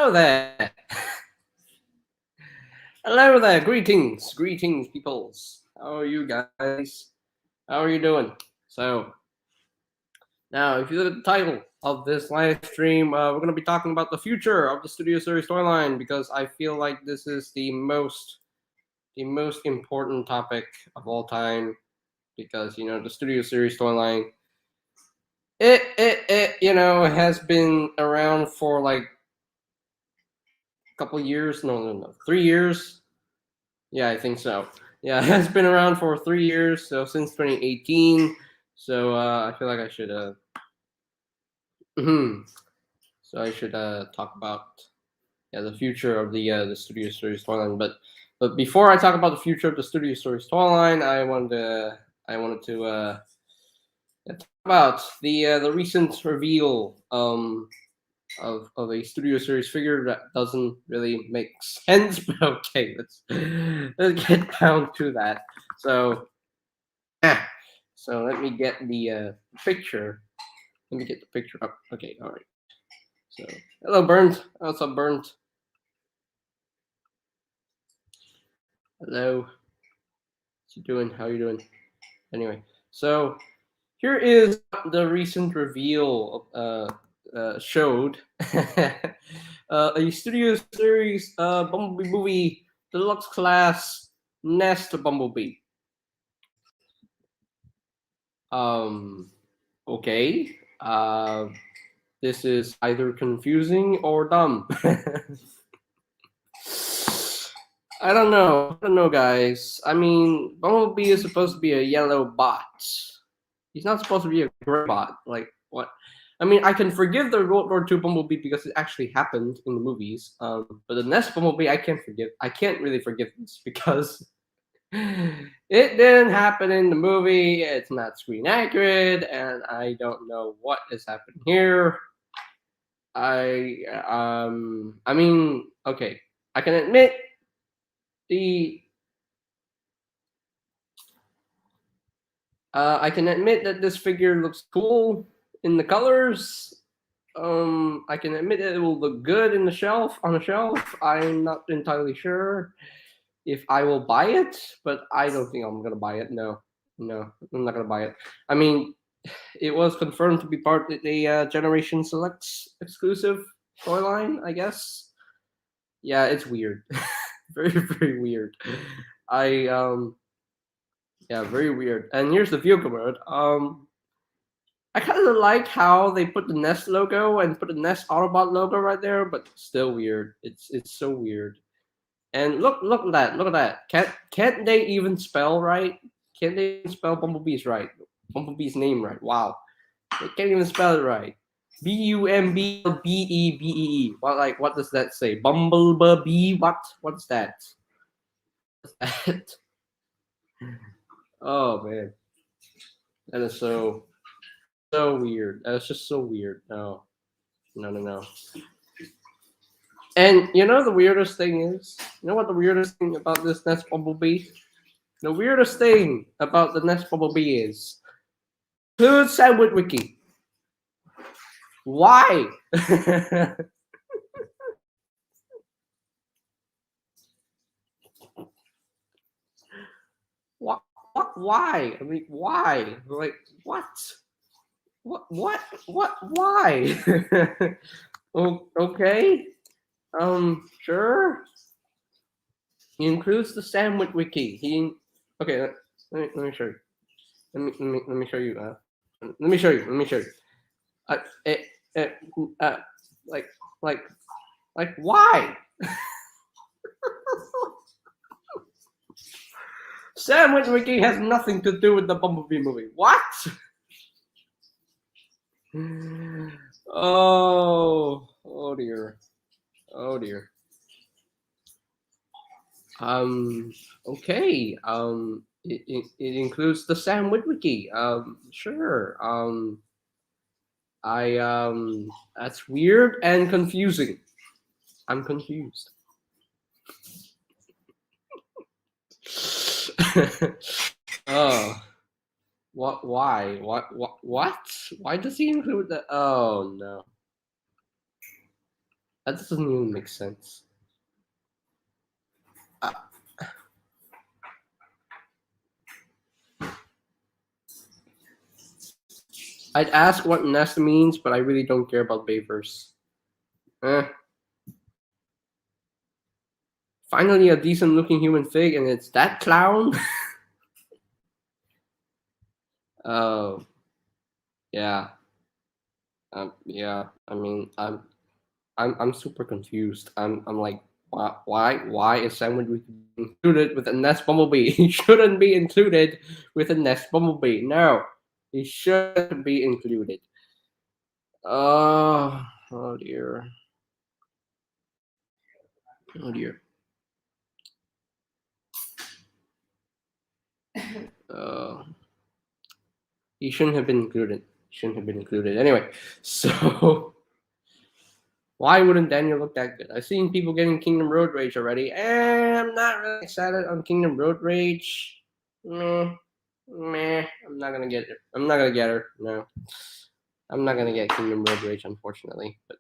Hello there. Hello there. Greetings, peoples. How are you guys? How are you doing? So, now, if you look at the title of this live stream, we're going to be talking about the future of the Studio Series storyline because I feel like this is the most important topic of all time because the Studio Series storyline it has been around for like couple years. No, 3 years. Yeah, I think so. Yeah, it has been around for 3 years, so since 2018. So I feel like I should so I should talk about the future of the Studio Series storyline. But before I talk about the future of the Studio Series storyline, I wanted to talk about the recent reveal of a Studio Series figure that doesn't really make sense. But okay, let's get down to that. So let me get the picture. Let me get the picture up. Okay, all right. So hello, Burnt. What's up, Burnt? Hello. What you doing? How you doing? Anyway, so here is the recent reveal showed a Studio Series Bumblebee movie deluxe class Nest Bumblebee. Okay. This is either confusing or dumb. I don't know, guys. I mean, Bumblebee is supposed to be a yellow bot. He's not supposed to be a gray bot. Like, what? I mean, I can forgive the World War II Bumblebee because it actually happened in the movies. But the Nest Bumblebee, I can't forgive. I can't really forgive this because it didn't happen in the movie. It's not screen accurate, and I don't know what is happening here. I mean, okay, I can admit I can admit that this figure looks cool in the colors. I can admit that it will look good in the shelf on the shelf. I'm not entirely sure if I will buy it, but I don't think I'm gonna buy it. No, I'm not gonna buy it. I mean, it was confirmed to be part of the Generation Selects exclusive storyline, I guess. Yeah, it's weird. Very weird. Yeah, very weird. And here's the vehicle mode. I kind of like how they put the Nest logo and put the Nest Autobot logo right there, but still weird. It's so weird. And look at that. Can't they even spell right? Can't they even spell Bumblebee's right? Bumblebee's name right? Wow, they can't even spell it right. Bumblebee. What does that say? Bumblebee. What's that? What's that? Oh man, that is so weird. That's just so weird. No. And the weirdest thing is, what the weirdest thing about this Nest Bumblebee? The weirdest thing about the Nest Bumblebee is Include Sandwich Wiki. Why? What? Why? I mean, why? Like, what? Why? Okay. Sure. He includes the Sandwich Wiki. Okay. Let me show you. Let me show you. Let me show you. Like why? Sandwich Wiki has nothing to do with the Bumblebee movie. What? Oh dear. Okay. It includes the Sandwich Wiki. Sure. That's weird and confusing. I'm confused. Oh. What? Why? What? Why does he include that? Oh no. That doesn't even make sense. I'd ask what nest means, but I really don't care about Bayverse. Finally, a decent looking human fig, and it's that clown. Oh, yeah. Yeah. I mean, I'm super confused. I'm like, why is Sandwich included with a Nest Bumblebee? He shouldn't be included with a Nest Bumblebee. No, he shouldn't be included. Oh dear. Oh dear. He shouldn't have been included. Shouldn't have been included. Anyway, so why wouldn't Daniel look that good? I've seen people getting Kingdom Road Rage already, and I'm not really excited on Kingdom Road Rage. Meh. I'm not gonna get it. I'm not gonna get her. No, I'm not gonna get Kingdom Road Rage, unfortunately. But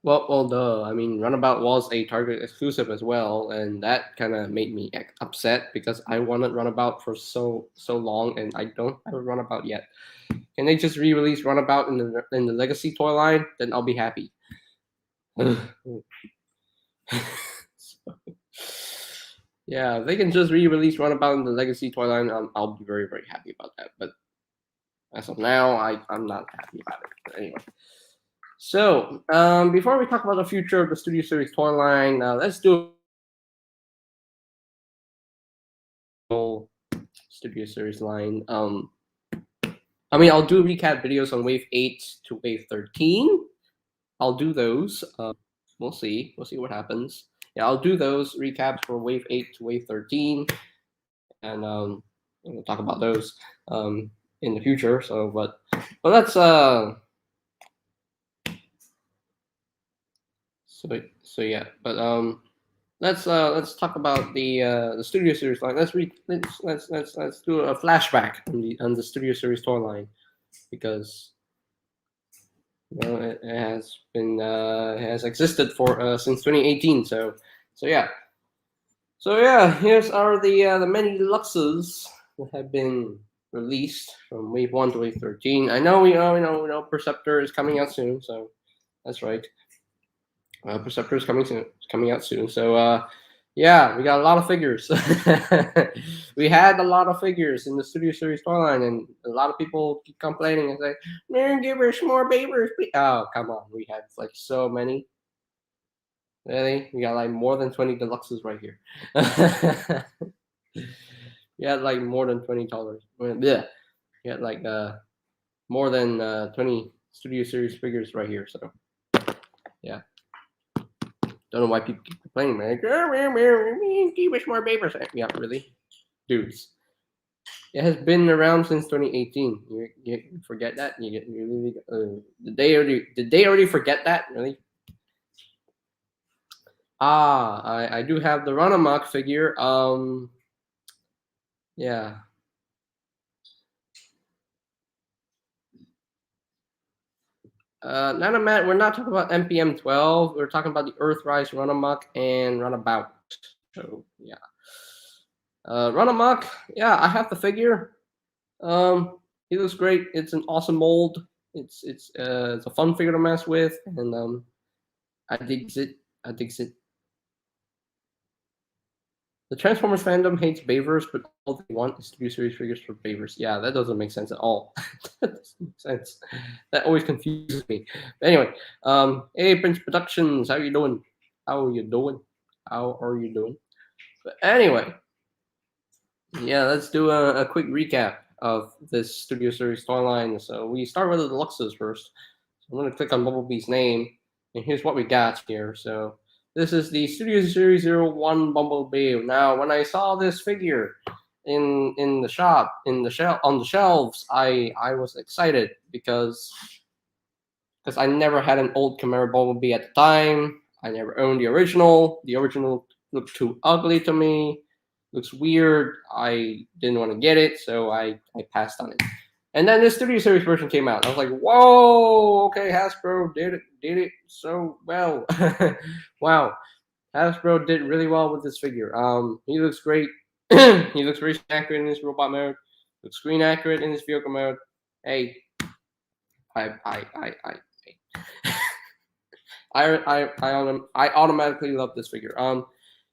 well, duh. I mean, Runabout was a Target exclusive as well, and that kind of made me upset because I wanted Runabout for so long, and I don't have a Runabout yet. Can they just re-release Runabout in the Legacy toy line? Then I'll be happy. Yeah, if they can just re-release Runabout in the Legacy toy line, I'll be very happy about that. But as of now, I'm not happy about it. But anyway. So, before we talk about the future of the Studio Series toy line, let's do Studio Series line. I mean, I'll do recap videos on Wave 8 to Wave 13. I'll do those. We'll see. We'll see what happens. Yeah, I'll do those recaps for Wave 8 to Wave 13, and we'll talk about those in the future. So, but let's so yeah, but let's talk about the Studio Series line. Let's do a flashback on the Studio Series toy line, because it has been has existed for since 2018. So yeah. Here's are the many Deluxes that have been released from Wave 1 to Wave 13. I know we know Perceptor is coming out soon, so that's right. Perceptor is coming out soon. So yeah, we got a lot of figures. We had a lot of figures in the Studio Series toy line, and a lot of people keep complaining and say, "Man, give us more papers." Oh, come on, we have like so many. Really, we got like more than 20 Deluxes right here. We had like more than $20. Yeah, we had like more than 20 Studio Series figures right here. So yeah. Don't know why people keep complaining, man. Give us more papers. Yeah, really? Dudes. It has been around since 2018. You forget that? You really, did they already forget that? Really? I do have the Rhinox figure. Yeah. Nanomat, we're not talking about MPM 12. We're talking about the Earthrise, Runamuck, and Runabout. So yeah. Runamuck, yeah, I have the figure. He looks great. It's an awesome mold. It's a fun figure to mess with, and I digs it. The Transformers fandom hates Bayverse, but all they want is Studio Series figures for Bayverse. Yeah, that doesn't make sense at all. That doesn't make sense. That always confuses me. But anyway, hey Prince Productions, how you doing? How are you doing? But anyway, yeah, let's do a quick recap of this Studio Series storyline. So we start with the Deluxes first. So I'm going to click on Bumblebee's name, and here's what we got here. So this is the Studio Series 01 Bumblebee. Now, when I saw this figure in the shop, on the shelves, I was excited because I never had an old Chimera Bumblebee at the time. I never owned the original. The original looked too ugly to me. looks weird. I didn't want to get it, so I passed on it. And then the Studio Series version came out. I was like, whoa, okay, Hasbro did it so well. Wow, Hasbro did really well with this figure. He looks great. He looks very accurate in his robot mode. Looks screen accurate in his vehicle mode. Hey, I I automatically love this figure.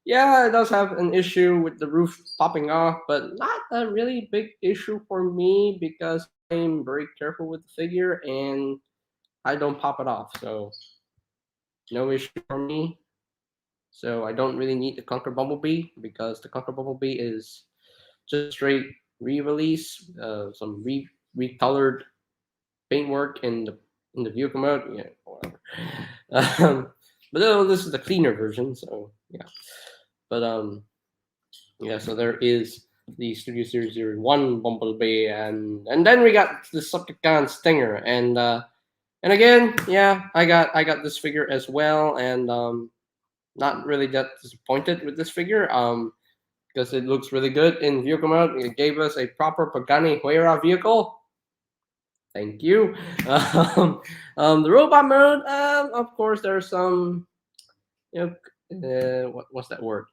Yeah, it does have an issue with the roof popping off, but not a really big issue for me because I'm very careful with the figure and I don't pop it off, so no issue for me. So I don't really need the Conquer Bumblebee because the Conquer Bumblebee is just straight re-release, some recolored paintwork in the vehicle mode. Yeah, whatever. But this is the cleaner version, so yeah. But yeah. So there is the Studio Series 1 Bumblebee, and then we got the Subject Stinger, and again, yeah, I got this figure as well, and not really that disappointed with this figure, because it looks really good in vehicle mode. It gave us a proper Pagani Huayra vehicle. Thank you. The robot mode, of course, there's some, what's that word?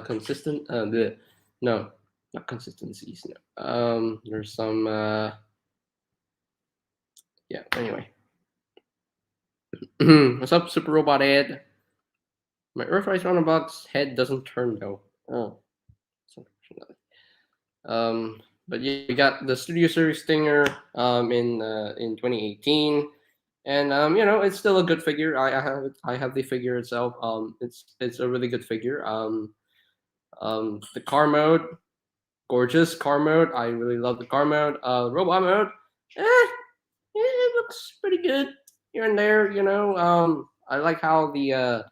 Consistent. No, not consistencies. No. There's some. Yeah. Anyway. What's up, Super Robot Ed? My Earthrise Roundabout's head doesn't turn though. Oh. But yeah, we got the Studio Series Stinger in 2018, and it's still a good figure. I have the figure itself. It's a really good figure. The car mode, gorgeous car mode. I really love the car mode. Robot mode, it looks pretty good here and there. I like how the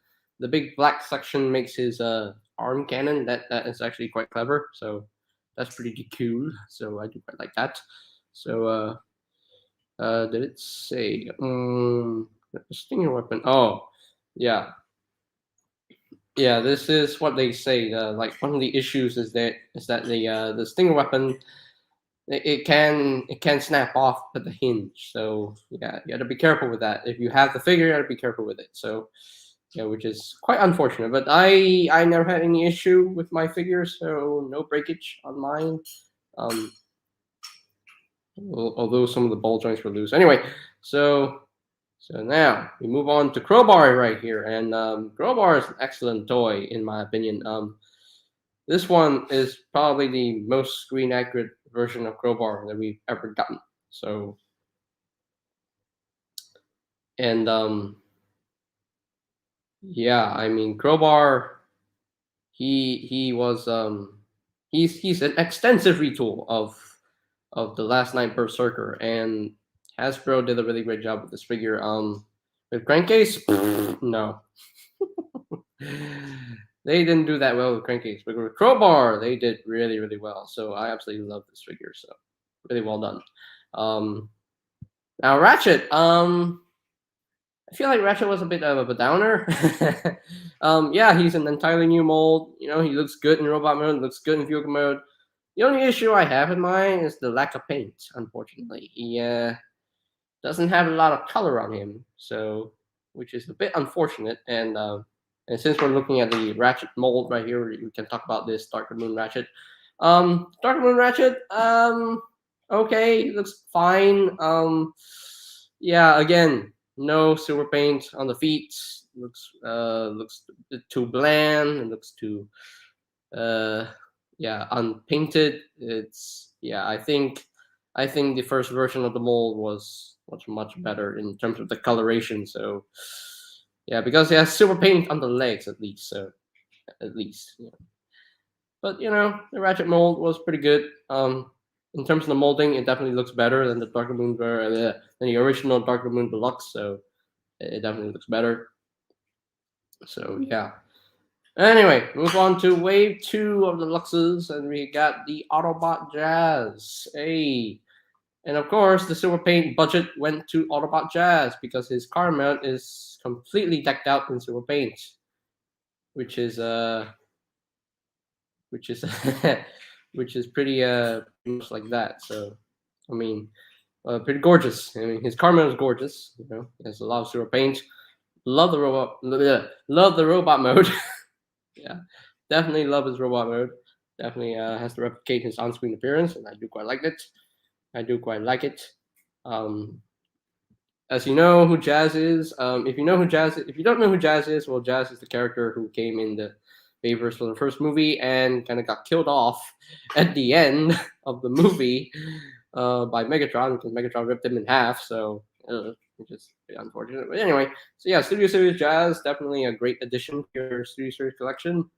big black section makes his arm cannon. That is actually quite clever. So that's pretty cool. So I do quite like that. So did it say stinger weapon? Oh, yeah. Yeah, this is what they say. Like one of the issues is that the stinger weapon it can snap off at the hinge. So yeah, you got to be careful with that. If you have the figure, you got to be careful with it. So yeah, which is quite unfortunate. But I never had any issue with my figure, so no breakage on mine. Although some of the ball joints were loose. Anyway, so now we move on to Crowbar right here, and Crowbar is an excellent toy in my opinion. This one is probably the most screen accurate version of Crowbar that we've ever gotten. So, and yeah, I mean Crowbar, he was he's an extensive retool of the Last Night Berserker, and Hasbro did a really great job with this figure. With Crankcase, no. They didn't do that well with Crankcase, but with Crowbar, they did really, really well. So I absolutely love this figure. So really well done. Now Ratchet, I feel like Ratchet was a bit of a downer. Yeah, he's an entirely new mold. He looks good in robot mode, looks good in vehicle mode. The only issue I have in mind is the lack of paint. Unfortunately, he doesn't have a lot of color on him, so which is a bit unfortunate. And since we're looking at the Ratchet mold right here, we can talk about this Dark Moon Ratchet. Dark Moon Ratchet, okay, looks fine. Yeah, again, no silver paint on the feet. Looks too bland. It looks too unpainted. I think the first version of the mold was much better in terms of the coloration. So yeah, because it has silver paint on the legs at least. So at least, But the Ratchet mold was pretty good. In terms of the molding, it definitely looks better than the Dark Moon than the original Dark Moon Deluxe. So it definitely looks better. So yeah. Anyway, move on to wave 2 of the Deluxes, and we got the Autobot Jazz. Hey. And of course, the silver paint budget went to Autobot Jazz because his car mount is completely decked out in silver paint, which is which is which is pretty much like that. So, I mean, pretty gorgeous. I mean, his Carmen is gorgeous. You know, he has a lot of zero paint. Love the robot. Love the robot mode. Yeah, definitely love his robot mode. Definitely has to replicate his on-screen appearance, and I do quite like it. I do quite like it. As you know who Jazz is, if you know who Jazz is, if you don't know who Jazz is, well, Jazz is the character who came in the Bayverse for the first movie and kind of got killed off at the end of the movie by Megatron, because Megatron ripped him in half. So, which is unfortunate. But anyway, so yeah, Studio Series Jazz, definitely a great addition to your Studio Series collection.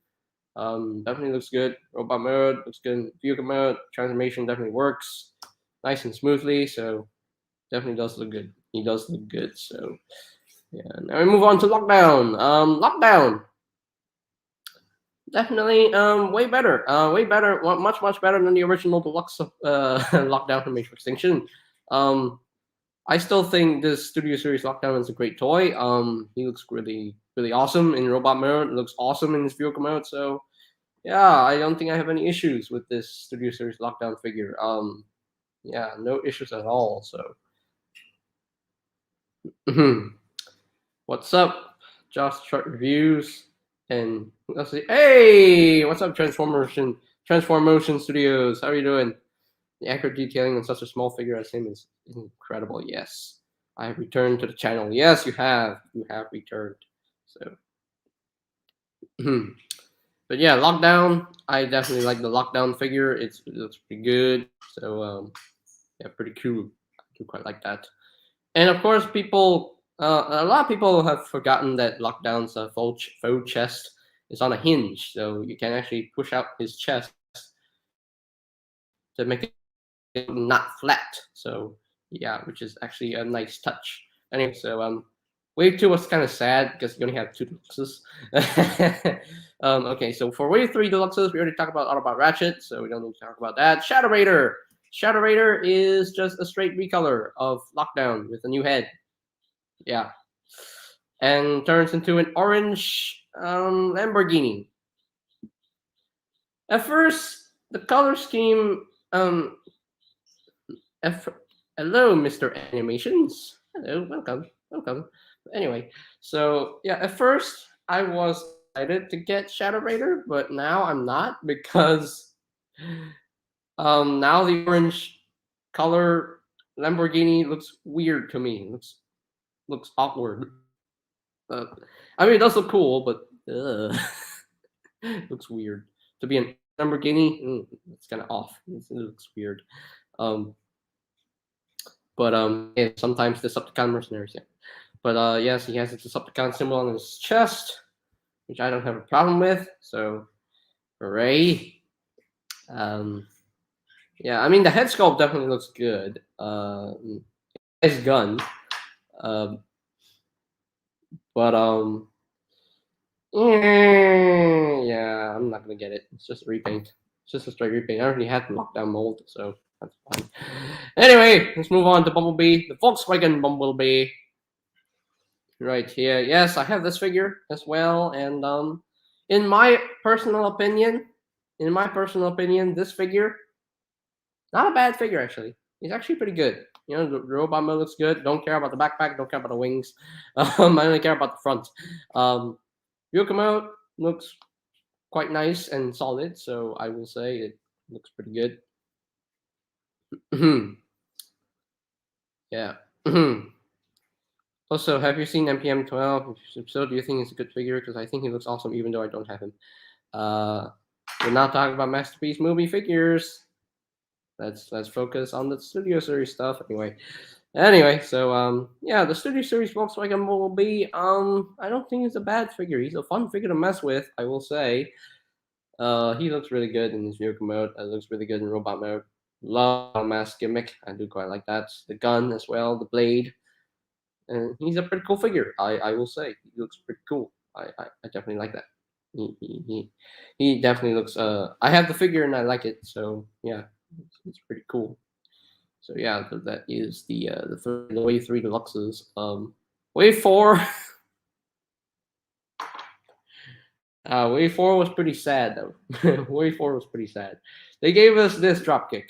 Definitely looks good. Robot mode looks good. Vehicle mode, transformation definitely works nice and smoothly. So definitely does look good. He does look good. So yeah. Now we move on to Lockdown. Lockdown. Definitely way better. Way better. Much better than the original Deluxe Lockdown from Age of Extinction. I still think this Studio Series Lockdown is a great toy. He looks really awesome in robot mode. It looks awesome in his vehicle mode. So yeah, I don't think I have any issues with this Studio Series Lockdown figure. Yeah, no issues at all. So what's up, Josh Chart Reviews? And let's see. Hey, what's up, Transform Motion Studios? How are you doing? The accurate detailing on such a small figure as him is incredible. Yes, I have returned to the channel. Yes, you have. You have returned. So, but yeah, Lockdown. I definitely like the Lockdown figure. It looks pretty good. So, yeah, pretty cool. I do quite like that. And of course, a lot of people have forgotten that Lockdown's faux chest is on a hinge, so you can actually push out his chest to make it not flat. So yeah, which is actually a nice touch. Anyway, so Wave 2 was kind of sad because you only have 2 deluxes. Okay, so for Wave 3 deluxes, we already talked about Autobot Ratchet, so we don't need to talk about that. Shadow Raider. Shadow Raider is just a straight recolor of Lockdown with a new head. Yeah. And turns into an orange Lamborghini. At first, the color scheme. Hello, Mr. Animations. Hello, welcome. Anyway, so yeah, at first I was excited to get Shadow Raider, but now I'm not, because now the orange color Lamborghini looks weird to me. Looks awkward. I mean, it does look cool, but looks weird to be an Lamborghini. It's kind of off. It looks weird. Yeah, sometimes Decepticon mercenaries. Yeah, but yes, he has a Decepticon symbol on his chest, which I don't have a problem with. So, hooray! Yeah, I mean the head sculpt definitely looks good. His gun. But yeah, I'm not gonna get it. It's just a repaint. It's just a straight repaint. I already had the Lockdown mold, so that's fine. Anyway, let's move on to Bumblebee, the Volkswagen Bumblebee. Right here. Yes, I have this figure as well, and in my personal opinion, this figure, not a bad figure actually. It's actually pretty good. You know, the robot mode looks good. Don't care about the backpack. Don't care about the wings. I only care about the front. Vehicle mode looks quite nice and solid, so I will say it looks pretty good. Yeah. Also, have you seen MPM 12? If so, do you think it's a good figure? Because I think he looks awesome, even though I don't have him. We're not talking about Masterpiece movie figures. Let's focus on the Studio Series stuff anyway. So yeah, the Studio Series Volkswagen Bumblebee, I don't think it's a bad figure. He's a fun figure to mess with, I will say. He looks really good in his vehicle mode. It looks really good in robot mode. Love the mask gimmick. I do quite like that. The gun as well, the blade. And he's a pretty cool figure. I will say he looks pretty cool. I definitely like that. He definitely looks. I have the figure and I like it. So yeah, it's pretty cool. So yeah, that is the Wave 3 Deluxes. Wave 4. Wave 4 was pretty sad though. Wave 4 was pretty sad. They gave us this dropkick.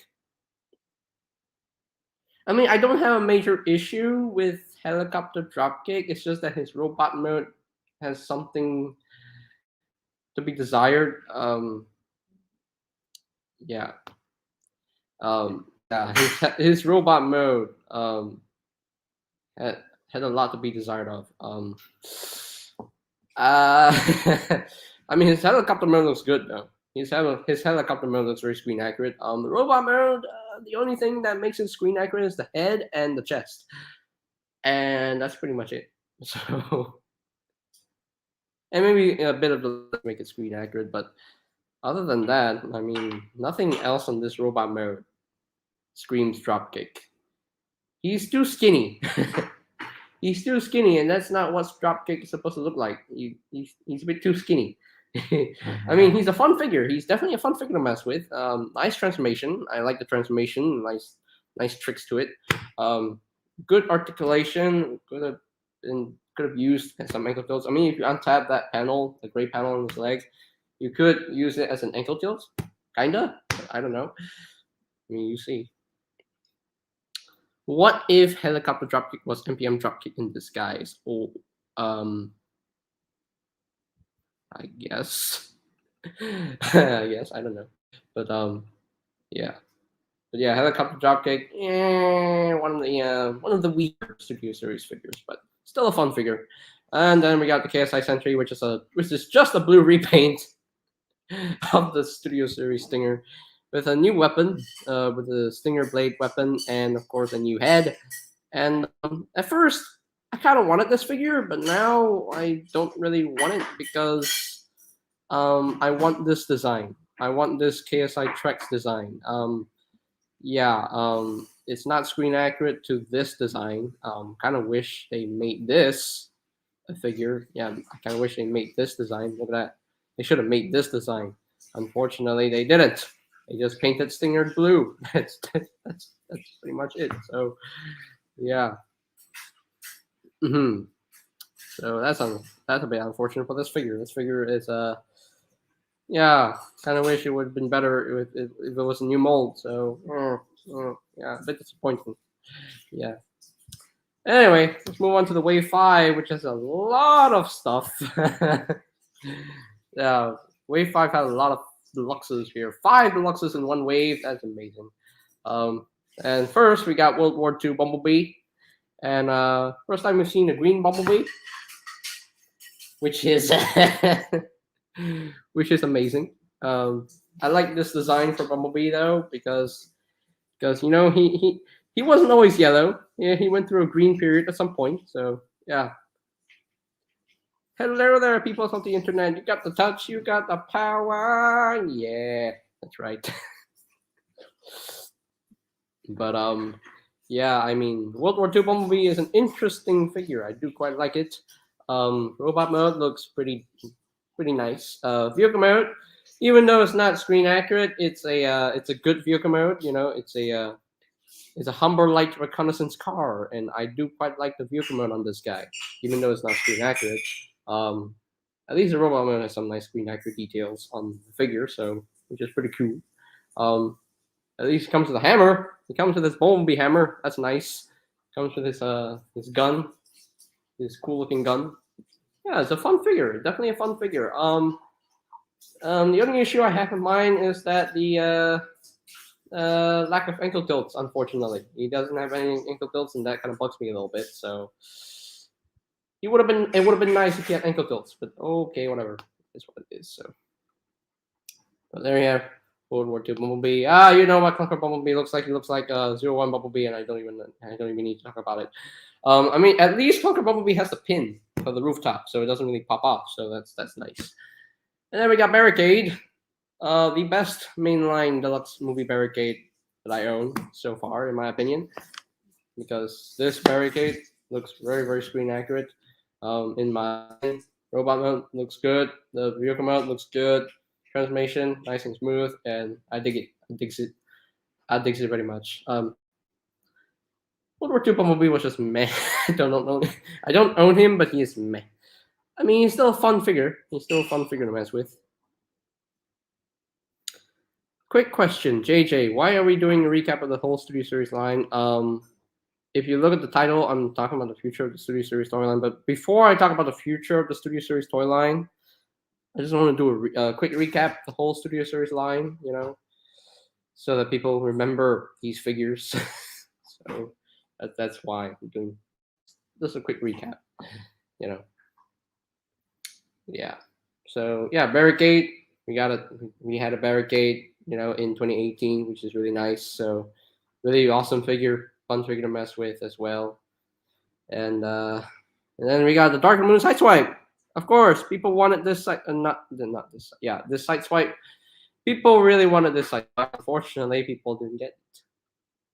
I mean, I don't have a major issue with helicopter dropkick. It's just that his robot mode has something to be desired. Yeah. Yeah. His robot mode had a lot to be desired of. I mean, his helicopter mode looks good though. His helicopter mode looks very screen accurate. The robot mode, the only thing that makes it screen accurate is the head and the chest, and that's pretty much it. So, and maybe a bit of the make it screen accurate, but other than that, I mean, nothing else on this robot mode screams dropkick. He's too skinny. He's too skinny, and that's not what dropkick is supposed to look like. He's a bit too skinny. I mean, he's a fun figure. He's definitely a fun figure to mess with. Nice transformation. I like the transformation. Nice tricks to it. Good articulation. Could have used some ankle tilts. I mean, if you untap that panel, the gray panel on his legs, you could use it as an ankle tilt. Kinda. I don't know. I mean, you see. What if helicopter dropkick was NPM dropkick in disguise? Oh, I guess. I guess, I don't know, but yeah, helicopter dropkick. One of the weaker Studio Series figures, but still a fun figure. And then we got the Ksi Sentry, which is just a blue repaint of the Studio Series Stinger, with a new weapon, with a Stinger blade weapon, and of course a new head. And at first, I kind of wanted this figure, but now I don't really want it because I want this design. I want this KSI Trex design. It's not screen accurate to this design. Kind of wish they made this a figure. Yeah, I kind of wish they made this design. Look at that. They should have made this design. Unfortunately, they didn't. They just painted Stinger blue. That's pretty much it. So, yeah. So that's a bit unfortunate for this figure. This figure is kind of wish it would have been better if it was a new mold. So yeah, a bit disappointing. Yeah. Anyway, let's move on to the Wave 5, which has a lot of stuff. Yeah, Wave 5 has a lot of Deluxes here. 5 Deluxes in one wave. That's amazing. And first we got World War II Bumblebee. And first time we've seen a green Bumblebee, which is amazing. I like this design for Bumblebee though, because you know he wasn't always yellow. Yeah, he went through a green period at some point. So yeah. Hello there, people on the internet. You got the touch, you got the power. Yeah, that's right. But yeah, I mean, World War II Bumblebee is an interesting figure. I do quite like it. Robot mode looks pretty nice. Vehicle mode, even though it's not screen accurate, it's a good vehicle mode. You know, it's a Humber light reconnaissance car, and I do quite like the vehicle mode on this guy, even though it's not screen accurate. At least the robot mode has some nice screen accurate details on the figure, so which is pretty cool. At least it comes with a hammer. It comes with this Bumblebee hammer. That's nice. Comes with this gun, this cool looking gun. Yeah, it's a fun figure. Definitely a fun figure. The only issue I have in mind is that the lack of ankle tilts. Unfortunately, he doesn't have any ankle tilts, and that kind of bugs me a little bit. So it would have been nice if he had ankle tilts, but okay, whatever. It's what it is. So, but there you have World War II Bumblebee. You know what Conquer Bumblebee looks like? He looks like 01 Bumblebee, and I don't even need to talk about it. I mean, at least Conquer Bumblebee has the pin for the rooftop, so it doesn't really pop off. So that's nice. And then we got Barricade, the best mainline deluxe movie Barricade that I own so far, in my opinion, because this Barricade looks very, very screen accurate. In my robot mode looks good. The vehicle mode looks good. Transformation nice and smooth, and I dig it. I dig it very much. World War II Bumblebee was just meh. I don't own him, but he is meh. I mean, he's still a fun figure. He's still a fun figure to mess with. Quick question, JJ, why are we doing a recap of the whole Studio Series line? If you look at the title, I'm talking about the future of the Studio Series toy line. But before I talk about the future of the Studio Series toy line, I just want to do a quick recap of the whole Studio Series line, you know, so that people remember these figures. So that's why I'm doing just a quick recap, you know. Yeah. So yeah, Barricade. We had a Barricade, you know, in 2018, which is really nice. So really awesome figure, fun figure to mess with as well. And then we got the Dark Moon Sideswipe. Of course, people wanted this side, not this. Yeah, this Sideswipe. People really wanted this side. Unfortunately, people didn't get it.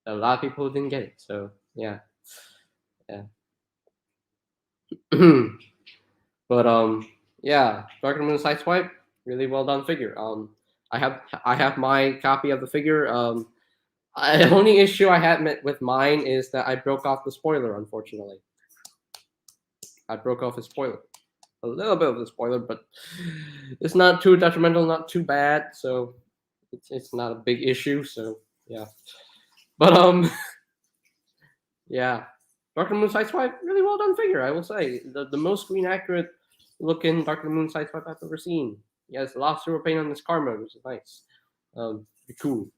A lot of people didn't get it. So yeah, yeah. But yeah, Dark Moon Sideswipe, really well done figure. I have my copy of the figure. The only issue I had with mine is that I broke off the spoiler. Unfortunately, I broke off the spoiler. A little bit of the spoiler, but it's not too detrimental, not too bad. So it's not a big issue. So yeah, but yeah, Dark Moon Sideswipe, really well done figure. I will say the most screen accurate looking Dark Moon Sideswipe I've ever seen. He has a lot of super paint on his car mode, which is nice. Pretty cool.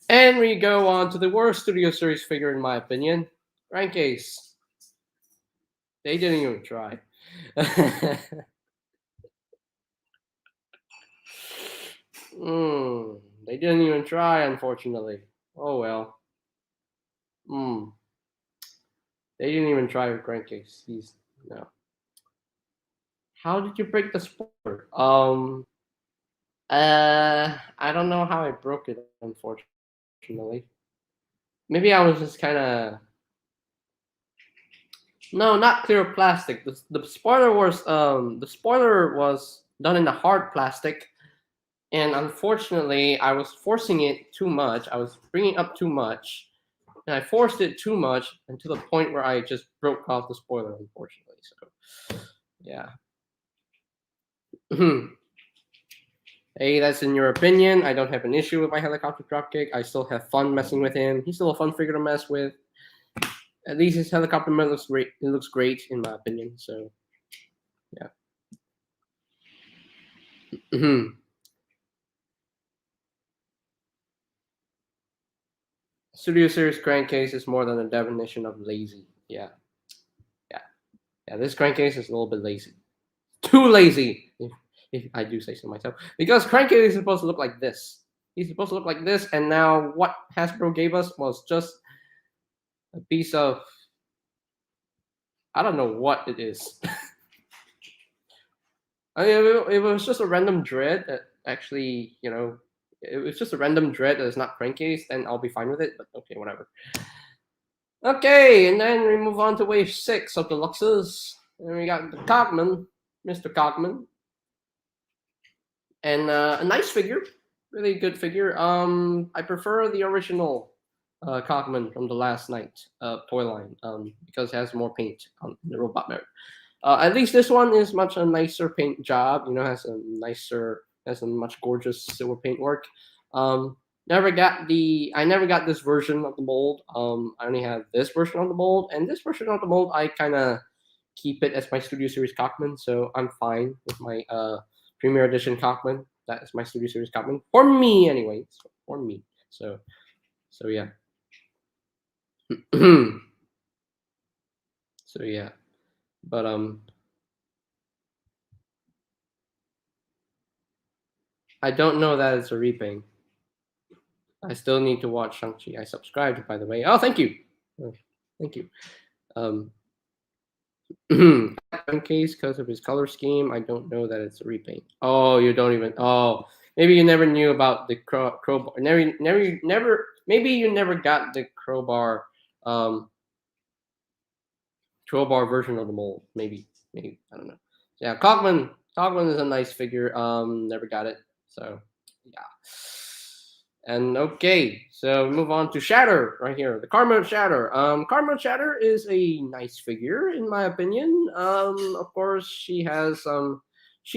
And we go on to the worst Studio Series figure, in my opinion, Crankcase. They didn't even try. They didn't even try, unfortunately. Oh well. They didn't even try with Crankcase. No. How did you break the spoiler? I don't know how I broke it, unfortunately. Maybe I was just kind of. No, not clear plastic. The spoiler was done in a hard plastic, and unfortunately, I was forcing it too much. I was bringing up too much, and I forced it too much, and to the point where I just broke off the spoiler. Unfortunately, so yeah. Hey, that's in your opinion. I don't have an issue with my helicopter dropkick. I still have fun messing with him. He's still a fun figure to mess with. At least his helicopter mode looks great. It looks great in my opinion. So, yeah. Studio Series Crankcase is more than a definition of lazy. Yeah. This Crankcase is a little bit lazy. Too lazy, if I do say so myself. Because Crankcase is supposed to look like this. He's supposed to look like this, and now what Hasbro gave us was just a piece of, I don't know what it is. I mean, it was just a random dread that actually, you know, it was just a random dread that is not Crankcase, then I'll be fine with it. But okay, whatever. Okay, and then we move on to wave 6 of Deluxes. And we got the Cogman, Mr. Cogman. And a nice figure, really good figure. I prefer the original Cogman from the Last Night toy line because it has more paint on the robot mode. At least this one is much a nicer paint job. You know, has a much gorgeous silver paint work. I never got this version of the mold. I only have this version of the mold, and this version of the mold I kind of keep it as my Studio Series Cogman, so I'm fine with my Premier Edition Cogman. That is my Studio Series Cogman for me, anyways. For me, so yeah. So yeah, but I don't know that it's a repaint. I still need to watch Shang-Chi. I subscribed, by the way. Oh, thank you. Oh, thank you. Case because of his color scheme. I don't know that it's a repaint. Oh, you don't even. Oh, maybe you never knew about the crowbar. Never. Maybe you never got the crowbar. Crowbar version of the mold. Maybe. I don't know. Yeah, Cogman is a nice figure. Never got it. So yeah. And okay, so we move on to Shatter right here. The car mode Shatter. Car mode Shatter is a nice figure in my opinion. Of course, she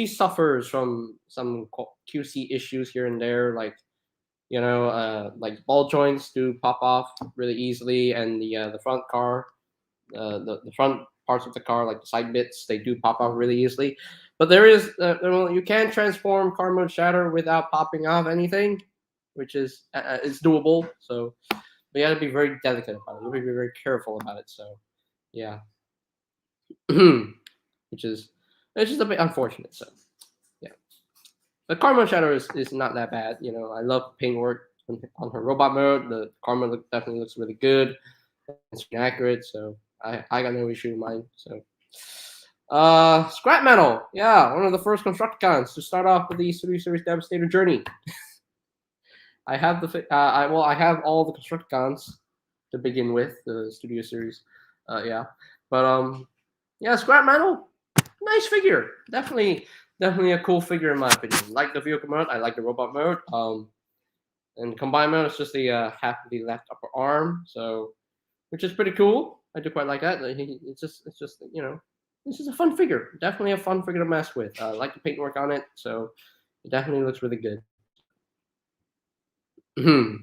suffers from some QC issues here and there, like like ball joints do pop off really easily, and the front car, the front parts of the car, like the side bits, they do pop off really easily. But there is you can transform car mode Shatter without popping off anything, which is it's doable. So you got to be very delicate about it. You have to be very careful about it. So yeah, which is it's just a bit unfortunate. So yeah, but car mode Shatter is not that bad. I love paintwork on her robot mode. The car mode definitely looks really good. It's accurate, so I got no issue with mine. So scrap metal, yeah, one of the first Constructicons to start off with the Studio Series Devastator journey. I have I have all the Constructicons to begin with, the Studio Series, yeah, but yeah, scrap metal, nice figure, definitely a cool figure in my opinion. Like the vehicle mode, I like the robot mode, and combined mode is just the half of the left upper arm, so which is pretty cool. I do quite like that. It's just this is a fun figure. Definitely a fun figure to mess with. I like the paintwork on it, so it definitely looks really good. Yeah.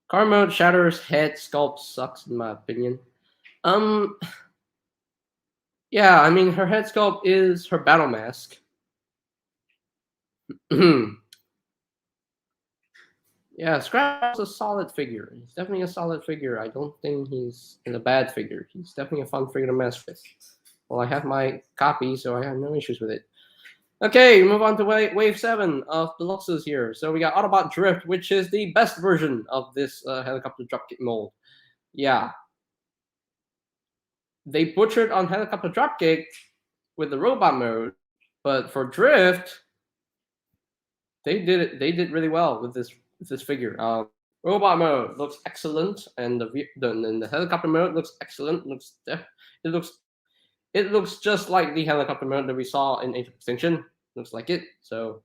Car mode Shatter's head sculpt sucks in my opinion. Um, yeah, I mean her head sculpt is her battle mask. Yeah, Scrap's a solid figure. He's definitely a solid figure. I don't think he's a bad figure. He's definitely a fun figure to mess with. Well, I have my copy, so I have no issues with it. Okay, move on to wave 7 of Deluxes here. So we got Autobot Drift, which is the best version of this helicopter dropkick mold. Yeah. They butchered on helicopter dropkick with the robot mode, but for Drift, they did really well with this figure. Robot mode looks excellent, and the helicopter mode looks excellent. It looks just like the helicopter mode that we saw in Age of Extinction. Looks like it. So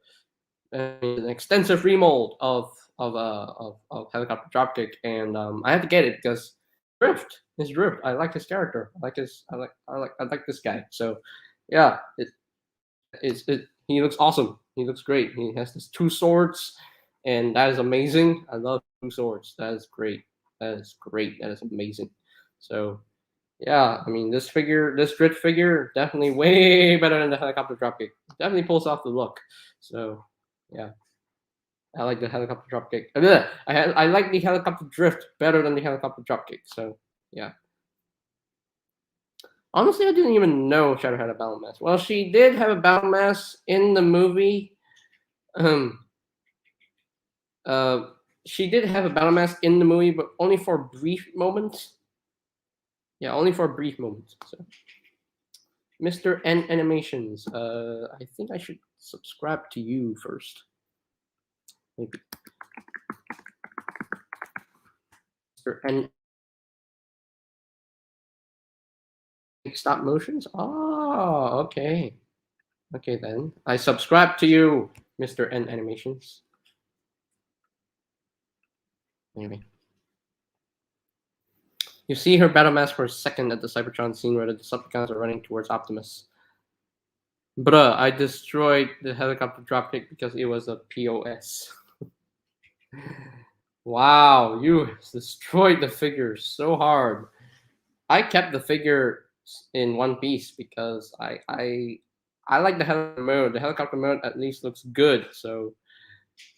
an extensive remold of helicopter dropkick, and I had to get it because Drift. His Drift. I like his character. I like this guy. So yeah, he looks awesome. He looks great. He has these 2 swords, and that is amazing. I love 2 swords. That is great. That is great. That is amazing. So yeah, I mean this Drift figure, definitely way better than the helicopter dropkick. Definitely pulls off the look. So yeah, I like the helicopter dropkick. I like the helicopter drift better than the helicopter dropkick. So yeah. Honestly, I didn't even know Shadow had a battle mask. Well, she did have a battle mask in the movie. She did have a battle mask in the movie, but only for a brief moment. Yeah, only for a brief moment. So, Mr. N Animations. I think I should subscribe to you first. Maybe. Mr. N. Stop motions. Oh, okay. Okay then. I subscribe to you, Mr. N Animations. Anyway. You see her battle mask for a second at the Cybertron scene where the Decepticons are running towards Optimus. Bruh, I destroyed the helicopter dropkick because it was a POS. Wow, you destroyed the figure so hard. I kept the figure in one piece because I like the helicopter mode. The helicopter mode at least looks good. So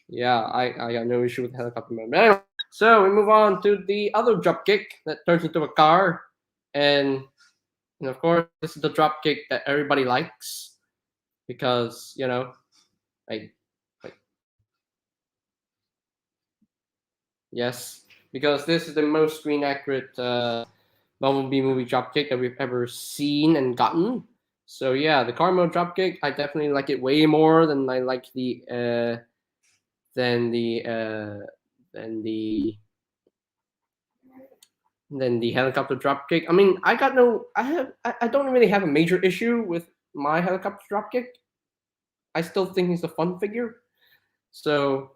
yeah, I got no issue with the helicopter mode. But anyway, so we move on to the other dropkick that turns into a car, and of course this is the dropkick that everybody likes because like yes, because this is the most screen accurate Bumblebee movie dropkick that we've ever seen and gotten. So yeah, the car mode dropkick, I definitely like it way more than I like the than the And then the helicopter dropkick. I mean, I don't really have a major issue with my helicopter dropkick. I still think he's a fun figure. So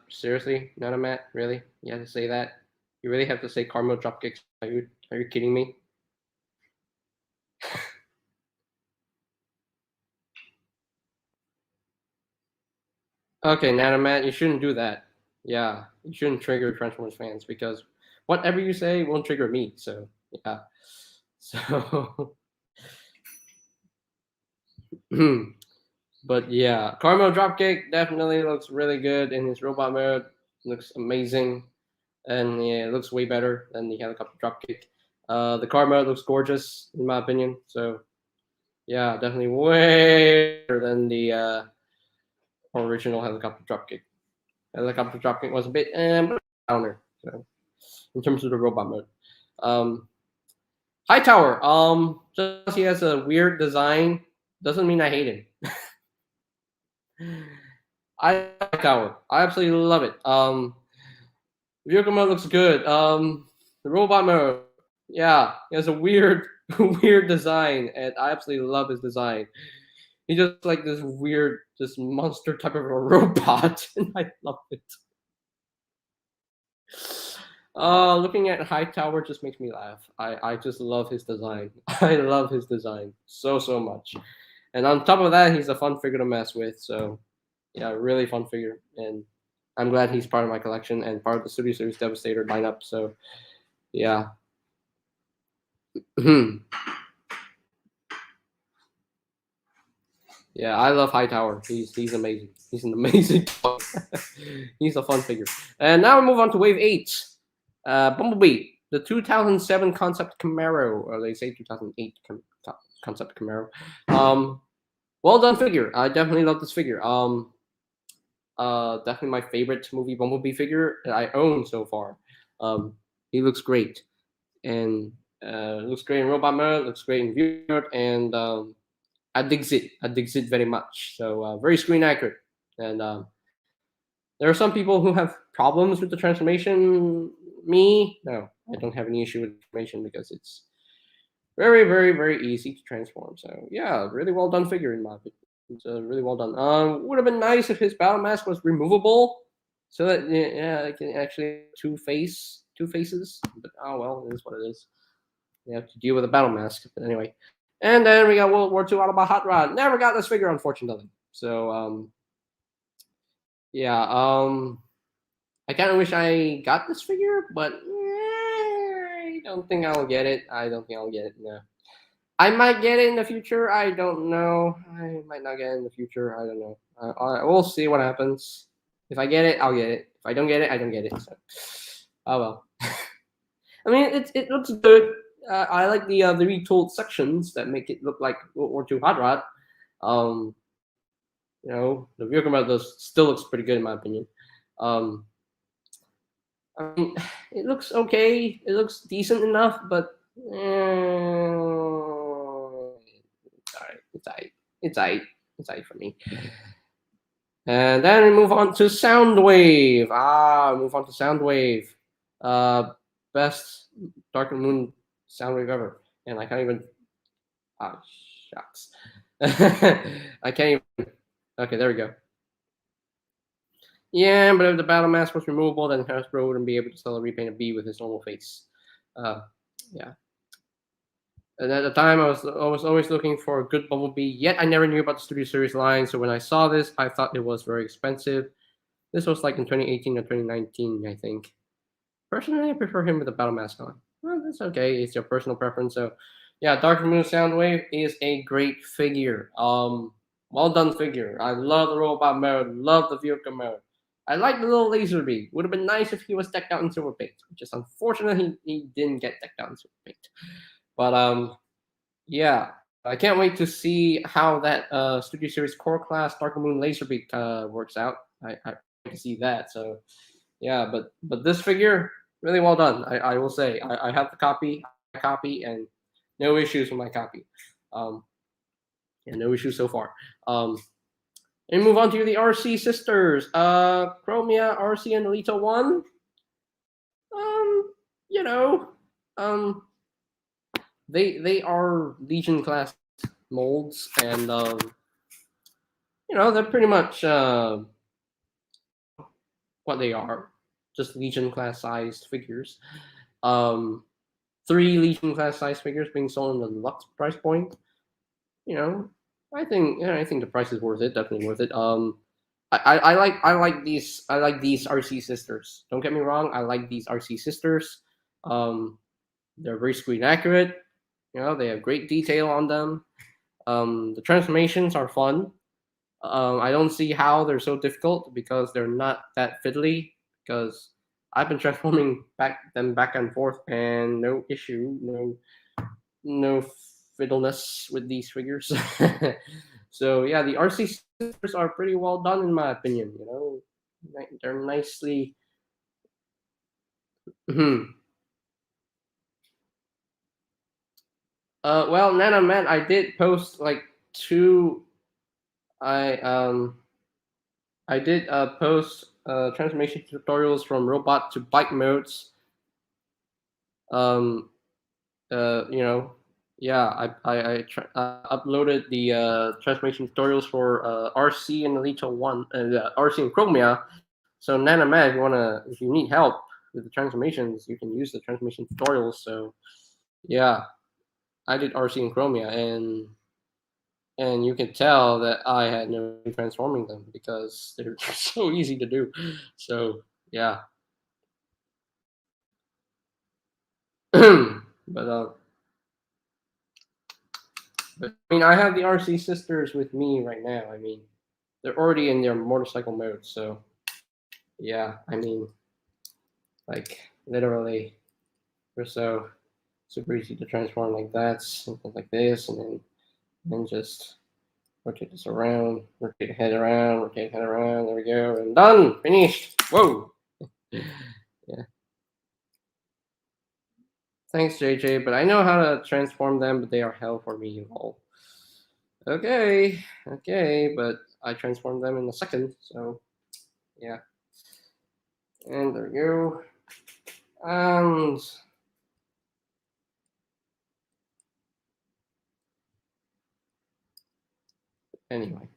seriously, Nanomat, really? You have to say that? You really have to say Carmel dropkicks? Are you kidding me? Okay, Nanomat, you shouldn't do that. Yeah, you shouldn't trigger Transformers fans because whatever you say won't trigger me. So yeah. So but yeah, Carmel dropkick definitely looks really good in his robot mode. Looks amazing, and yeah, it looks way better than the helicopter dropkick. The car mode looks gorgeous in my opinion. So yeah, definitely way better than the original helicopter dropkick. Helicopter dropkick was a bit downer. So in terms of the robot mode, Hightower. Just he has a weird design doesn't mean I hate him. I like Tower. I absolutely love it. Vehicle mode looks good. The robot mode, yeah, he has a weird, weird design, and I absolutely love his design. He's just like this weird, this monster type of a robot, and I love it. Looking at Hightower just makes me laugh. I just love his design. I love his design so much. And on top of that, he's a fun figure to mess with. So yeah, really fun figure, and I'm glad he's part of my collection and part of the Studio Series Devastator lineup. So yeah. Yeah, I love Hightower. He's amazing. He's an amazing. He's a fun figure. And now we move on to Wave 8. Bumblebee, the 2007 concept Camaro, or they say 2008 concept Camaro. Well done figure. I definitely love this figure. Definitely my favorite movie Bumblebee figure that I own so far. He looks great, and looks great in robot mode. Looks great in view mode, and I digs it. I digs it very much. So very screen accurate, and there are some people who have problems with the transformation. Me, no, I don't have any issue with transformation because it's very easy to transform. So yeah, really well done figure in my opinion. It's really well done. Would have been nice if his battle mask was removable, so that yeah, it can actually two faces. But oh well, it is what it is. You have to deal with a battle mask. But anyway, and then we got World War II Autobot Hot Rod. Never got this figure unfortunately. So yeah, I kind of wish I got this figure, but I don't think I'll get it. I don't think I'll get it. No. I might get it in the future. I don't know. I might not get it in the future. I don't know. We'll see what happens. If I get it, I'll get it. If I don't get it, I don't get it. So, oh well. I mean, it looks good. I like the retooled sections that make it look like World War II Hot Rod. You know, the vehicle mode still looks pretty good in my opinion. I mean, it looks okay. It looks decent enough, but it's alright. It's alright for me. And then we move on to Soundwave. Move on to Soundwave. Best Dark Moon Soundwave ever. And I can't even. Shucks. I can't even. Okay, there we go. Yeah, but if the battle mask was removable, then Hasbro wouldn't be able to sell a repainted B with his normal face. Yeah. And at the time, I was always looking for a good Bumblebee. Yet I never knew about the Studio Series line. So when I saw this, I thought it was very expensive. This was like in 2018 or 2019, I think. Personally, I prefer him with the battle mask on. Well, that's okay. It's your personal preference. So, yeah, Dark Moon Soundwave is a great figure. Well done figure. I love the robot mode. Love the vehicle mode. I like the little laser beam. Would have been nice if he was decked out in silver paint, which is unfortunate he didn't get decked out in silver paint. But yeah, I can't wait to see how that Studio Series Core Class Dark Moon Laserbeak works out. I can see that. So yeah, but this figure really well done. I will say I have the copy, and no issues with my copy. Yeah, no issues so far. And move on to the RC sisters. Chromia, RC, and Alita 1. You know, they are Legion class molds, and they're pretty much what they are, just Legion class sized figures. 3 Legion class sized figures being sold in the deluxe price point. I think the price is worth it. Definitely worth it. I like these RC sisters. Don't get me wrong. I like these RC sisters. They're very screen accurate. They have great detail on them. The transformations are fun. I don't see how they're so difficult because they're not that fiddly. Because I've been transforming them back and forth, and no issue, no fiddleness with these figures. So yeah, the RC sisters are pretty well done in my opinion. They're nicely. Well, Nana Man, I did post like 2. I did post transformation tutorials from robot to bike modes. Yeah, I uploaded the transformation tutorials for RC and Alita 1, RC and Chromia. So Nana Man, if you need help with the transformations, you can use the transformation tutorials. So yeah, I did RC and Chromia, and you can tell that I had no transforming them because they're so easy to do. So yeah. But I mean, I have the RC sisters with me right now. I mean, they're already in their motorcycle mode, so yeah. I mean, like literally, they're so super easy to transform like that, something like this, and then just rotate this around, rotate head around, rotate head around. There we go, and done, finished. Whoa. Yeah. Thanks, JJ, but I know how to transform them, but they are hell for me, lol. Okay, but I transformed them in a second, so yeah. And there we go. And anyway.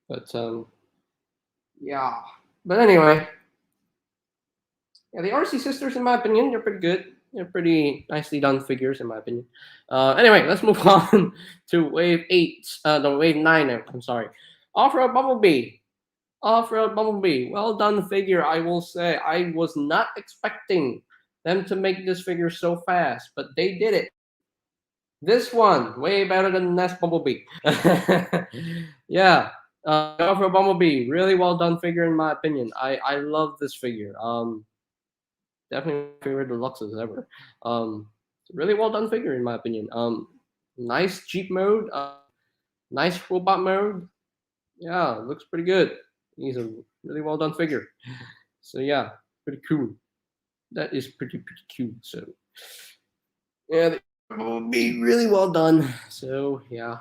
But yeah. But anyway. Yeah, the RC sisters, in my opinion, they're pretty good. They're pretty nicely done figures, in my opinion. Anyway, let's move on to Wave 8. No, Wave 9, I'm sorry. Off-Road Bumblebee. Off-Road Bumblebee. Well done figure, I will say. I was not expecting them to make this figure so fast, but they did it. This one, way better than the next Bumblebee. Yeah. Off-Road Bumblebee, really well done figure, in my opinion. I love this figure. Definitely my favorite Deluxes ever. Really well done figure in my opinion. Nice Jeep mode, nice robot mode. Yeah, looks pretty good. He's a really well done figure. So yeah, pretty cool. That is pretty cute. So yeah, they will be really well done. So yeah,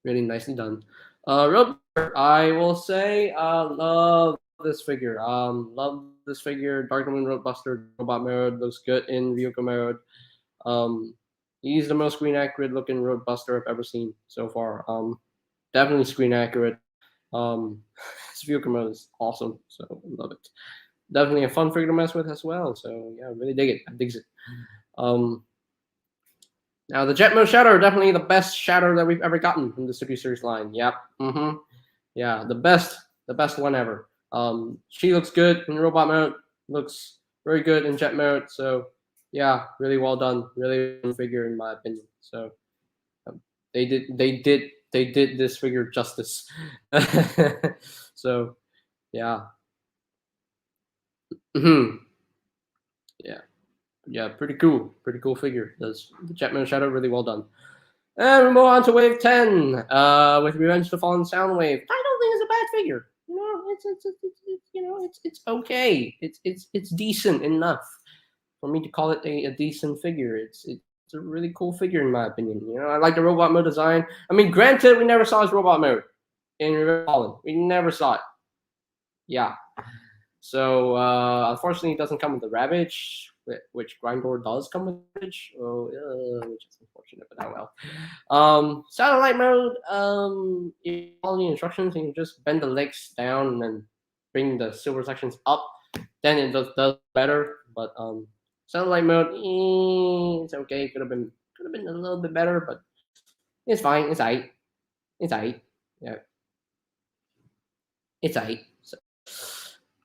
really nicely done. Roadbuster, I will say, love this figure. Love this figure. Dark Domain Roadbuster robot mode looks good in vehicle mode. He's the most screen accurate looking Roadbuster I've ever seen so far. Definitely screen accurate. His vehicle mode is awesome, so I love it. Definitely a fun figure to mess with as well. So yeah, really dig it. I digs it. Now the Jetmail Shadow, definitely the best Shadow that we've ever gotten from the City Series line. Yep. Yeah, the best one ever. She looks good in robot mode. Looks very good in jet mode. So yeah, really well done. Really well figure in my opinion. So they did this figure justice. So yeah. Yeah, pretty cool figure. Does the Jetmail Shadow really well done. And we move on to Wave 10 with Revenge of the Fallen Soundwave. I don't think it's a bad figure. It's okay. It's decent enough for me to call it a decent figure. It's it's a really cool figure in my opinion. You know, I like the robot mode design. I mean, granted, we never saw his robot mode in Revenge of Fallen. We never saw it. Yeah. So unfortunately, it doesn't come with the Ravage, which Grindor does come with Ravage. Oh, which is unfortunate, but oh well. Satellite mode. You follow the instructions and you just bend the legs down and then bring the silver sections up. Then it does better. But satellite mode, it's okay. Could have been a little bit better, but it's fine. It's aight. It's aight. Yeah. It's aight. So,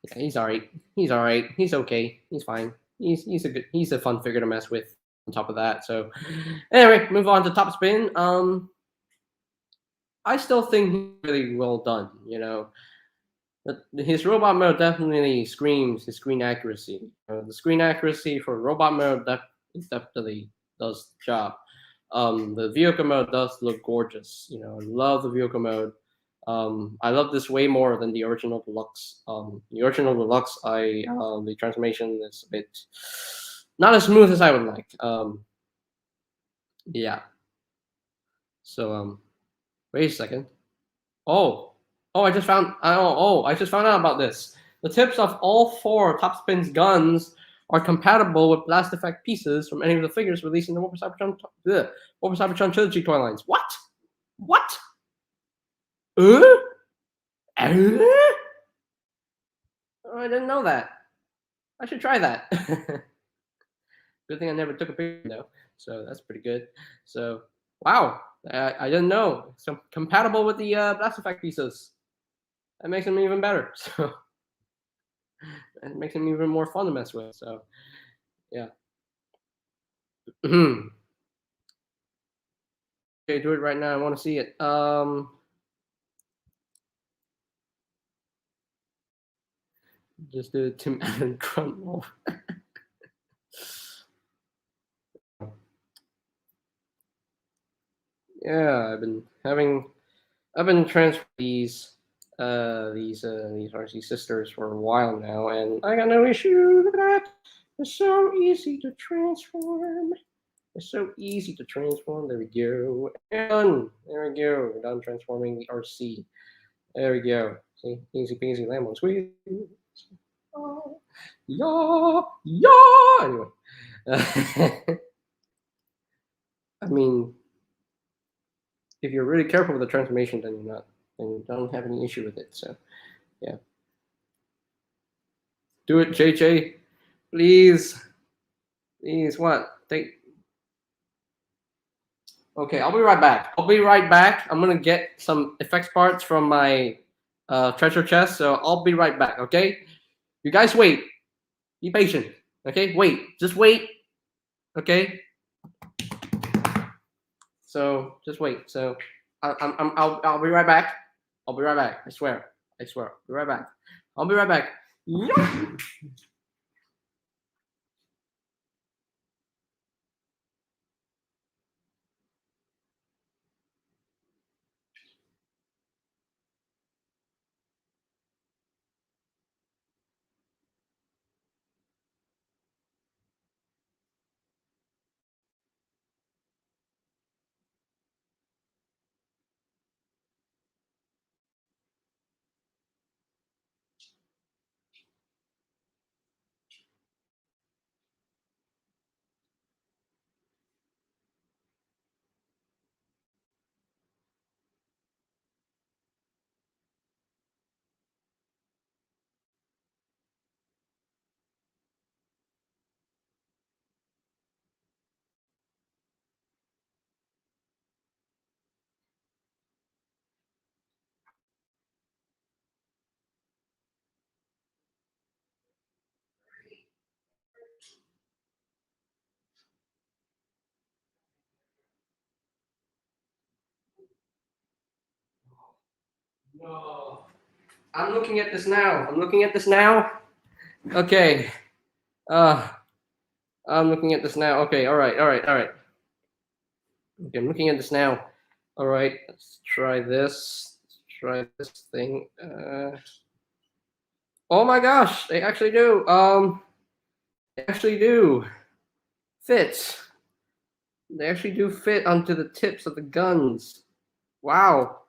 yeah, he's alright. He's alright. He's okay. He's fine. He's a fun figure to mess with on top of that. So anyway, move on to top spin. I still think he's really well done, you know. His robot mode definitely screams his screen accuracy. The screen accuracy for robot mode definitely does the job. The vehicle mode does look gorgeous. You know, I love the vehicle mode. I love this way more than the original Deluxe. The original Deluxe, the transformation is a bit not as smooth as I would like. Yeah. So wait a second. I just found out about this. The tips of all 4 Top Spin's guns are compatible with blast effect pieces from any of the figures released in the Warp Cybertron trilogy toy lines. What? Oh, I didn't know that. I should try that. Good thing I never took a picture though, so that's pretty good. So wow, I didn't know. So compatible with the blast effect pieces. That makes them even better. So it makes them even more fun to mess with. So yeah. Okay, do it right now. I want to see it. Just do Tim Allen grunt roll. Yeah, I've been transferring these RC sisters for a while now, and I got no issue with that. It's so easy to transform. There we go. And there we go. We're done transforming the RC. There we go. See, easy peasy lemon squeeze. Oh, yeah. Anyway, I mean, if you're really careful with the transformation, then you don't have any issue with it. So, yeah. Do it, JJ. Please. What? Okay, I'll be right back. I'm gonna get some effects parts from my treasure chest, so I'll be right back. Okay, you guys wait. Be patient. Okay, just wait. Okay. So just wait. So I'll be right back. I swear. I'll be right back. I'll be right back. Yep. No. I'm looking at this now. Okay. I'm looking at this now. Okay. All right. Okay. I'm looking at this now. All right. Let's try this. Thing. Oh my gosh! They actually do. They actually do. Fits. They actually do fit onto the tips of the guns. Wow.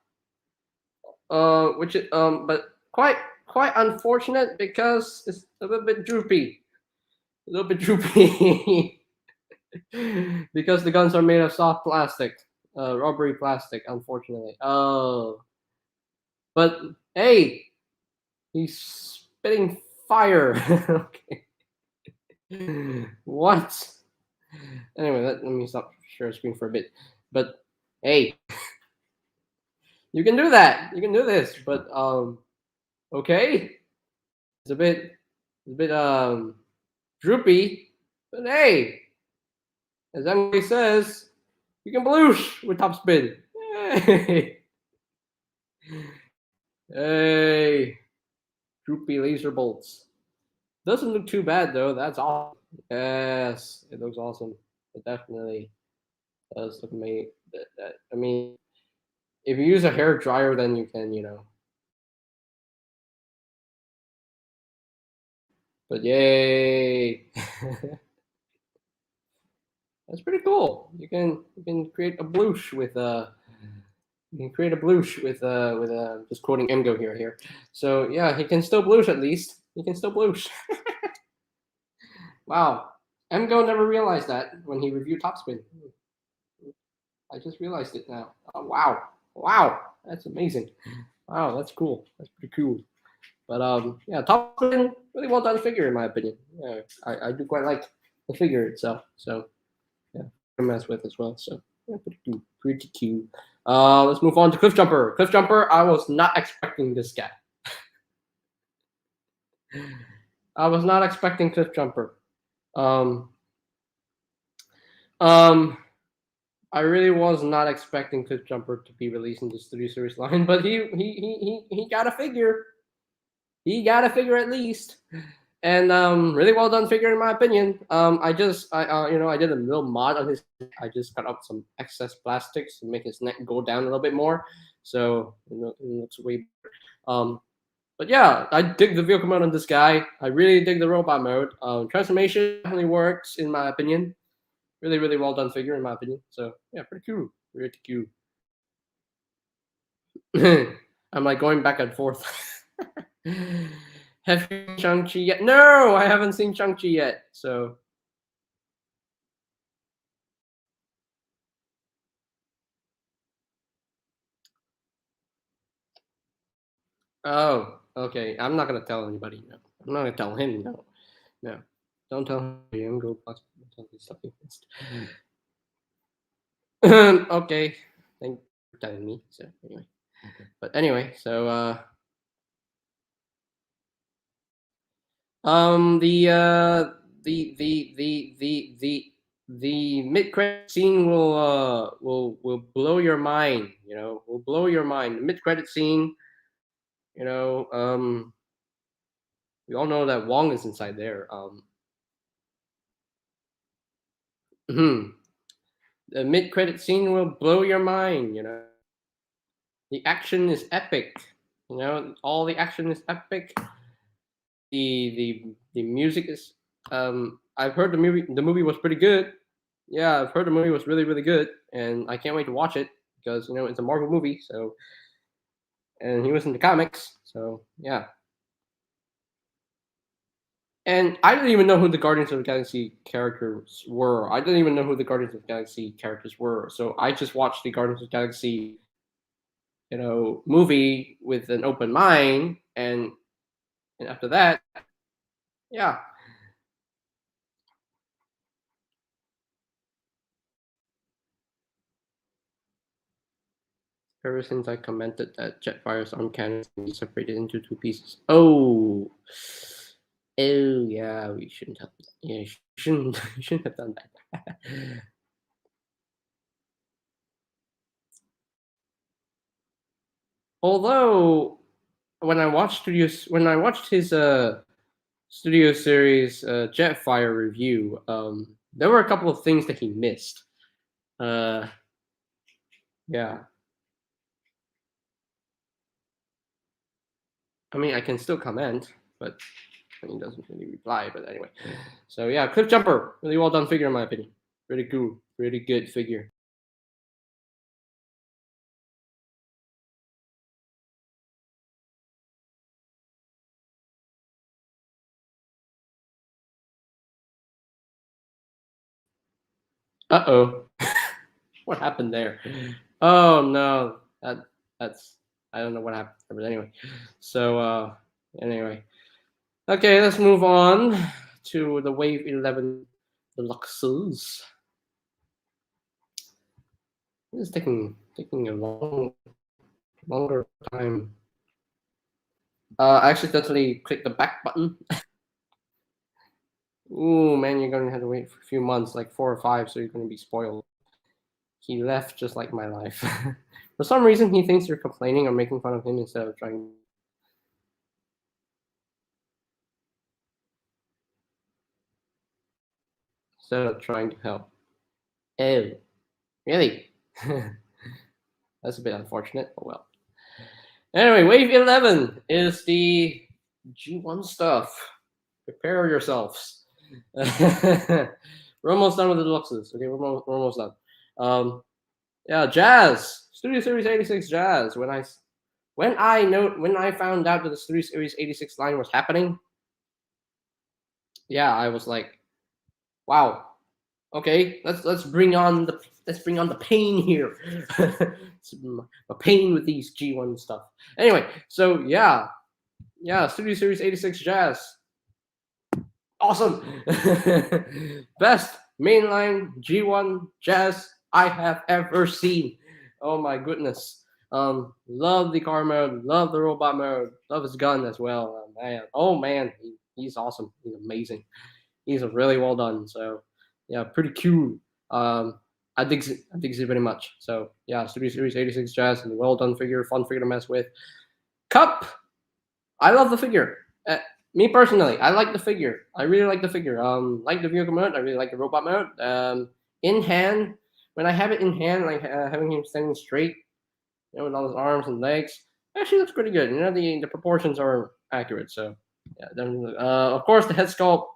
Which is but quite unfortunate because it's a little bit droopy. A little bit droopy. Because the guns are made of soft plastic, rubbery plastic, unfortunately. Oh. But hey, he's spitting fire. Okay. What? Anyway, let me stop share screen for a bit. But hey, you can do that. You can do this. But okay, it's a bit droopy. But hey, as Emily says, you can bloosh with top spin. Hey, hey, droopy laser bolts. Doesn't look too bad though. That's awesome. Yes, it looks awesome. It definitely does look amazing. I mean, if you use a hair dryer, then you can, But yay! That's pretty cool. You can create a bloosh with just quoting Emgo here. So yeah, he can still bloosh at least. He can still bloosh. Wow. Emgo never realized that when he reviewed Topspin. I just realized it now. Oh, wow. Wow. That's amazing. Wow, that's cool. That's pretty cool. But yeah, Topspin, really well done figure in my opinion. Yeah, I do quite like the figure itself. So yeah, to mess with as well. So yeah, pretty cool. Pretty cute. Let's move on to Cliff Jumper. Cliff Jumper, I was not expecting this guy. I was not expecting Cliff Jumper. Um, um, I really was not expecting Cliff Jumper to be released in the Studio Series line, but he got a figure. He got a figure at least. And really well done figure in my opinion. I did a little mod on his. I just cut up some excess plastics to make his neck go down a little bit more, so it looks way better. But yeah, I dig the vehicle mode on this guy. I really dig the robot mode. Transformation definitely works in my opinion. Really well done figure in my opinion. So yeah, pretty cool. Pretty cool. I'm like going back and forth. Have you seen Shang-Chi yet? No, I haven't seen Shang-Chi yet. So oh, okay. I'm not gonna tell anybody. No. I'm not gonna tell him. No, no. Don't tell him. Go plus. Tell me something. Okay. Thank you for telling me. So anyway, but anyway, so the the mid credit scene will blow your mind. Will blow your mind. The mid credit scene. You know, we all know that Wong is inside there. The mid credit scene will blow your mind. The action is epic. All the action is epic. The music is. I've heard the movie. The movie was pretty good. Yeah, I've heard the movie was really good, and I can't wait to watch it because it's a Marvel movie. So, and he was in the comics. So yeah. And I didn't even know who the Guardians of the Galaxy characters were. I didn't even know who the Guardians of the Galaxy characters were. So I just watched the Guardians of the Galaxy, movie with an open mind, and after that, yeah. Ever since I commented that Jetfire's arm cannon can be separated into two pieces. Oh, yeah, we shouldn't have. Yeah, shouldn't we shouldn't have done that. Although when I watched his Studio Series Jetfire review, there were a couple of things that he missed. Yeah, I mean I can still comment, but he doesn't really reply. But anyway, so yeah, Cliff Jumper, really well done figure in my opinion. Pretty cool. Pretty good figure. Uh-oh. What happened there? Oh no. That's I don't know what happened there, but anyway. So anyway. Okay, let's move on to the Wave 11 Deluxes. This is taking a longer time. I accidentally clicked the back button. Ooh, man, you're gonna have to wait for a few months, like 4 or 5, so you're gonna be spoiled. He left just like my life. For some reason, he thinks you're complaining or making fun of him instead of trying. Instead of trying to help. Oh, really? That's a bit unfortunate. Oh well. Anyway, Wave 11 is the G1 stuff. Prepare yourselves. We're almost done with the Deluxes. Okay, we're almost done. Yeah, Jazz. Studio Series 86 Jazz. When I found out that the Studio Series 86 line was happening, yeah, I was like, wow. Okay, let's bring on the pain here. A pain with these G1 stuff. Anyway, so yeah, Studio Series 86 Jazz. Awesome. Best mainline G1 Jazz I have ever seen. Oh my goodness. Love the car mode, love the robot mode, love his gun as well. Man, he's awesome. He's amazing. He's really well done. So yeah, pretty cool. I dig it very much. So yeah, Studio Series 86 Jazz is a well done figure, fun figure to mess with. Cup, I love the figure. Me personally, I like the figure. I really like the figure. Like the vehicle mode, I really like the robot mode. In hand, when I have it in hand, like having him standing straight, with all his arms and legs, actually looks pretty good. The proportions are accurate. So yeah, definitely. Of course, the head sculpt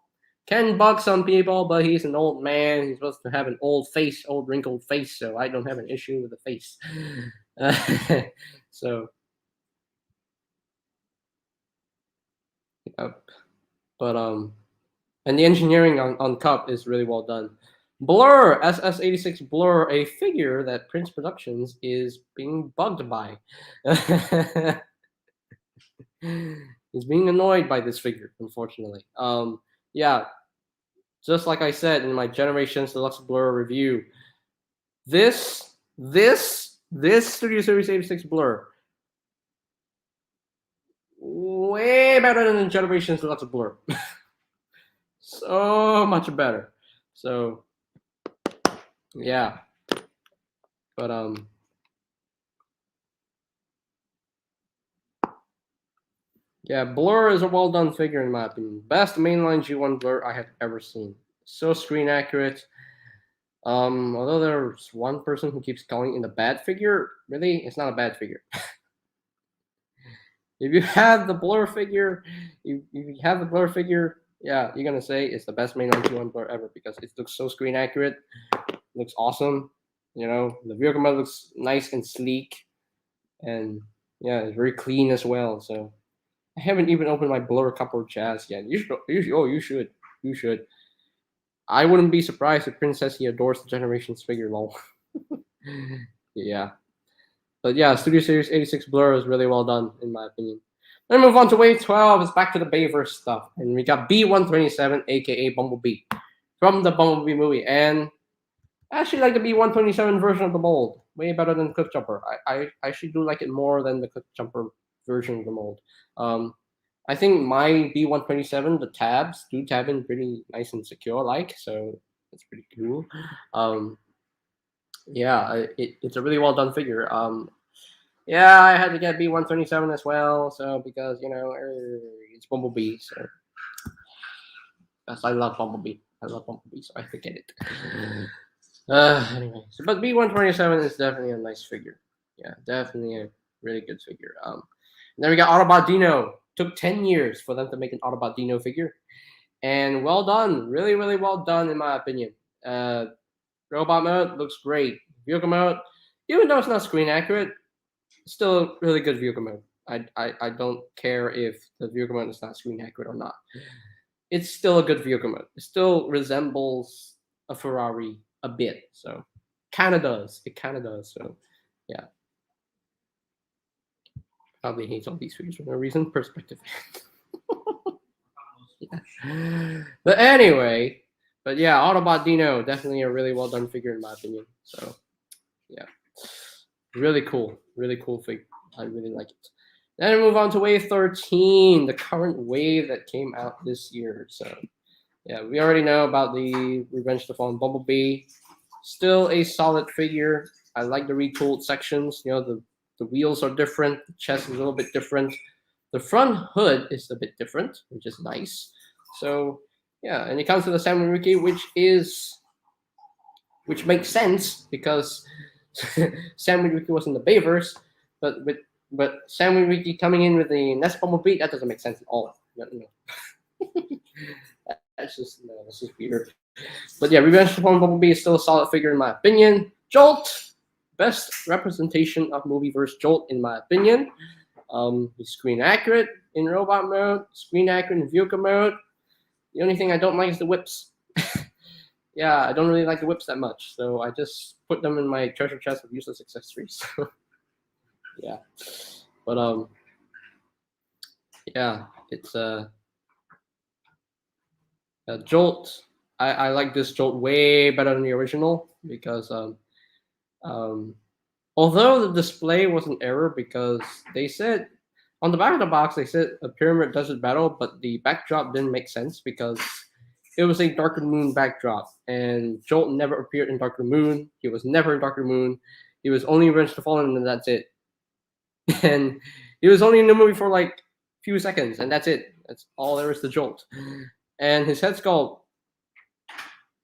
can bug some people, but he's an old man. He's supposed to have an old face, old wrinkled face. So I don't have an issue with the face. So. But and the engineering on Cup is really well done. Blur SS86 Blur, a figure that Prince Productions is being bugged by. He's being annoyed by this figure, unfortunately. Yeah, just like I said in my Generations Deluxe Blur review, this Studio Series 86 Blur, way better than Generations Deluxe Blur. So much better. So yeah, but yeah, Blur is a well done figure in my opinion. Best mainline G1 Blur I have ever seen. So screen accurate. Although there's one person who keeps calling it a bad figure, really, it's not a bad figure. If you have the Blur figure, yeah, you're gonna say it's the best mainline G1 Blur ever because it looks so screen accurate, looks awesome. The vehicle mode looks nice and sleek, and yeah, it's very clean as well. So I haven't even opened my Blur Copper Jazz yet. You should. You should. I wouldn't be surprised if Prince says he adores the Generations figure. Lol. Yeah. But yeah, Studio Series 86 Blur is really well done, in my opinion. Then move on to Wave 12. It's back to the Bayverse stuff. And we got B127, aka Bumblebee, from the Bumblebee movie. And I actually like the B127 version of the mold. Way better than Cliff Jumper. I actually do like it more than the Cliff Jumper version of the mold. I think my B127, the tabs do tab in pretty nice and secure, so it's pretty cool. Yeah, it's a really well done figure. Yeah, I had to get B127 as well, so because it's Bumblebee, so yes, I love Bumblebee. So I forget it. Anyway, but B127 is definitely a nice figure. Yeah, definitely a really good figure. Then we got Autobot Dino. Took 10 years for them to make an Autobot Dino figure, and well done, really, really well done in my opinion. Robot mode looks great. Vehicle mode, even though it's not screen accurate, it's still really good vehicle mode. I don't care if the vehicle mode is not screen accurate or not. It's still a good vehicle mode. It still resembles a Ferrari a bit. So kind of does. It kind of does. So yeah. Probably hates all these figures for no reason. Perspective. Yeah. But anyway, but yeah, Autobot Dino, definitely a really well done figure in my opinion. So yeah, really cool figure. I really like it. Then we move on to wave 13, the current wave that came out this year. So yeah, we already know about the Revenge of the Fallen Bumblebee. Still a solid figure. I like the retooled sections. You know, the wheels are different. The chest is a little bit different. The front hood is a bit different, which is nice. So yeah, and it comes to the Sam Witwicky, which makes sense because Sam Witwicky was in the Bayverse, but Sam Witwicky coming in with the Nest Bumblebee, that doesn't make sense at all. No. That's just weird. But yeah, Revenge of the Fallen Bumblebee is still a solid figure in my opinion. Jolt, best representation of movieverse Jolt in my opinion. He's screen accurate in robot mode, screen accurate in vehicle mode. The only thing I don't like is the whips. Yeah, I don't really like the whips that much, so I just put them in my treasure chest of useless accessories. Yeah, but yeah, it's Jolt. I like this Jolt way better than the original because although the display was an error because they said on the back of the box they said a pyramid desert battle, but the backdrop didn't make sense because it was a Darker Moon backdrop, and Jolt never appeared in Darker Moon. He was never in Darker Moon. He was only Revenge of the Fallen, and that's it. And he was only in the movie for like a few seconds, and that's it. That's all there is to Jolt. And his head sculpt,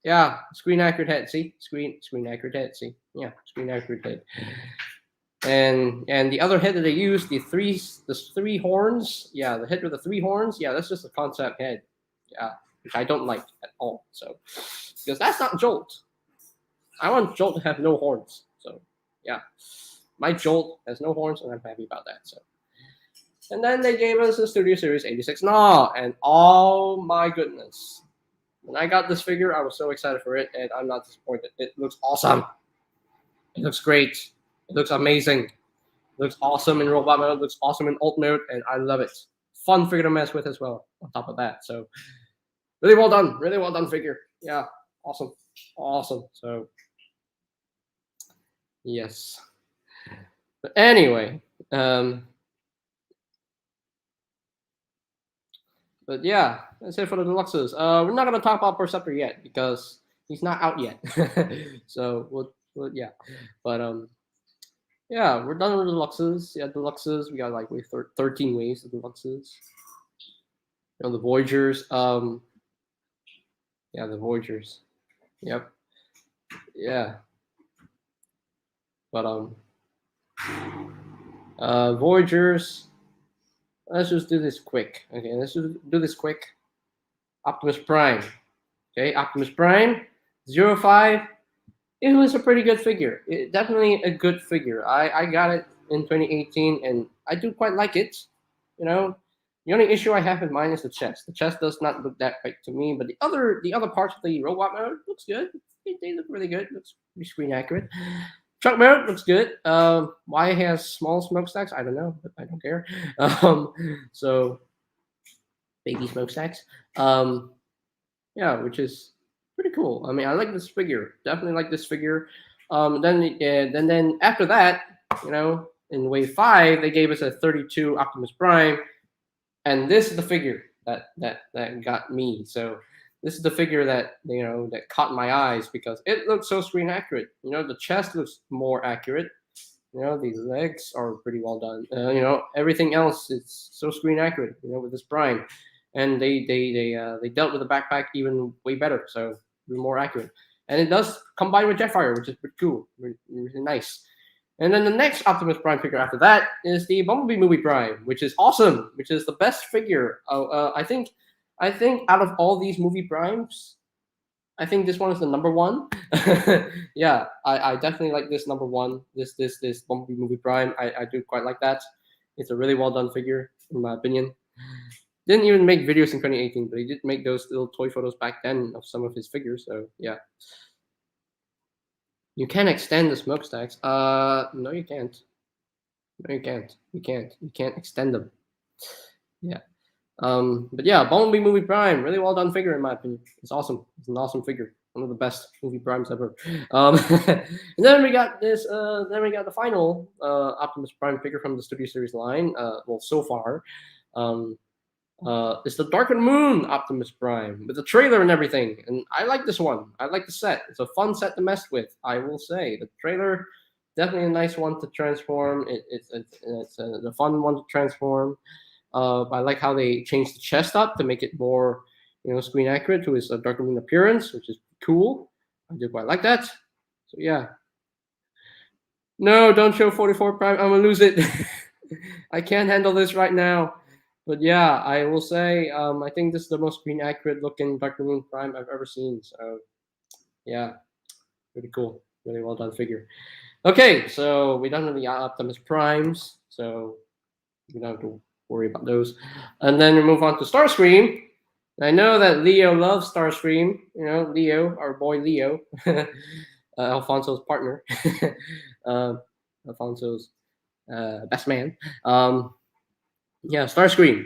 yeah, screen accurate head. See, screen accurate head. See, yeah, screen accurate head. And the other head that they used, the three horns, yeah, the head with the three horns, yeah, that's just a concept head, yeah, which I don't like at all. So because that's not Jolt. I want Jolt to have no horns. So yeah, my Jolt has no horns, and I'm happy about that. So. And then they gave us the Studio Series 86 Gnaw, and oh my goodness. When I got this figure, I was so excited for it, and I'm not disappointed. It looks awesome. It looks great. It looks amazing. It looks awesome in robot mode. It looks awesome in alt mode, and I love it. Fun figure to mess with as well, on top of that. So, really well done. Really well done figure. Yeah, awesome. Awesome. So, yes. But anyway, but yeah, that's it for the Deluxes. We're not gonna talk about Perceptor yet because he's not out yet. So we'll yeah, but yeah, we're done with the Deluxes. Yeah, Deluxes. We got like 13 waves of Deluxes. You know, the Voyagers. Yeah, the Voyagers. Yep. Yeah. But Voyagers. Let's just do this quick. Okay, let's just do this quick. Optimus Prime. Okay, Optimus Prime, 05. It was a pretty good figure. Definitely a good figure. I got it in 2018, and I do quite like it. You know, the only issue I have in mind is the chest. The chest does not look that big to me, but the other parts of the robot mode looks good. They look really good. Looks pretty screen accurate. Truck mode looks good. Why it has small smokestacks, I don't know, but I don't care. So baby smokestacks. Yeah, which is pretty cool. I mean, I like this figure. Definitely like this figure. Then after that, you know, in wave 5, they gave us a 32 Optimus Prime, and this is the figure that got me. So this is the figure that that caught my eyes because it looks so screen accurate. You know, the chest looks more accurate. You know, these legs are pretty well done. You know, everything else is so screen accurate. You know, with this Prime, and they dealt with the backpack even way better. So more accurate, and it does combine with Jetfire, which is pretty cool, really nice. And then the next Optimus Prime figure after that is the Bumblebee movie Prime, which is awesome, which is the best figure. I think out of all these movie primes, I think this one is the number one. Yeah, I definitely like this number one. This Bumblebee Movie Prime. I do quite like that. It's a really well done figure, in my opinion. Didn't even make videos in 2018, but he did make those little toy photos back then of some of his figures. So yeah. You can extend the smokestacks. No, you can't. No, you can't. You can't. You can't extend them. Yeah. But yeah, Bumblebee Movie Prime, really well done figure in my opinion. It's awesome. It's an awesome figure. One of the best movie primes ever. And then we got this. Then we got the final Optimus Prime figure from the Studio Series line. Well, so far, it's the Dark and Moon Optimus Prime with the trailer and everything. And I like this one. I like the set. It's a fun set to mess with. I will say the trailer definitely a nice one to transform. It's a fun one to transform. I like how they changed the chest up to make it more, screen accurate to his Dark and Moon appearance, which is cool. I do quite like that. So yeah. No, don't show 44 Prime. I'm gonna lose it. I can't handle this right now. But yeah, I will say I think this is the most screen accurate looking Dark and Moon Prime I've ever seen. So yeah, pretty cool. Really well done figure. Okay, so we're done with the Optimus Primes. So we don't have to worry about those. And then we move on to Starscream. I know that Leo loves Starscream. Leo, our boy Leo, Alfonso's partner, Alfonso's best man. Yeah, Starscream.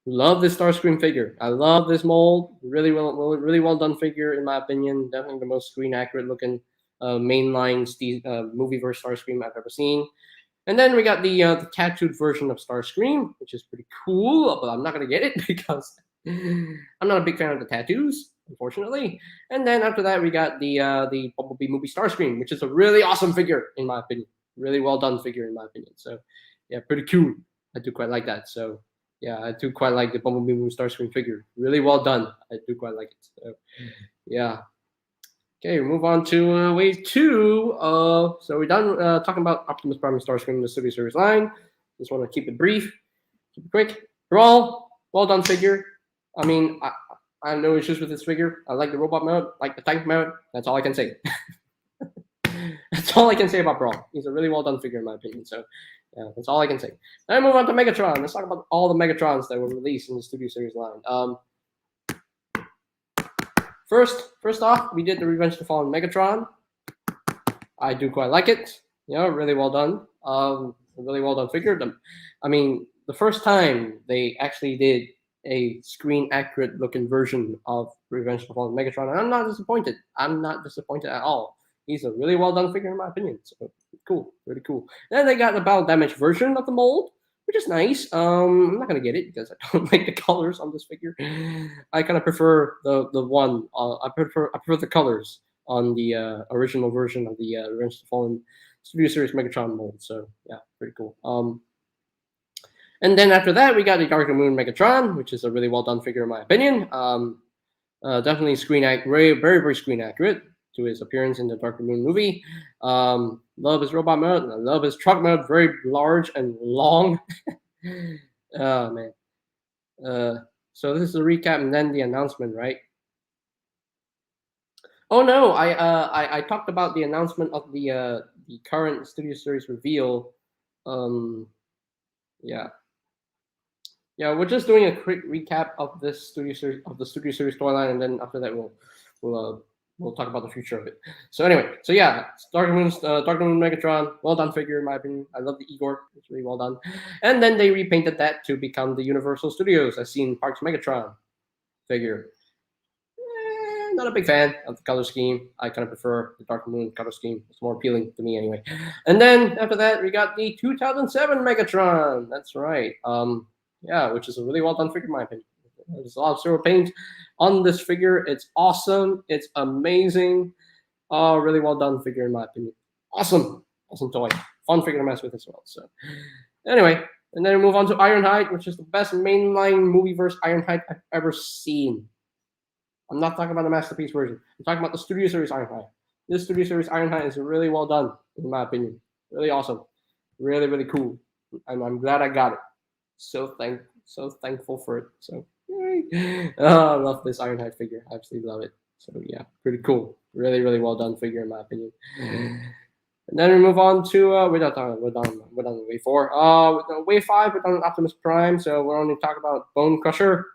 Love this Starscream figure. I love this mold. Really well done figure in my opinion. Definitely the most screen accurate looking mainline movieverse Starscream I've ever seen. And then we got the tattooed version of Starscream, which is pretty cool, but I'm not gonna get it because I'm not a big fan of the tattoos, unfortunately. And then after that, we got the Bumblebee movie Starscream, which is a really awesome figure in my opinion. Really well done figure in my opinion. So yeah, pretty cool. I do quite like that. So yeah, I do quite like the Bumblebee movie Starscream figure. Really well done. I do quite like it. So yeah. Okay, we move on to wave two. So we're done talking about Optimus Prime and Starscream in the Studio Series line. Just want to keep it brief, keep it quick. Brawl, well done figure. I mean, I have no issues with this figure. I like the robot mode, like the tank mode. That's all I can say. That's all I can say about Brawl. He's a really well done figure in my opinion. So yeah, that's all I can say. Then we move on to Megatron. Let's talk about all the Megatrons that were released in the Studio Series line. First off, we did the Revenge of the Fallen Megatron. I do quite like it. Really well done. A really well done figure. The first time they actually did a screen accurate looking version of Revenge of the Fallen Megatron, and I'm not disappointed. I'm not disappointed at all. He's a really well done figure in my opinion. So cool, really cool. Then they got the battle damage version of the mold, which is nice. I'm not gonna get it because I don't like the colors on this figure. I kind of prefer the one. I prefer the colors on the original version of the Revenge of the Fallen Studio Series Megatron mold. So yeah, pretty cool. And then after that, we got the Dark Moon Megatron, which is a really well done figure in my opinion. Definitely very screen accurate to his appearance in the Dark Moon movie. Love his robot mode, and I love his truck mode, very large and long. Oh man. So this is a recap and then the announcement, right? Oh no, I talked about the announcement of the current Studio Series reveal. Yeah. Yeah, we're just doing a quick recap of this Studio Series storyline, and then after that we'll talk about the future of it. So anyway, yeah, Dark Moon Megatron, well done figure in my opinion. I love the Igor, it's really well done. And then they repainted that to become the Universal Studios as seen Parks Megatron figure. Not a big fan of the color scheme. I kind of prefer the Dark Moon color scheme. It's more appealing to me anyway. And then after that, we got the 2007 Megatron. That's right. Yeah, which is a really well done figure in my opinion. There's a lot of zero paint on this figure. It's awesome. It's amazing. Really well done figure in my opinion. Awesome toy. Fun figure to mess with as well. So anyway, and then we move on to Ironhide, which is the best mainline movieverse Ironhide I've ever seen. I'm not talking about the Masterpiece version. I'm talking about the Studio Series Ironhide. This Studio Series Ironhide is really well done, in my opinion. Really awesome. Really, really cool. And I'm glad I got it. So thankful for it. So, I love this Ironhide figure. I absolutely love it. So yeah, pretty cool. Really, really well done figure in my opinion. And then we move on to we're done with wave 4. Wave 5 we're done with Optimus Prime, so we're only talking about Bone Crusher.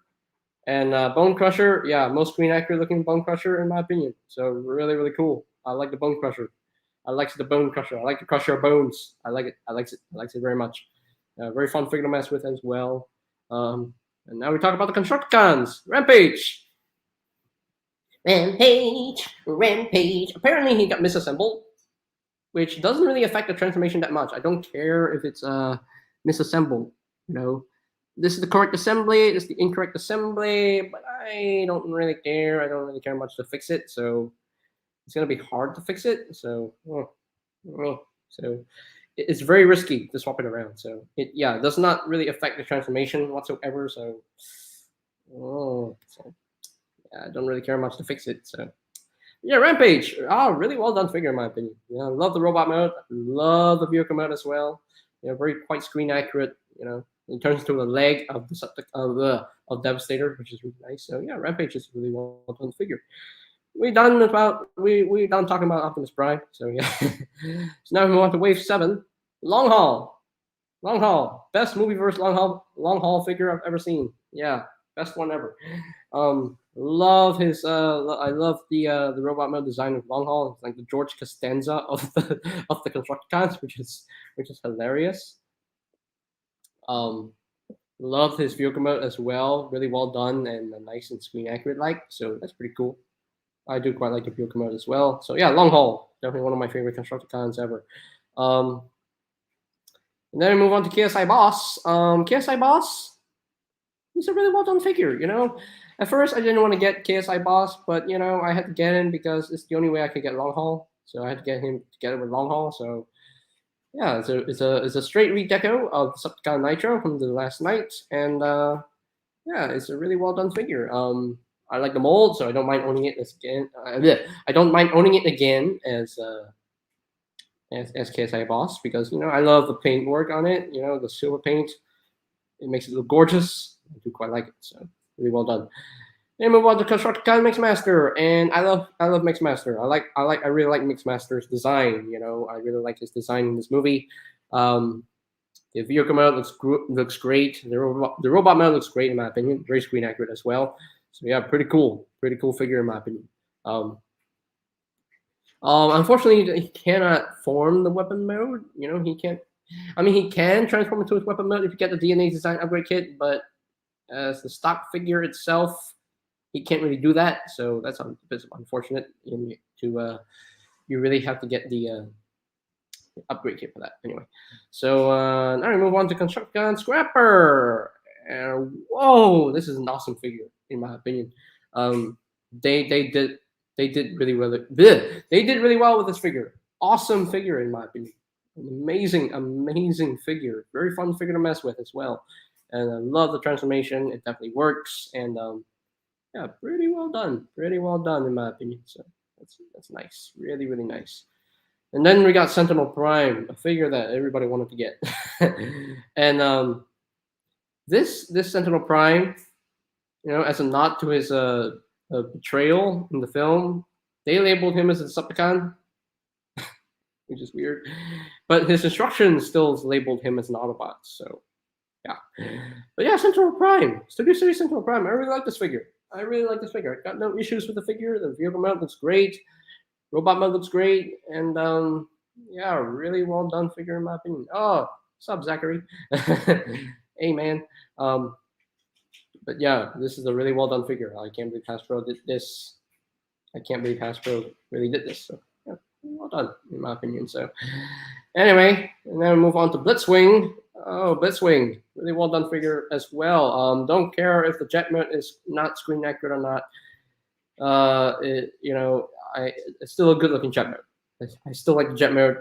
And Bone Crusher, yeah, most screen accurate looking Bone Crusher in my opinion. So really, really cool. I like the Bone Crusher. I like the Bone Crusher. I like to crush your bones. I like it. I like it. I like it very much. Very fun figure to mess with as well. And now we talk about the Constructicons. Rampage. Rampage. Apparently he got misassembled, which doesn't really affect the transformation that much. I don't care if it's misassembled. You know, this is the correct assembly. This is the incorrect assembly, but I don't really care. I don't really care much to fix it. So it's gonna be hard to fix it. So it's very risky to swap it around. So it does not really affect the transformation whatsoever. So I don't really care much to fix it. So yeah, Rampage. Oh, really well done figure in my opinion. Yeah, I love the robot mode. Love the vehicle mode as well. Very quite screen accurate. It turns into a leg of of Devastator, which is really nice. So yeah, Rampage is really well done figure. We done talking about Optimus Prime. So yeah. So now we move on to Wave 7. Long Haul. Best movie versus long haul figure I've ever seen. Yeah, best one ever. Love his I love the robot mode design of Long Haul. It's like the George Costanza of the Constructicons, which is hilarious. Love his vehicle mode as well. Really well done and nice and screen accurate like. So that's pretty cool. I do quite like the vehicle mode as well. So yeah, Long Haul, definitely one of my favorite Constructicons ever. And then we move on to KSI Boss. KSI Boss, he's a really well done figure. At first I didn't want to get KSI Boss, but I had to get him because it's the only way I could get Long Haul. So I had to get him together with Long Haul. So yeah, it's a straight redeco of Decepticon Nitro from the last night, and yeah, it's a really well done figure. I like the mold, so I don't mind owning it again. I don't mind owning it again as KSI Boss because I love the paint work on it. The silver paint, it makes it look gorgeous. I do quite like it, so really well done. Then move on to Constructicon Mixmaster, and I love Mixmaster. I really like Mixmaster's design. I really like his design in this movie. The vehicle mode looks great. The robot mode looks great in my opinion. Very screen accurate as well. So yeah, pretty cool figure in my opinion. Unfortunately, he cannot form the weapon mode. He can't. I mean, he can transform into his weapon mode if you get the DNA design upgrade kit, but as the stock figure itself, he can't really do that. So that's a bit unfortunate. You really have to get the upgrade kit for that. Anyway, so now we move on to Constructicon Scrapper. Whoa, this is an awesome figure in my opinion. They did really well. They did really well with this figure. Awesome figure in my opinion. An amazing figure. Very fun figure to mess with as well. And I love the transformation. It definitely works. And yeah, pretty well done in my opinion. So that's nice. Really, really nice. And then we got Sentinel Prime, a figure that everybody wanted to get. And this Sentinel Prime, as a nod to his betrayal in the film, they labeled him as a Decepticon, which is weird. But his instructions still labeled him as an Autobot. So yeah. But yeah, Sentinel Prime, Studio City Sentinel Prime. I really like this figure. I got no issues with the figure. The vehicle mount looks great. Robot mode looks great, and yeah, really well done figure in my opinion. Oh, what's up, Zachary? Hey, man. But yeah, this is a really well done figure. I can't believe Hasbro did this. I can't believe Hasbro really did this. So yeah, well done in my opinion. So anyway, and then we move on to Blitzwing. Oh, Blitzwing, really well done figure as well. Don't care if the jet mode is not screen accurate or not. It's still a good looking jet mode. I still like the jet mode.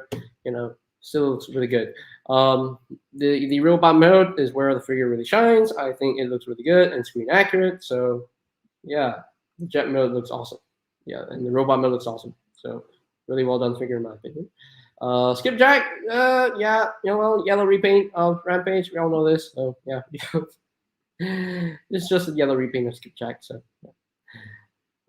Still looks really good. The robot mode is where the figure really shines. I think it looks really good and screen accurate. So yeah, the jet mode looks awesome. Yeah, and the robot mode looks awesome. So really well done figure in my opinion. Skipjack, yeah, yellow repaint of Rampage. We all know this. So yeah, it's just a yellow repaint of Skipjack. So. Yeah.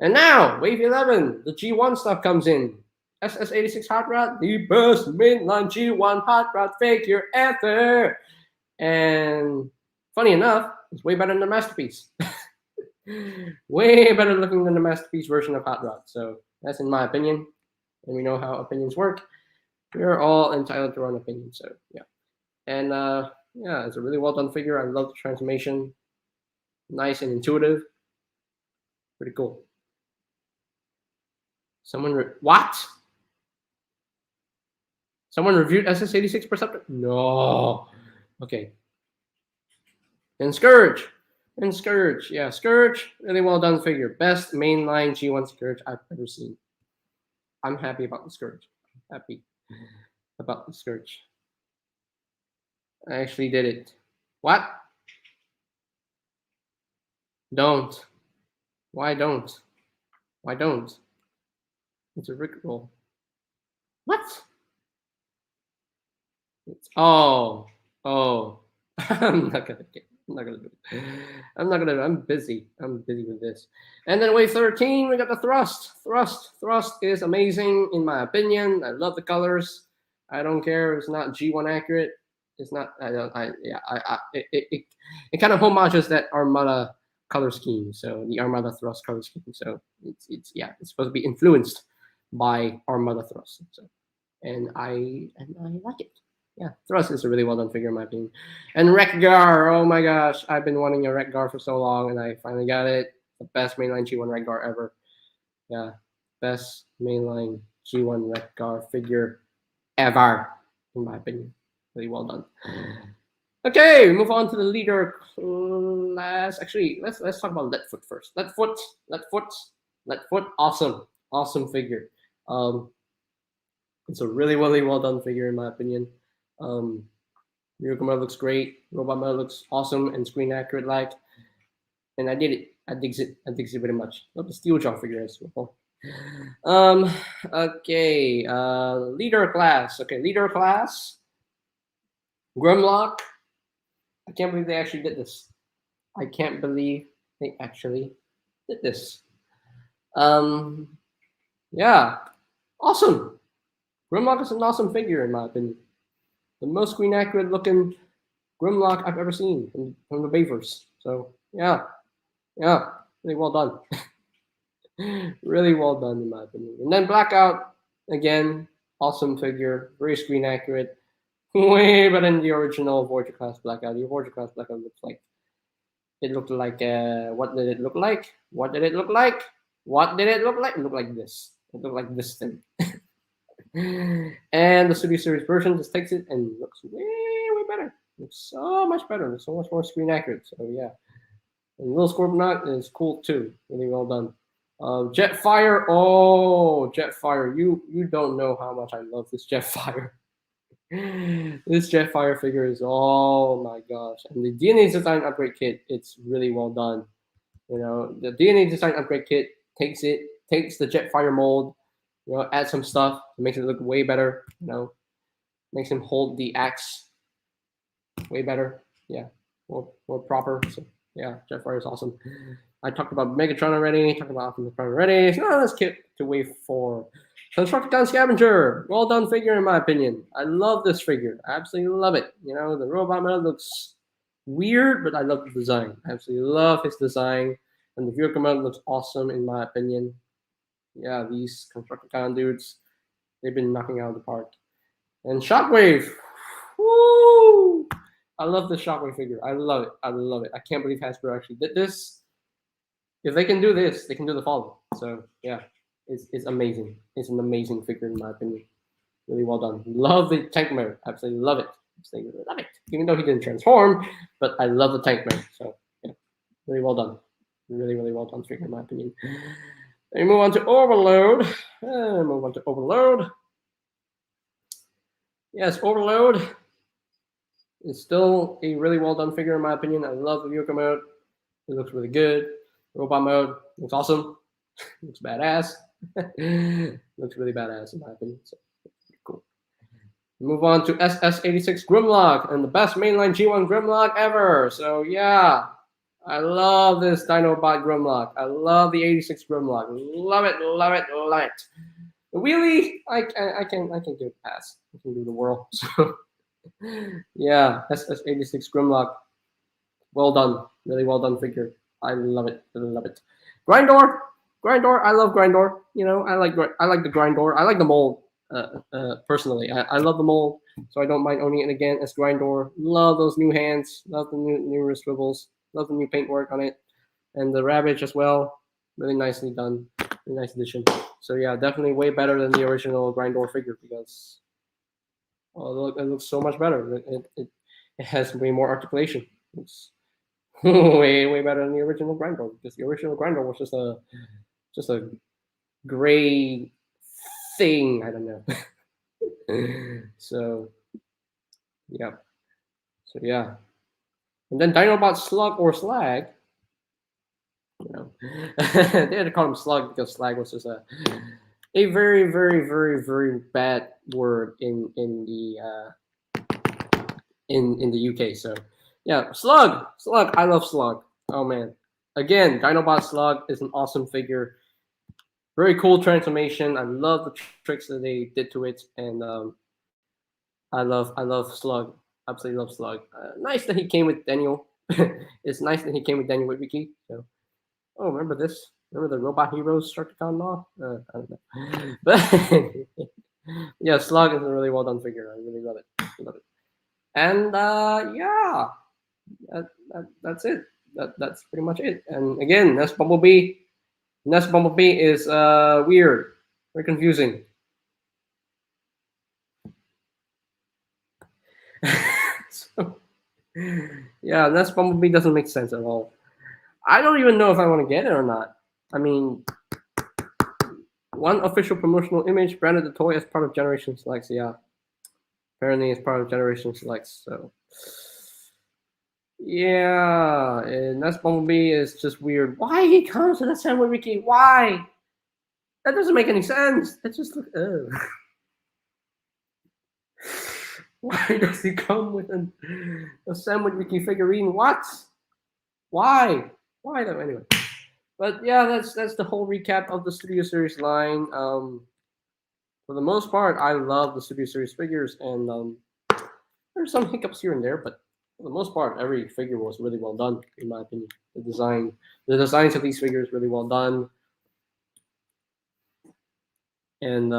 And now, Wave 11, the G1 stuff comes in. SS86 Hot Rod, the best mainline G1 Hot Rod figure ever. And funny enough, it's way better than the Masterpiece. Way better looking than the Masterpiece version of Hot Rod. So that's in my opinion. And we know how opinions work. We're all entitled to our own opinion. So yeah. And yeah, it's a really well done figure. I love the transformation. Nice and intuitive. Pretty cool. What? Someone reviewed SS86 Perceptor? No. Okay. And Scourge. Yeah, Scourge, really well done figure. Best mainline G1 Scourge I've ever seen. I'm happy about the Scourge. Happy about the Scourge. I actually did it. What? Don't. Why don't? Why don't? It's a rickroll. What? Oh. I'm not gonna do it. I'm busy. I'm busy with this. And then wave 13, we got the Thrust. Thrust is amazing in my opinion. I love the colors. I don't care. It's not G1 accurate. It's not. It kind of homages that Armada color scheme. So the Armada Thrust color scheme. So it's supposed to be influenced by Armada Thrust. So and I like it. Yeah, Thrust is a really well done figure in my opinion. And Wreck-Gar, oh my gosh, I've been wanting a Wreck-Gar for so long, and I finally got it. The best mainline G1 Wreck-Gar ever. Yeah, best mainline G1 Wreck-Gar figure ever, in my opinion. Really well done. Okay, we move on to the leader class. Actually, let's talk about Leadfoot first. Leadfoot, awesome figure. It's a really well done figure in my opinion. Miracle Mode looks great. Robot Mode looks awesome and screen accurate like. And I did it. I digs it very much. Love the Steel Jaw figure as well. Okay. Leader class. Okay, leader class. Grimlock. I can't believe they actually did this. Yeah. Awesome. Grimlock is an awesome figure in my opinion. The most screen accurate looking Grimlock I've ever seen from the Bayverse. So yeah, really well done. Really well done in my opinion. And then Blackout, again, awesome figure, very screen accurate, way better than the original Voyager class Blackout. The Voyager class Blackout looked like what did it look like? It looked like this. It looked like this thing. And the Studio Series version just takes it and looks way better. Looks so much better. It's so much more screen accurate. So yeah. And Little Scorponok is cool too. Really well done. Jetfire. Oh, Jetfire. You don't know how much I love this Jetfire. This Jetfire figure is, oh my gosh. And the DNA design upgrade kit, it's really well done. You know, the DNA design upgrade kit takes the Jetfire mold, you know, add some stuff, makes it look way better, you know, makes him hold the axe way better. Yeah, more proper. So yeah, Jetfire is awesome. I talked about Megatron already, talked about Optimus Prime already. So now let's get to wave 4. Constructicon Scavenger, well done figure in my opinion. I love this figure. I absolutely love it. You know, the robot man looks weird, but I love the design. I absolutely love his design. And the vehicle mode looks awesome in my opinion. Yeah, these Constructicon dudes, they've been knocking out of the park. And Shockwave, woo! I love the Shockwave figure. I love it. I can't believe Hasbro actually did this. If they can do this, they can do the following. So yeah, it's amazing. It's an amazing figure in my opinion. Really well done. Love the tank mode. Absolutely love it. Absolutely love it. Even though he didn't transform, but I love the tank mode. So yeah, really well done. Really well done figure in my opinion. Then move on to Overload. Yes, Overload is still a really well done figure in my opinion. I love the vehicle mode. It looks really good. Robot mode looks awesome. Looks badass. Looks really badass in my opinion. So cool. Move on to SS86 Grimlock and the best mainline G1 Grimlock ever. So yeah, I love this Dinobot Grimlock. I love the 86 Grimlock. Love it, love it, love it. The wheelie, I can give it a pass. I can do the whirl. So yeah, that's 86 Grimlock. Well done, really well done figure. I love it, I love it. Grindor, Grindor, I love Grindor. You know, I like the Grindor. I like the mold. Personally, I love the mold, so I don't mind owning it again as Grindor. Love those new hands. Love the new wrist swivels. Love the new paintwork on it, and the Ravage as well. Really nicely done. Really nice addition. So yeah, definitely way better than the original Grindor figure because it looks so much better. It has way more articulation. It's way better than the original Grindor because the original Grindor was just a gray thing. I don't know. So yeah, and then Dinobot Slug or Slag. You know, they had to call him Slug because Slag was just a very bad word in the UK. So yeah, Slug. I love Slug. Oh man, again, Dinobot Slug is an awesome figure. Very cool transformation. I love the tricks that they did to it, and I love Slug. Absolutely love Slug. Nice that he came with Daniel. It's nice that he came with Daniel Witwicky. So, oh, remember this? Remember the Robot Heroes Structicon law? I don't know. But yeah, Slug is a really well done figure. I really love it. Love it. And yeah, that's it. That's pretty much it. And again, Nest Bumblebee. Nest Bumblebee is weird, very confusing. So, yeah, Nest Bumblebee doesn't make sense at all. I don't even know if I want to get it or not. I mean, one official promotional image branded the toy as part of Generation Selects. Yeah, apparently it's part of Generation Selects. So yeah, and Nest Bumblebee is just weird. Why he comes with a Sandwich Wiki? Why? That doesn't make any sense. It just look. Why does he come with a Sandwich Wiki figurine? What? Why? Why though? Anyway, but yeah, that's the whole recap of the Studio Series line. For the most part, I love the Studio Series figures, and there's some hiccups here and there, but for the most part, every figure was really well done, in my opinion. The designs of these figures really well done, and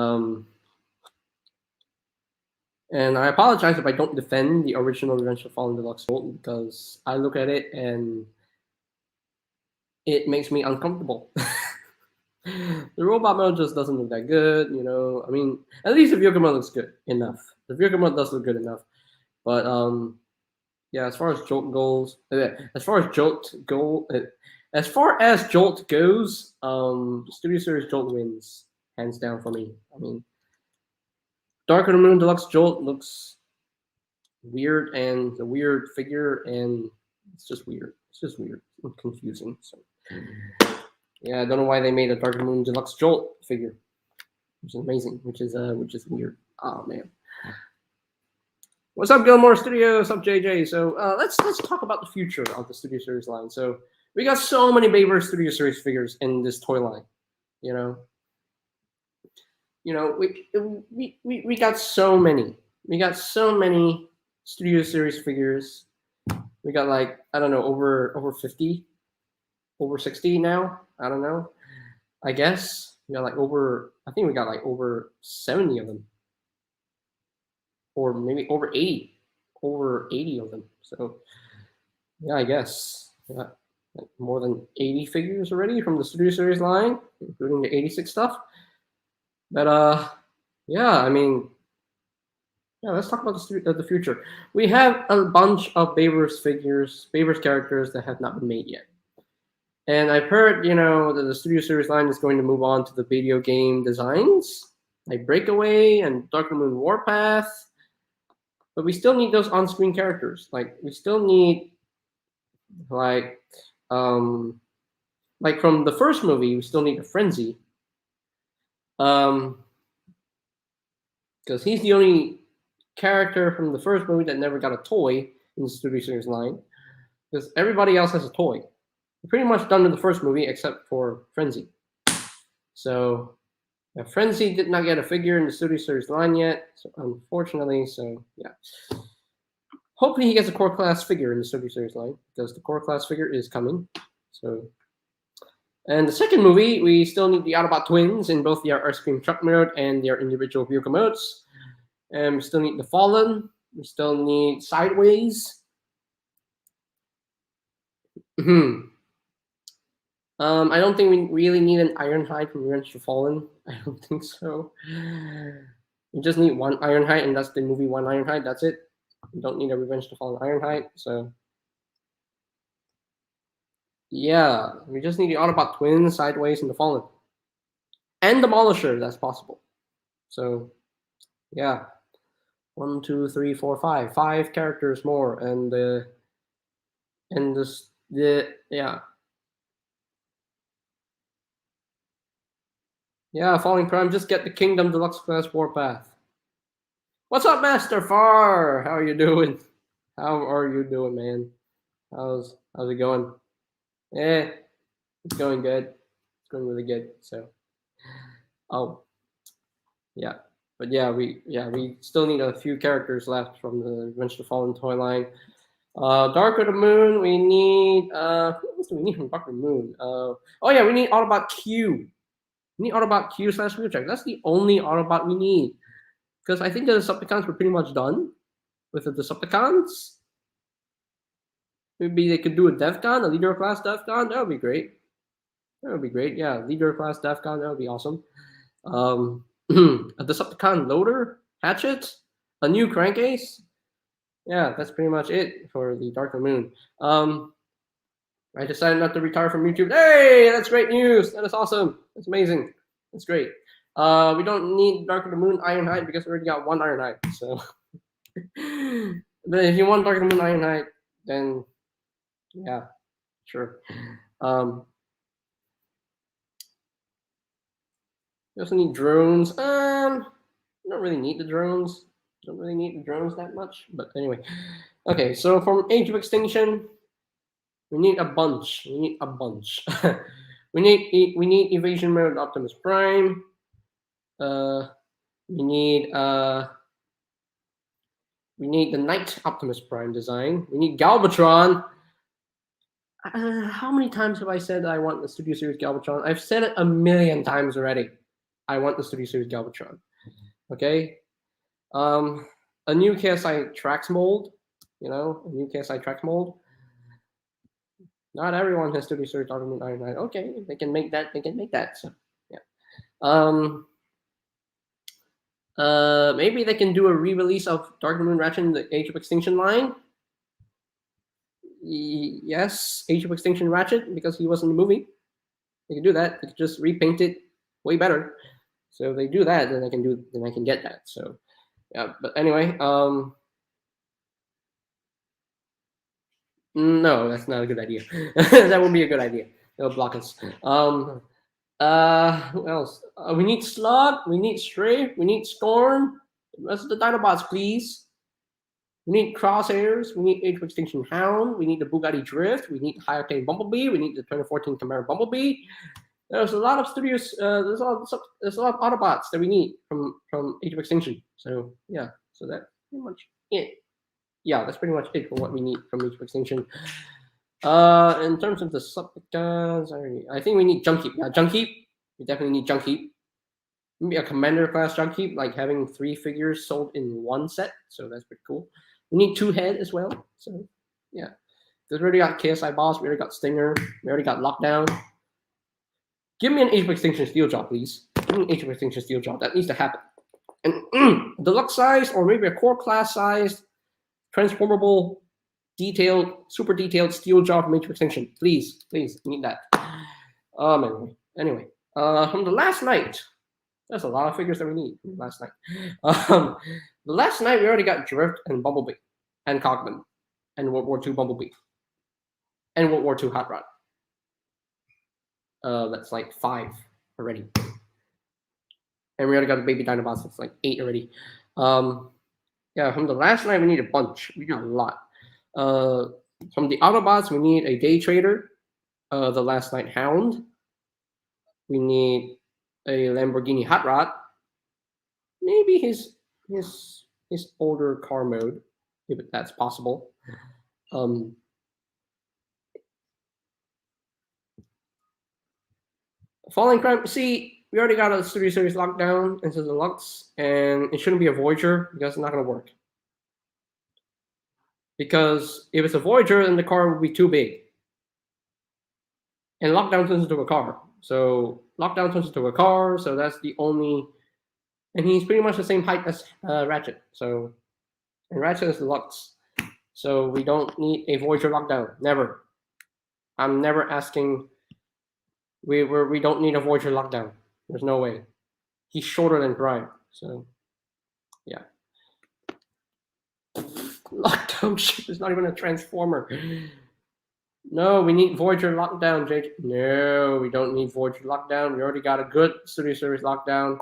I apologize if I don't defend the original Revenge of the Fallen Deluxe Gold because I look at it and it makes me uncomfortable. The robot mode just doesn't look that good, you know. I mean, at least the vehicle mode looks good enough. The vehicle mode does look good enough, but yeah. As far as Jolt goes, Studio Series Jolt wins hands down for me. I mean, Dark of the Moon Deluxe Jolt looks weird and a weird figure, and it's just weird. It's just weird and confusing. So yeah, I don't know why they made a Dark of the Moon Deluxe Jolt figure, which is amazing. Which is weird. Oh man. What's up, Gilmore Studios? What's up, JJ? So let's talk about the future of the Studio Series line. So we got so many Bayverse Studio Series figures in this toy line. You know, we got so many. We got so many Studio Series figures. We got like I don't know over 50, over 60 now. I don't know. I guess we got like over. I think we got like over 70 of them, or maybe over 80 of them. So yeah, I guess we got like more than 80 figures already from the Studio Series line, including the 86 stuff. But yeah, I mean, yeah, let's talk about the future. We have a bunch of Bayverse figures, Bayverse characters that have not been made yet. And I've heard, that the Studio Series line is going to move on to the video game designs, like Breakaway and Dark Moon Warpath. But we still need those on-screen characters. Like we still need, like from the first movie, we still need a Frenzy. Because he's the only character from the first movie that never got a toy in the Studio Series line. because everybody else has a toy. We're pretty much done with the first movie except for Frenzy. So yeah, Frenzy did not get a figure in the Studio Series line yet, so unfortunately. So yeah, hopefully he gets a core class figure in the Studio Series line because the core class figure is coming. So, and the second movie, we still need the Autobot twins in both their ice cream truck mode and their individual vehicle modes. And we still need the Fallen. We still need Sideways. I don't think we really need an Ironhide from Revenge of the Fallen. I don't think so. We just need one Ironhide, and that's the movie One Ironhide. That's it. We don't need a Revenge of the Fallen Ironhide. So yeah, we just need the Autobot twins, Sideways, and the Fallen, and Demolisher. That's possible. So yeah, 1, 2, 3, 4, 5. 5 characters more, and the yeah. Yeah, Falling Prime, just get the Kingdom Deluxe Class Warpath. What's up, Master Far? How are you doing? How are you doing, man? How's it going? Yeah, it's going good. It's going really good. So, oh, yeah, but yeah, we still need a few characters left from the Revenge of the Fallen toy line. Dark of the Moon, we need who else do we need from Dark of the Moon? Oh yeah, we need Autobot Q. We need Autobot Q / Wheeljack. That's the only Autobot we need. Because I think the Decepticons were pretty much done with the Decepticons. Maybe they could do a DevCon, a leader class DevCon. That would be great. That would be great. Yeah, leader class DevCon. That would be awesome. A Decepticon loader, Hatchet, a new Crankcase. Yeah, that's pretty much it for the Dark of the Moon. I decided not to retire from YouTube. Hey, that's great news. That is awesome. That's amazing. That's great. We don't need Dark of the Moon Ironhide because we already got one Ironhide. So, but if you want Dark of the Moon Ironhide, then yeah, sure. We also need drones. Don't really need the drones. Don't really need the drones that much. But anyway, okay. So from Age of Extinction, we need a bunch. We need a bunch. we need Evasion Mode Optimus Prime. We need the Knight Optimus Prime design. We need Galvatron. How many times have I said I want the Studio Series Galvatron? I've said it a million times already. I want the Studio Series Galvatron. Okay. A new KSI Trax mold. You know, a new KSI Trax mold. Not everyone has Studio Series Dark Moon Iron Knight. Okay, if they can make that, they can make that. So yeah. Maybe they can do a re-release of Dark Moon Ratchet in the Age of Extinction line. Yes, Age of Extinction Ratchet, because he was in the movie. They can do that. They can just repaint it way better. So if they do that, then I can get that. So yeah, but anyway, no, that's not a good idea. That wouldn't be a good idea. They'll block us. Who else? We need Slug, we need Strafe, we need Storm. The rest of the Dinobots, please. We need Crosshairs, we need Age of Extinction Hound, we need the Bugatti Drift, we need High Octane Bumblebee, we need the 2014 Camaro Bumblebee. There's a lot of studios. There's a lot of Autobots that we need from Age of Extinction. So yeah, so that's pretty much it. Yeah, that's pretty much it for what we need from Age of Extinction. In terms of the Decepticons, I think we need Junkheap. Yeah, Junkheap. We definitely need Junkheap. Maybe a Commander class Junkheap, like having 3 figures sold in one set. So that's pretty cool. We need 2 head as well. So yeah, because we already got KSI Boss, we already got Stinger, we already got Lockdown. Give me an Age of Extinction Steel Jaw, please. Give me an Age of Extinction Steel Jaw. That needs to happen. And deluxe size, or maybe a core class sized, transformable, detailed, super detailed Steel Jaw from Age of Extinction. Please, need that. Anyway, from the last night, there's a lot of figures that we need from last night. The last night we already got Drift and Bumblebee, and Cogman, and World War II Bumblebee, and World War II Hot Rod. That's like 5 already. And we already got the baby Dinobots, that's like 8 already. Yeah, from the last night we need a bunch. We got a lot. From the Autobots, we need a Day Trader, the Last Night Hound. We need a Lamborghini Hot Rod. Maybe his older car mode, if that's possible. Falling Crime. See, we already got a Studio Series Lockdown into the Deluxe, and it shouldn't be a Voyager because it's not going to work. Because if it's a Voyager, then the car would be too big. And Lockdown turns into a car. So Lockdown turns into a car, so that's the only... And he's pretty much the same height as Ratchet. So, and Ratchet is Deluxe. So we don't need a Voyager Lockdown. Never. I'm never asking... We don't need a Voyager Lockdown. There's no way. He's shorter than Prime. So, yeah. Lockdown ship is not even a Transformer. No, we need Voyager Lockdown, Jake. No, we don't need Voyager Lockdown. We already got a good Studio Series Lockdown.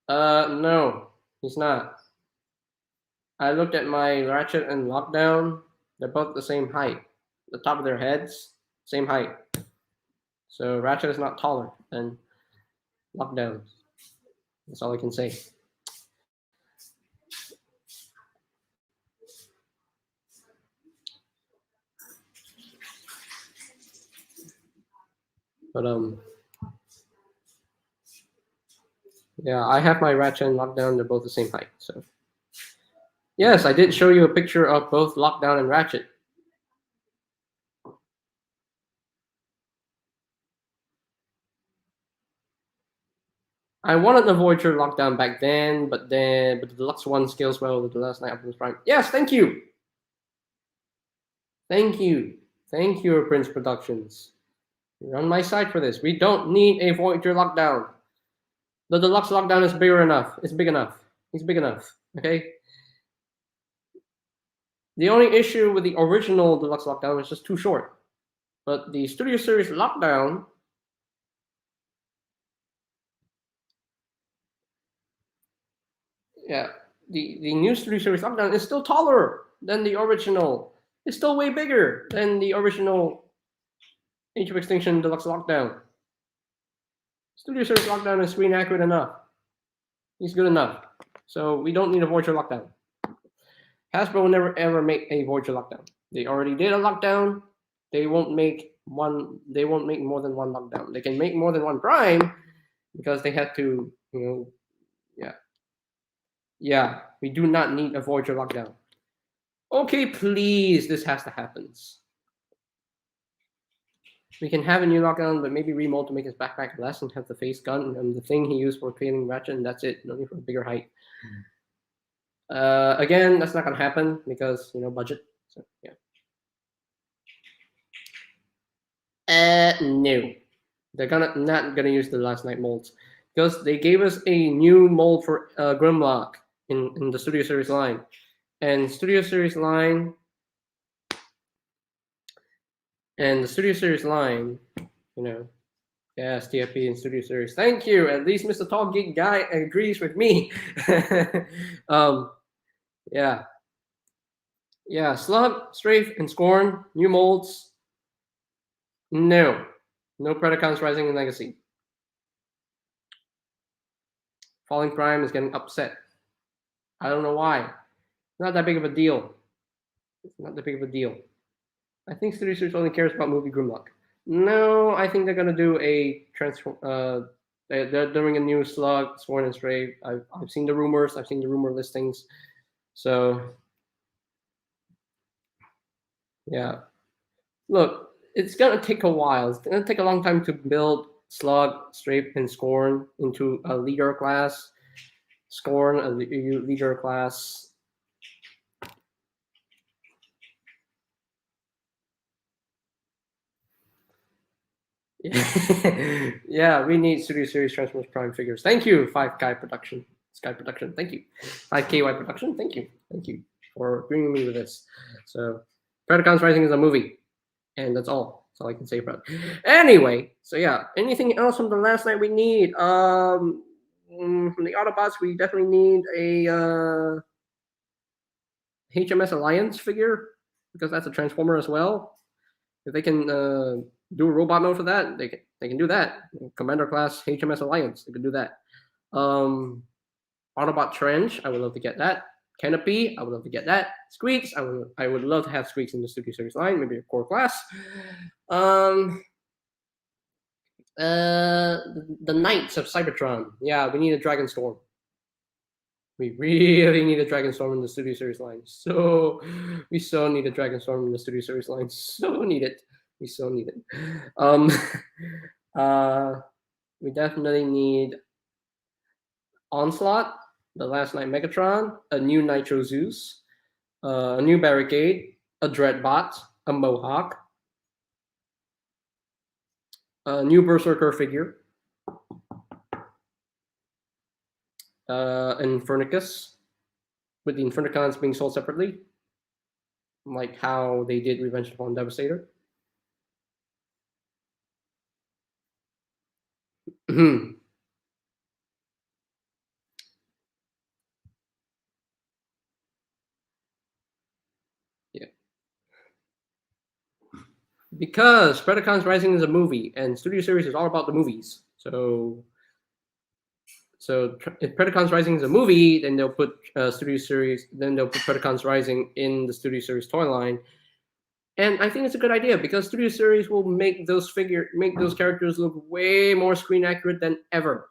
No, he's not. I looked at my Ratchet and Lockdown. They're both the same height. The top of their heads, same height. So Ratchet is not taller than Lockdown. That's all I can say. But yeah, I have my Ratchet and Lockdown. They're both the same height. So yes, I did show you a picture of both Lockdown and Ratchet. I wanted the Voyager Lockdown back then, but the Deluxe one scales well with the Last Night Optimus Prime. Yes, thank you. Thank you, Prince Productions. You're on my side for this. We don't need a Voyager Lockdown. The Deluxe Lockdown is bigger enough. It's big enough. He's big enough. Okay. The only issue with the original Deluxe Lockdown is just too short. But the Studio Series Lockdown, yeah, the new Studio Series Lockdown is still taller than the original. It's still way bigger than the original Age of Extinction Deluxe Lockdown. Studio Series Lockdown is screen accurate enough. He's good enough. So we don't need a Voyager Lockdown. Hasbro will never ever make a Voyager Lockdown. They already did a Lockdown. They won't make more than one Lockdown. They can make more than one Prime because they had to, yeah. We do not need a Voyager Lockdown. Okay, please, this has to happen. We can have a new Lockdown, but maybe remold to make his backpack less and have the face gun and the thing he used for creating Ratchet, and that's it. No need for a bigger height. Again, that's not gonna happen because budget. So yeah. No, they're not gonna use the Last Night molds because they gave us a new mold for Grimlock in the Studio Series line, and Studio Series line. And the Studio Series line, yes, TFP and Studio Series. Thank you. At least Mr. Tall Geek Guy agrees with me. Yeah. Yeah, Slug, Strafe, and Scorn, new molds. No Predacons Rising and Legacy. Falling Prime is getting upset. I don't know why. Not that big of a deal. It's not that big of a deal. I think Studio Series only cares about movie Grimlock. No, I think they're gonna do a transform. They're doing a new Slug, Sworn and Stray. I've seen the rumors. I've seen the rumor listings. So yeah, look, it's gonna take a while. It's gonna take a long time to build Slug, Stray, and Scorn into a leader class. Scorn, a leader class. Yeah, we need Studio Series Transformers Prime figures. Thank you, 5K Production. Sky Production, thank you. 5KY Production, thank you. Thank you for bringing me with this. So, Predacons Rising is a movie, and that's all. That's all I can say about it. Anyway, so yeah, anything else from the Last Night we need? From the Autobots, we definitely need a HMS Alliance figure, because that's a Transformer as well. If they can do a robot mode for that, they can do that. Commander class HMS Alliance, they can do that. Autobot Trench, I would love to get that. Canopy, I would love to get that. Squeaks, I would love to have Squeaks in the Studio Series line, maybe a core class. The Knights of Cybertron, yeah, we need a Dragon Storm. We really need a Dragon Storm in the Studio Series line. So we so need a Dragon Storm in the Studio Series line. So need it. We so need it. We definitely need Onslaught, the Last Night Megatron, a new Nitro Zeus, a new Barricade, a Dreadbot, a Mohawk, a new Berserker figure, Infernicus, with the Infernicons being sold separately, like how they did Revenge of the Fallen Devastator. Yeah. Because Predacons Rising is a movie, and Studio Series is all about the movies. So if Predacons Rising is a movie, then they'll put Studio Series, then they'll put Predacons Rising in the Studio Series toy line. And I think it's a good idea because Studio Series will make those characters look way more screen accurate than ever.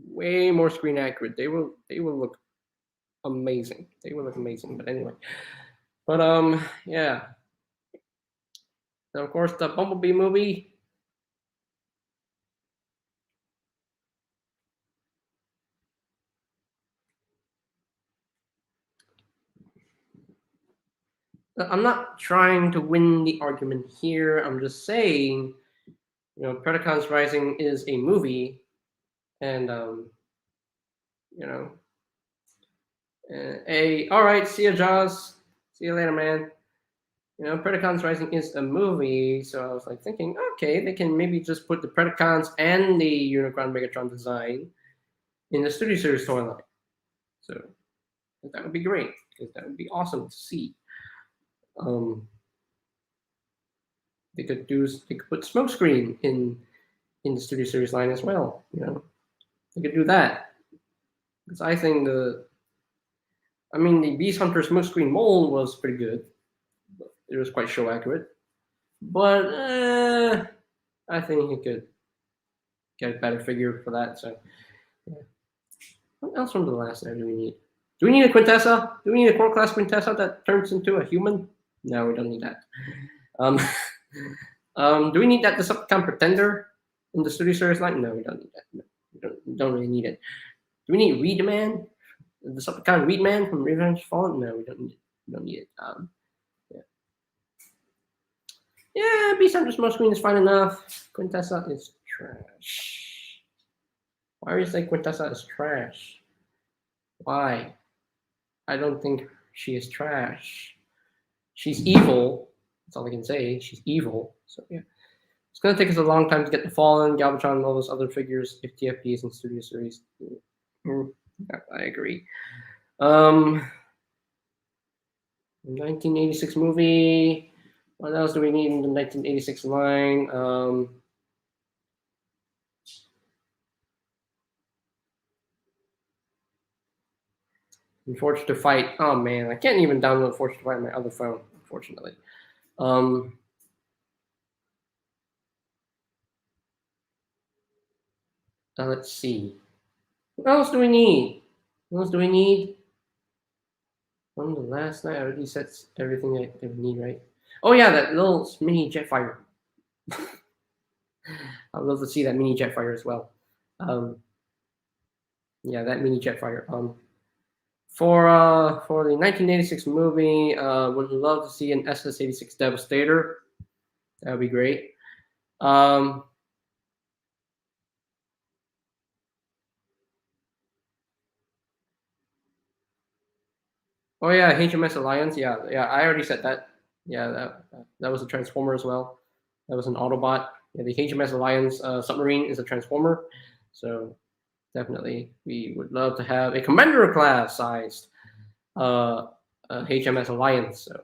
Way more screen accurate. They will look amazing. They will look amazing. But anyway. But yeah. And of course the Bumblebee movie. I'm not trying to win the argument here. I'm just saying, Predacons Rising is a movie, and all right, see ya, Jaws. See you later, man. Predacons Rising is a movie, so I was like thinking, okay, they can maybe just put the Predacons and the Unicron Megatron design in the Studio Series toy line. So that would be great, because that would be awesome to see. They could put Smokescreen in the Studio Series line as well. They could do that, because I think the Beast Hunter Smokescreen mold was pretty good. It was quite show accurate, but I think he could get a better figure for that. So, yeah. What else from the last night do we need? Do we need a Quintessa? Do we need a core class Quintessa that turns into a human? No, we don't need that. Do we need that Decepticon Pretender in the Studio Series line? No, we don't need that. No, we don't really need it. Do we need Reedman? The Decepticon Reedman from Revenge of the Fallen? No, we don't need it. We don't need it. Yeah, Beast Hunter Smokescreen is fine enough. Quintessa is trash. Why are you saying Quintessa is trash? Why? I don't think she is trash. She's evil. That's all I can say. She's evil. So yeah. It's going to take us a long time to get the Fallen, Galvatron, and all those other figures if TFP is in Studio Series. Yeah, I agree. 1986 movie. What else do we need in the 1986 line? Forged to Fight. Oh man, I can't even download Forged to Fight on my other phone, unfortunately. Let's see. What else do we need? What else do we need? From the last night, I already said everything I need, right? Oh yeah, that little mini Jetfire. I'd love to see that mini Jetfire as well. Yeah, that mini Jetfire. For the 1986 movie, would love to see an SS86 Devastator. That would be great. Oh yeah, HMS Alliance. Yeah. I already said that. Yeah, that was a Transformer as well. That was an Autobot. Yeah, the HMS Alliance submarine is a Transformer. So definitely, we would love to have a Commander class sized HMS Alliance. So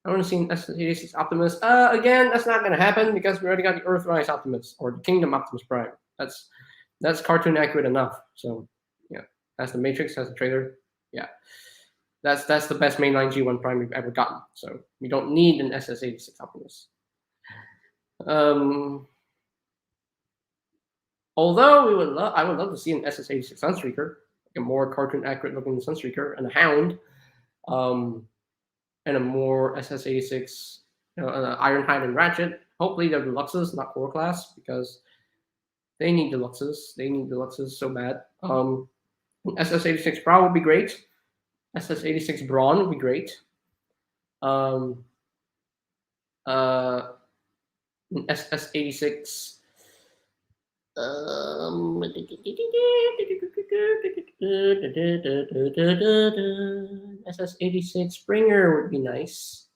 I want to see an SS86 Optimus. Again, that's not going to happen because we already got the Earthrise Optimus or the Kingdom Optimus Prime. That's cartoon accurate enough. So yeah, that's the Matrix, that's the trailer. Yeah, that's the best mainline G1 Prime we've ever gotten. So we don't need an SS86 Optimus. Although I would love to see an SS86 Sunstreaker, like a more cartoon accurate looking Sunstreaker, and a Hound, and a more SS86, Ironhide and Ratchet. Hopefully they're Deluxes, not core class, because they need Deluxes. They need Deluxes so bad. SS86 Prow would be great. SS86 Brawn would be great. SS86. SS86 Springer would be nice.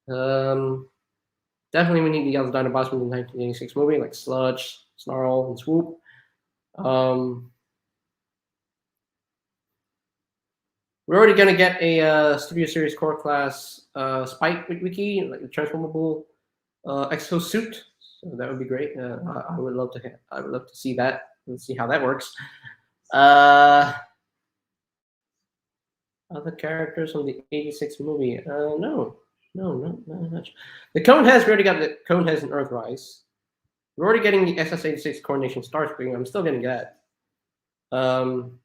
Definitely we need the other Dinobots from the 1986 movie, like Sludge, Snarl, and Swoop. We're already gonna get a Studio Series Core Class Spike Wiki, like the transformable exosuit. So that would be great. I would love to see that and see how that works. Other characters from the '86 movie? No, not much. The Cone Heads, we already got the Cone Heads and Earthrise. We're already getting the SS86 Coronation Starscream. I'm still getting that. An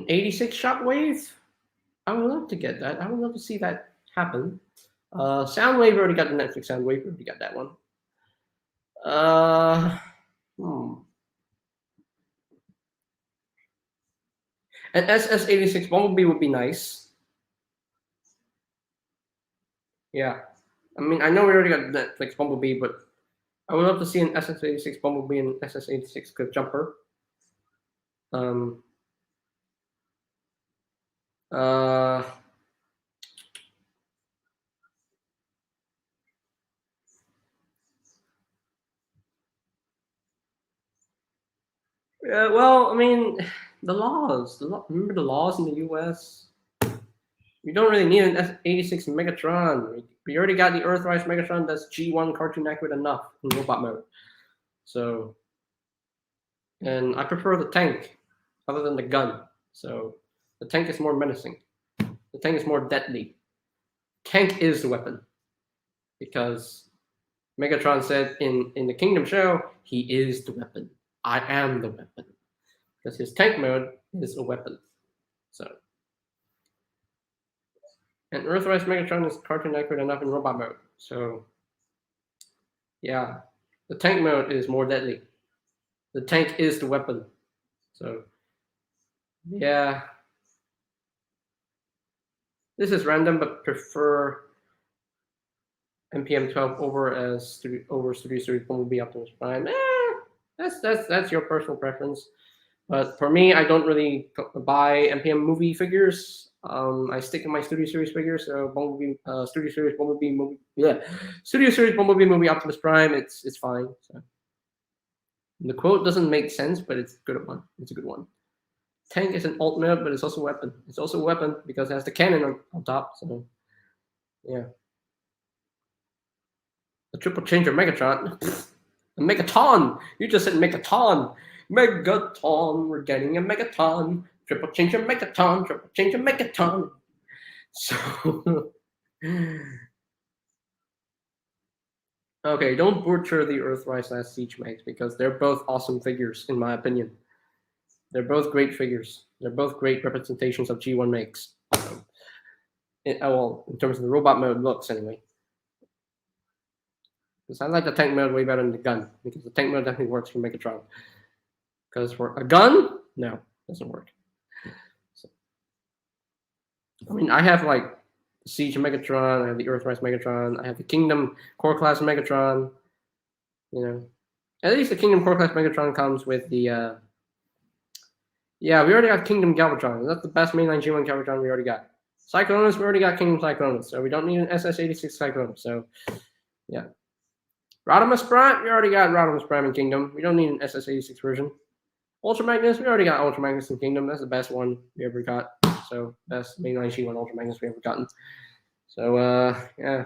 86 Shockwave? I would love to get that. I would love to see that happen. Soundwave, already got the Netflix Soundwave. Already got that one. An SS86 Bumblebee would be nice. Yeah. I mean, I know we already got Netflix Bumblebee, but I would love to see an SS86 Bumblebee and SS86 Cliff Jumper. Yeah, well, I mean, remember the laws in the US? We don't really need an 86 Megatron. We already got the Earthrise Megatron that's G1 cartoon accurate enough in robot mode. So, and I prefer the tank other than the gun. So the tank is more menacing. The tank is more deadly. Tank is the weapon. Because Megatron said in the Kingdom show, he is the weapon. I am the weapon. Because his tank mode is a weapon. So, and Earthrise Megatron is cartoon accurate enough in robot mode. So, yeah, the tank mode is more deadly. The tank is the weapon. So, yeah. This is random, but prefer MPM 12 over Studio Series Bumblebee Optimus Prime. That's your personal preference. But for me, I don't really buy MPM movie figures. I stick to my Studio Series figures. So Studio Series Bumblebee movie, Studio Series Bumblebee movie Optimus Prime. It's fine. So the quote doesn't make sense, but it's a good one. It's a good one. Tank is an alt mode, but it's also a weapon. It's also a weapon because it has the cannon on top. So yeah. The triple changer Megatron. A Megaton. You just said Megaton. Megaton. We're getting a Megaton. Triple changer Megaton. Triple changer Megaton. So okay, don't butcher the Earthrise last Siege Mags because they're both awesome figures in my opinion. They're both great figures. They're both great representations of G1 makes. Well, in terms of the robot mode looks anyway. Because I like the tank mode way better than the gun. Because the tank mode definitely works for Megatron. Because for a gun, no, doesn't work. So, I mean, I have like the Siege Megatron, I have the Earthrise Megatron, I have the Kingdom Core Class Megatron. You know, at least the Kingdom Core Class Megatron comes with the. Yeah, we already got Kingdom Galvatron. That's the best mainline G1 Galvatron we already got. Cyclonus, we already got Kingdom Cyclonus, so we don't need an SS86 Cyclonus. So, yeah. Rodimus Prime, we already got Rodimus Prime in Kingdom. We don't need an SS86 version. Ultra Magnus, we already got Ultra Magnus in Kingdom. That's the best one we ever got. So best mainline G1 Ultra Magnus we ever gotten. So yeah,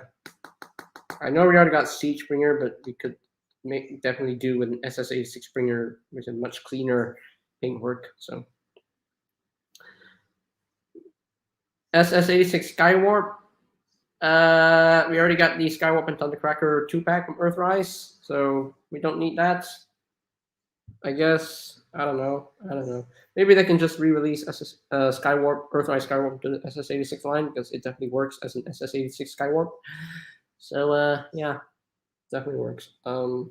I know we already got Siege Springer, but we could definitely do with an SS86 Springer, which is much cleaner paintwork. So SS86 Skywarp. We already got the Skywarp and Thundercracker 2-pack from Earthrise, so we don't need that. I guess. I don't know. Maybe they can just re-release Skywarp, Earthrise Skywarp to the SS86 line, because it definitely works as an SS86 Skywarp. So yeah, definitely works. Blitzwing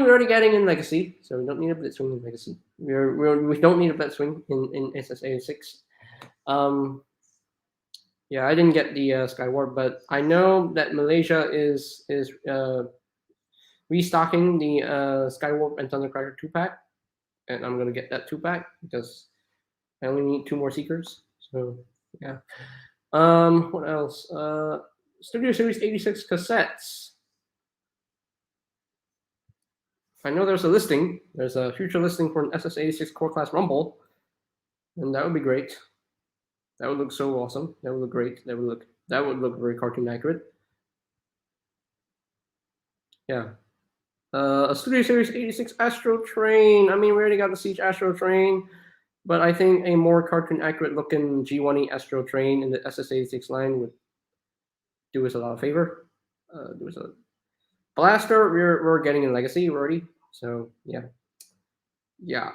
we're already getting in Legacy, so we don't need a Blitzwing in Legacy. We don't need a Blitzwing in SS86. Yeah, I didn't get the Skywarp, but I know that Malaysia is restocking the Skywarp and Thundercracker 2-pack, and I'm gonna get that 2-pack because I only need 2 more Seekers. So yeah. What else? Studio Series 86 cassettes. I know there's a listing. There's a future listing for an SS86 Core Class Rumble, and that would be great. That would look so awesome. That would look great. That would look very cartoon accurate. Yeah. A Studio Series 86 Astro Train. I mean, we already got the Siege Astro Train, but I think a more cartoon accurate looking G1E Astro Train in the SS86 line would do us a lot of favor. Do us a Blaster. We're getting in Legacy already. So yeah. Yeah.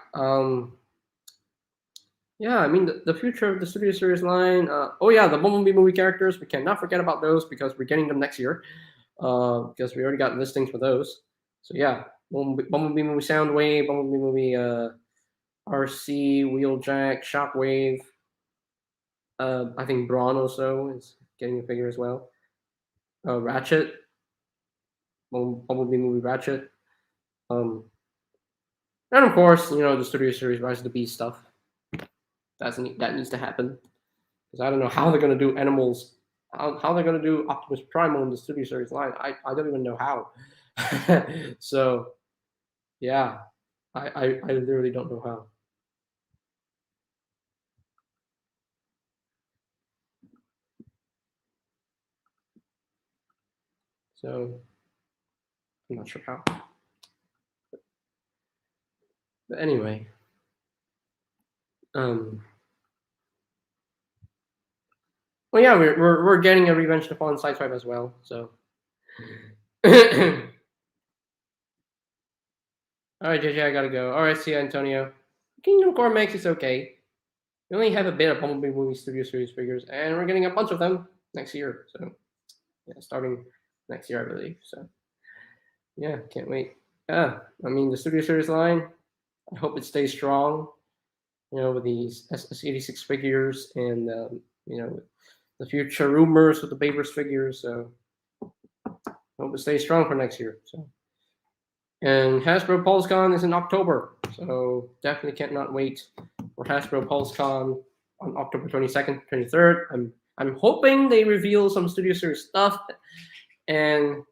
Yeah, I mean, the future of the Studio Series line. Oh yeah, the Bumblebee movie characters. We cannot forget about those because we're getting them next year. Because we already got listings for those. So yeah, Bumblebee movie Soundwave, Bumblebee movie RC, Wheeljack, Shockwave. I think Brawn also is getting a figure as well. Ratchet, Bumblebee movie Ratchet. And of course, the Studio Series Rise of the Beast stuff. That needs to happen, because I don't know how they're gonna do animals. How they're gonna do Optimus Prime on the Studio Series line? I don't even know how. So yeah, I literally don't know how. So I'm not sure how. But anyway, well, yeah, we're getting a Revenge of the Fallen Sideswipe as well. So all right, JJ, I gotta go. All right, see you, Antonio. Kingdom Core makes it's okay. We only have a bit of Bumblebee movie Studio Series figures, and we're getting a bunch of them next year. So yeah, starting next year, I believe. So yeah, can't wait. Yeah, I mean, the Studio Series line, I hope it stays strong, with these SS86 figures and, the future rumors with the Babers figures. So I hope it stays strong for next year. So, and Hasbro PulseCon is in October, so definitely cannot wait for Hasbro PulseCon on October 22nd, 23rd. I'm hoping they reveal some Studio Series stuff and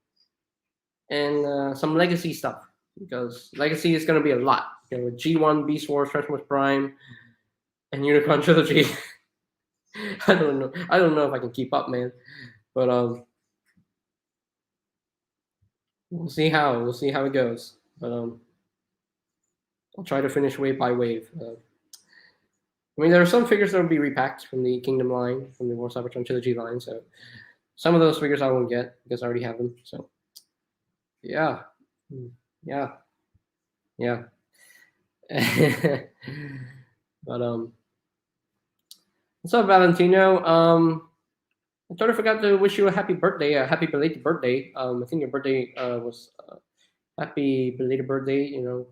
some Legacy stuff, because Legacy is going to be a lot. G1, Beast Wars, Transformers Prime, and Unicron Trilogy. I don't know if I can keep up, man. But we'll see how it goes. But I'll try to finish wave by wave. I mean, there are some figures that will be repacked from the Kingdom line, from the War Cybertron Trilogy line. So some of those figures I won't get because I already have them. So yeah. But what's up, Valentino? I totally forgot to wish you a happy birthday, a happy belated birthday. I think your birthday was happy belated birthday. Your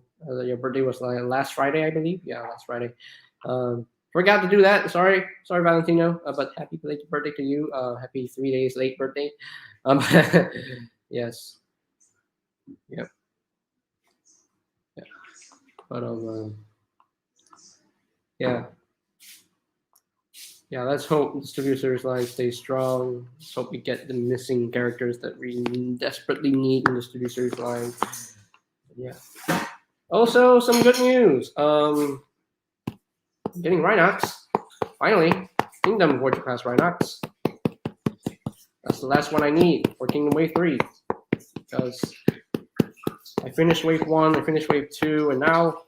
birthday was last Friday, I believe. Yeah, last Friday. Forgot to do that. Sorry, Valentino. But happy belated birthday to you. Happy 3 days late birthday. Yes. Yep. Yeah. But yeah. Yeah, let's hope the Studio Series line stays strong. Let's hope we get the missing characters that we desperately need in the Studio Series line. Yeah. Also, some good news. Getting Rhinox. Finally, Kingdom Voyager class Rhinox. That's the last one I need for Kingdom Wave 3. Because I finished Wave 1, I finished Wave 2, and now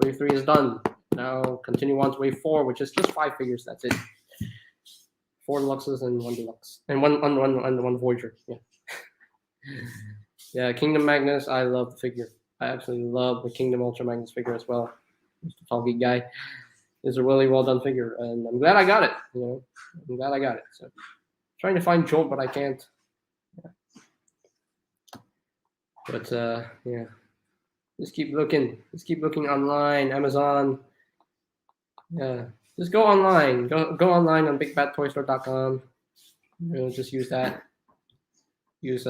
Wave 3 is done. Now continue on to Wave 4, which is just 5 figures. That's it. 4 Deluxes and 1 Deluxe. And one Voyager. Yeah. Yeah, Kingdom Magnus, I love the figure. I absolutely love the Kingdom Ultra Magnus figure as well. Mr. Tall Geek Guy is a really well done figure, and I'm glad I got it. You know, I'm glad I got it. So, trying to find Jolt, but I can't. Yeah. But yeah, just keep looking. Just keep looking online, Amazon. Yeah, just go online. Go online on BigBadToyStore.com. You know, just use that. Use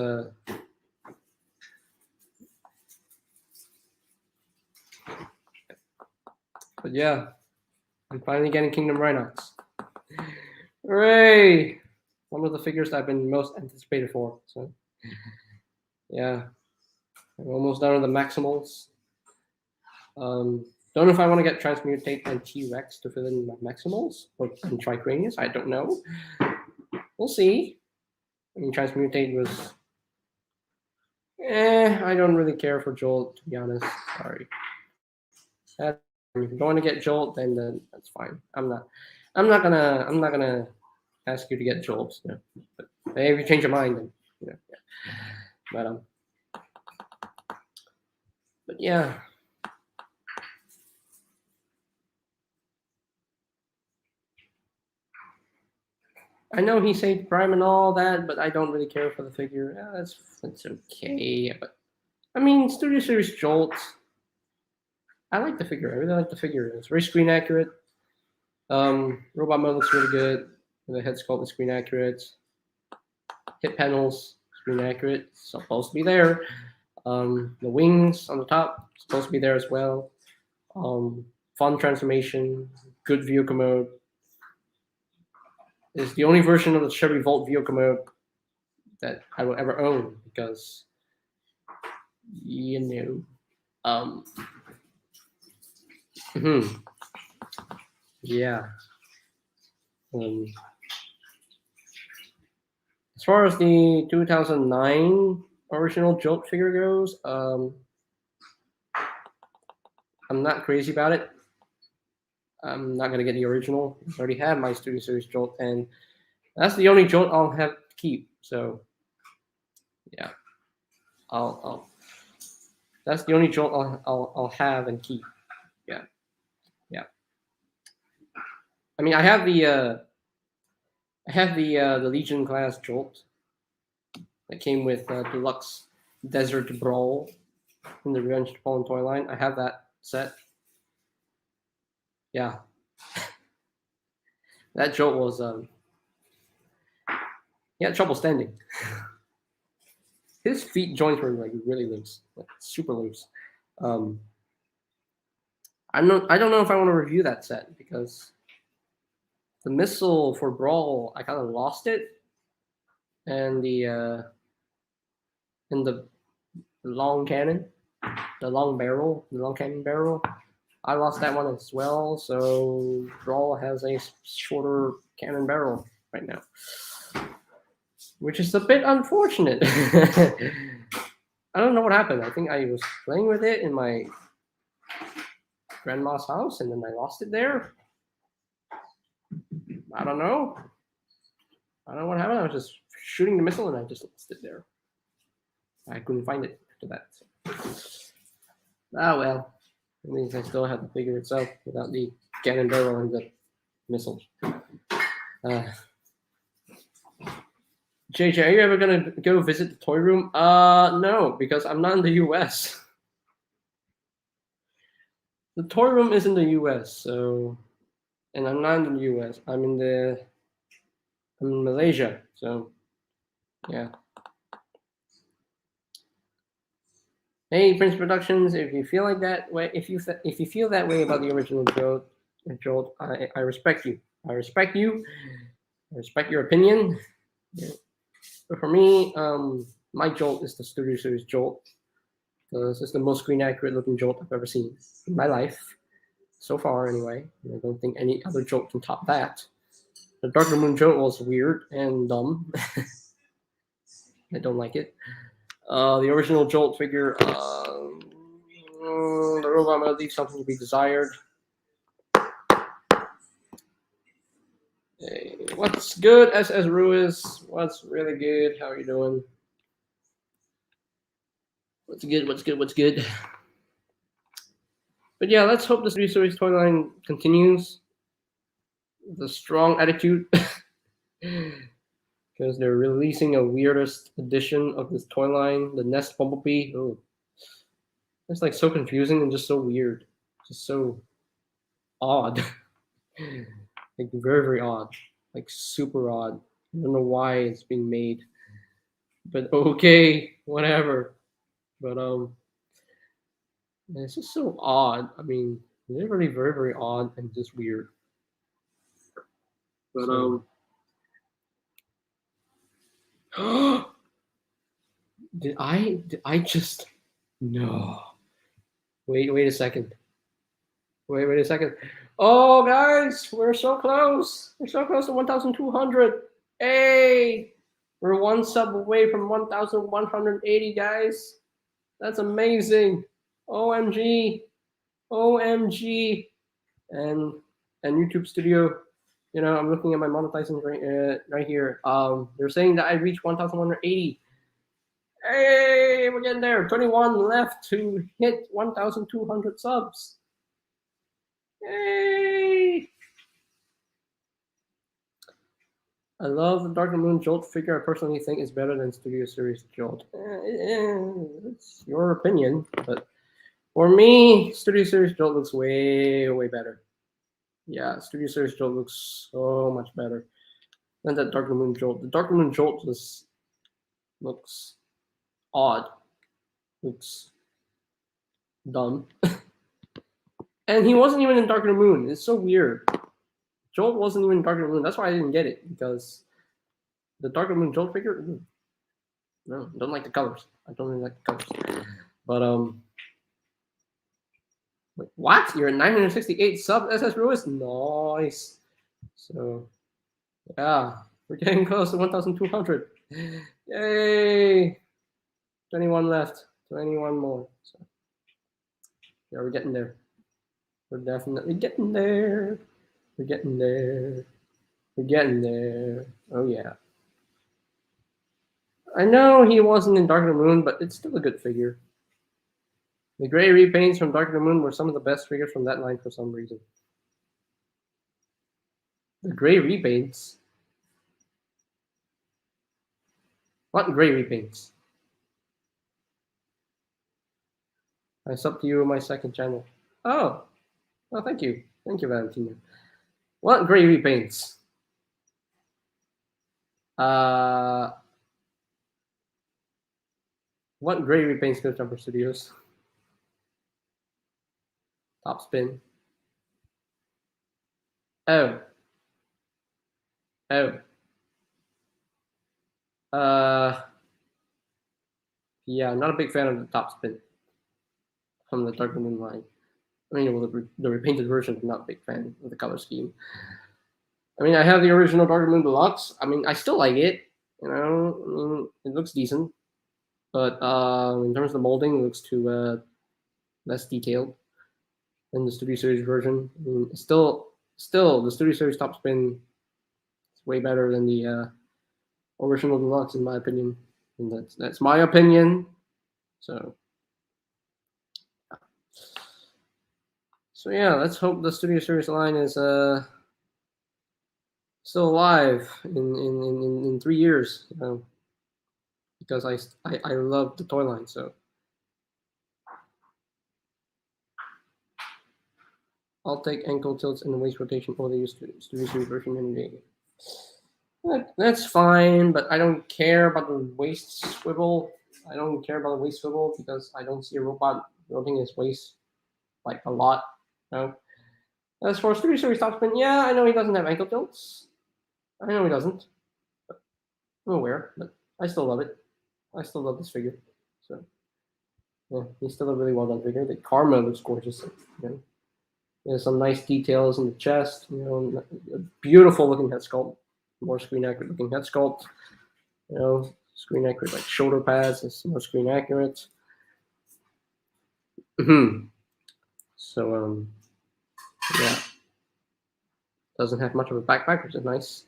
But yeah, I'm finally getting Kingdom Rhinox. Hooray! One of the figures that I've been most anticipated for. So yeah, I'm almost done with the Maximals. Don't know if I want to get Transmutate and T-Rex to fill in my Maximals or and Tricranius. I don't know. We'll see. I mean, Transmutate was. I don't really care for Jolt, to be honest. Sorry. If you're going to get Jolt, then that's fine. I'm not gonna ask you to get Jolt. You know. But if you change your mind, then you know. Yeah. But yeah. I know he saved Prime and all that, but I don't really care for the figure. Yeah, that's okay. But I mean, Studio Series Jolt. I like the figure. I really like the figure. It's very screen accurate. Robot mode looks really good. The head sculpt is screen accurate. Hip panels, screen accurate. Supposed to be there. The wings on the top, supposed to be there as well. Fun transformation, good vehicle mode. It's the only version of the Chevy Volt vehicle mode that I will ever own because, you know, yeah. As far as the 2009 original Jolt figure goes, I'm not crazy about it. I'm not gonna get the original. I already have my Studio Series Jolt, and that's the only Jolt I'll have to keep. So, yeah, I'll that's the only Jolt I'll have and keep. Yeah. I mean, I have the Legion class Jolt that came with Deluxe Desert Brawl in the Revenge of Fallen toy line. I have that set. Yeah. That Jolt was he had trouble standing. His feet joints were like really loose, like super loose. I don't know if I want to review that set because the missile for Brawl, I kind of lost it, and the long cannon, the long cannon barrel, I lost that one as well. So Brawl has a shorter cannon barrel right now, which is a bit unfortunate. I don't know what happened. I think I was playing with it in my grandma's house, and then I lost it there. I don't know. I don't know what happened. I was just shooting the missile, and I just lost it there. I couldn't find it after that. So. Ah, well. It means I still have the figure itself without the cannon barrel and the missile. JJ, are you ever gonna go visit the toy room? No, because I'm not in the US. The toy room is in the US, so, and I'm not in the US. I'm in Malaysia, so yeah. Hey, Prince Productions, if you feel like that way, if you feel that way about the original Jolt, I respect you. I respect you. I respect your opinion. Yeah. But for me, my Jolt is the Studio Series Jolt. Because it's the most screen accurate looking Jolt I've ever seen in my life. So far, anyway. I don't think any other Jolt can top that. The Dark Moon Jolt was weird and dumb. I don't like it. The original Jolt figure, the robot might leave something to be desired. Hey, what's good, SS Ruiz? What's really good? How are you doing? What's good? What's good? What's good? But yeah, let's hope the series toy line continues. The strong attitude. Because they're releasing a weirdest edition of this toy line, the Nest Bumblebee. Oh, it's like so confusing and just so weird, just so odd, like very very odd, like super odd. I don't know why it's being made, but okay, whatever. But it's just so odd. I mean, they're really very very odd and just weird. But did I just no? Wait a second. Wait a second. Oh, guys, we're so close. We're so close to 1,200. Hey, we're one sub away from 1,180, guys. That's amazing. OMG. OMG. And YouTube Studio, you know, I'm looking at my monetizing right here. They're saying that I reached 1,180. Hey, we're getting there. 21 left to hit 1,200 subs. Yay! I love the Dark Moon Jolt figure. I personally think is better than Studio Series Jolt. It's your opinion, but for me, Studio Series Jolt looks way better. Yeah, Studio Series Jolt looks so much better than that Dark Moon Jolt. The Dark Moon Jolt just looks odd, looks dumb, and he wasn't even in Dark Moon. It's so weird. Jolt wasn't even in Dark Moon. That's why I didn't get it, because the Dark Moon Jolt figure, no, don't like the colors. I don't really like the colors. But wait, what? You're at 968 sub SS Ruiz? Nice. So yeah, we're getting close to 1,200. Yay! 21 left. 21 more. So yeah, we're getting there. We're definitely getting there. We're getting there. We're getting there. Oh yeah. I know he wasn't in Dark of the Moon, but it's still a good figure. The gray repaints from Dark of the Moon were some of the best figures from that line for some reason. The gray repaints? What gray repaints? I sub to you on my second channel. Oh, well, thank you. Thank you, Valentina. What gray repaints? What gray repaints Good Jumper Studios? Top spin. Oh. Oh. Yeah, I'm not a big fan of the top spin from the Dark Moon line. I mean, well, the repainted version, I'm not a big fan of the color scheme. I mean, I have the original Dark Moon Deluxe. I mean, I still like it. You know, I mean, it looks decent. But in terms of the molding, it looks too less detailed than the Studio Series version. I mean, still, the Studio Series top spin is way better than the original Deluxe, in my opinion. And that's my opinion. So yeah, let's hope the Studio Series line is still alive in 3 years. You know, because I love the toy line. So I'll take ankle tilts and the waist rotation over the Studio Series version any day. That's fine, but I don't care about the waist swivel. I don't care about the waist swivel because I don't see a robot rotating his waist like a lot. No. As for Studio Series top spin, yeah, I know he doesn't have ankle tilts. I know he doesn't. I'm aware, but I still love it. I still love this figure. So Yeah, he's still a really well done figure. The Karma looks gorgeous. You know, there's some nice details in the chest. You know, a beautiful looking head sculpt. More screen accurate looking head sculpt. You know, screen accurate like shoulder pads. It's more screen accurate. So yeah, doesn't have much of a backpack, which is nice.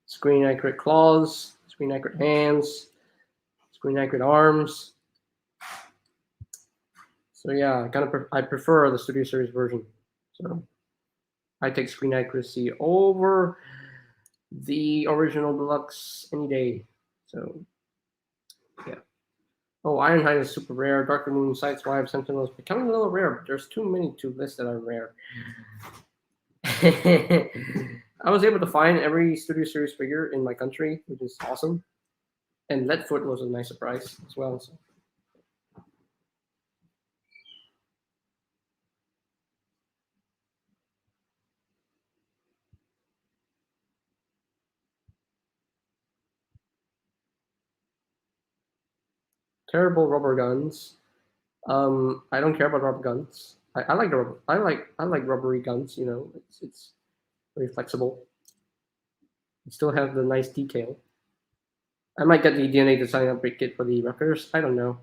Screen accurate claws, screen accurate hands, screen accurate arms. So yeah, I prefer the Studio Series version. So I take screen accuracy over the original Deluxe any day. So yeah. Oh, Ironhide is super rare. Darker Moon, Sideswipe, Sentinel is becoming a little rare, but there's too many to list that are rare. I was able to find every Studio Series figure in my country, which is awesome. And Leadfoot was a nice surprise as well. So. Terrible rubber guns. I don't care about rubber guns. I like the rubber. I like rubbery guns. You know, it's very flexible. You still have the nice detail. I might get the DNA design upgrade kit for the Ruckers. I don't know.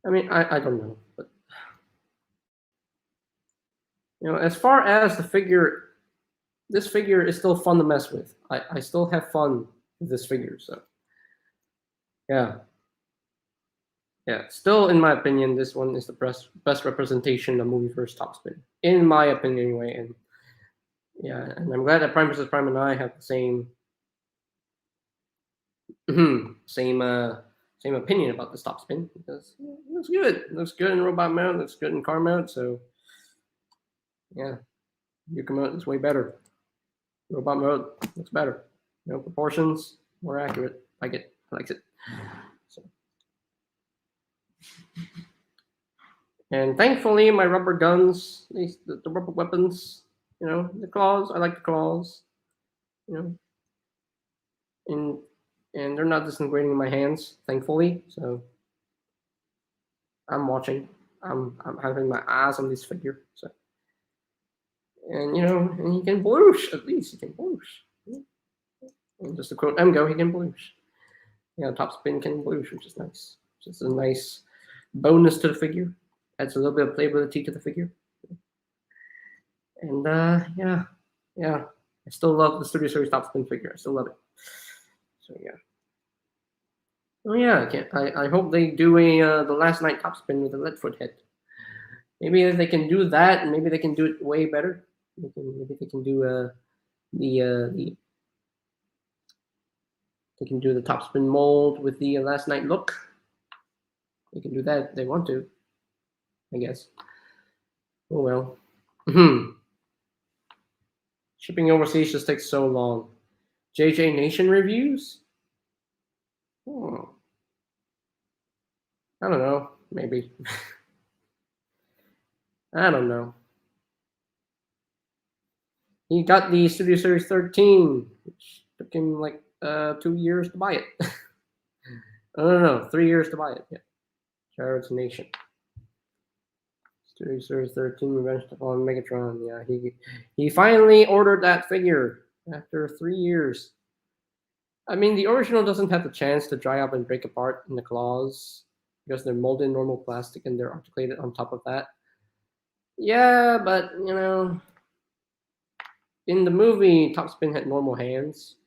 I mean, I don't know, but you know, as far as the figure, this figure is still fun to mess with. I still have fun with this figure. So yeah. Yeah, still, in my opinion, this one is the best representation of Movieverse Topspin, in my opinion, anyway. And yeah, and I'm glad that Prime vs. Prime and I have the same same opinion about this Topspin, because it looks good. It looks good in robot mode. Looks good in car mode. So yeah, Yuka mode is way better. Robot mode looks better. You know, proportions more accurate. Like it. I like it. So. And thankfully, my rubber guns, the rubber weapons, you know, the claws. I like the claws. You know, and they're not disintegrating in my hands, thankfully. So I'm watching. I'm having my eyes on this figure. So and you know, and he can bloosh. At least he can bloosh. And just to quote Emgo, he can bloosh. Yeah, top spin can bloosh, which is nice. Just a nice bonus to the figure. Adds a little bit of playability to the figure. And yeah. I still love the Studio Series top spin figure. I still love it. So yeah. Oh yeah, I hope they do a the last night top spin with the Leadfoot head. Maybe if they can do that, maybe they can do it way better. Maybe they can do the they can do the top spin mold with the last night look. They can do that if they want to, I guess. Oh well. Shipping overseas just takes so long. JJ Nation reviews? Oh. I don't know. Maybe. I don't know. He got the Studio Series 13, which took him like 2 years to buy it. No, 3 years to buy it. Yeah. Jared's Nation. Studio Series 13 Revenge on Megatron. Yeah, he finally ordered that figure after 3 years. I mean, the original doesn't have the chance to dry up and break apart in the claws because they're molded in normal plastic and they're articulated on top of that. Yeah, but you know, in the movie, Topspin had normal hands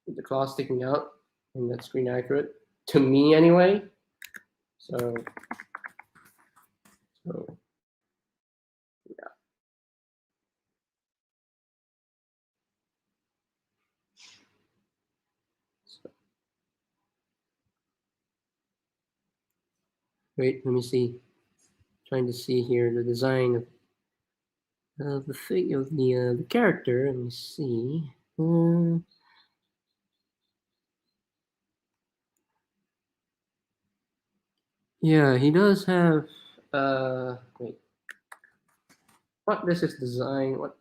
with the claws sticking out, and that's screen accurate to me anyway. So yeah. So, wait, let me see. Trying to see here the design of the thing of the character. Let me see. Yeah, he does have. Wait. What does his design? What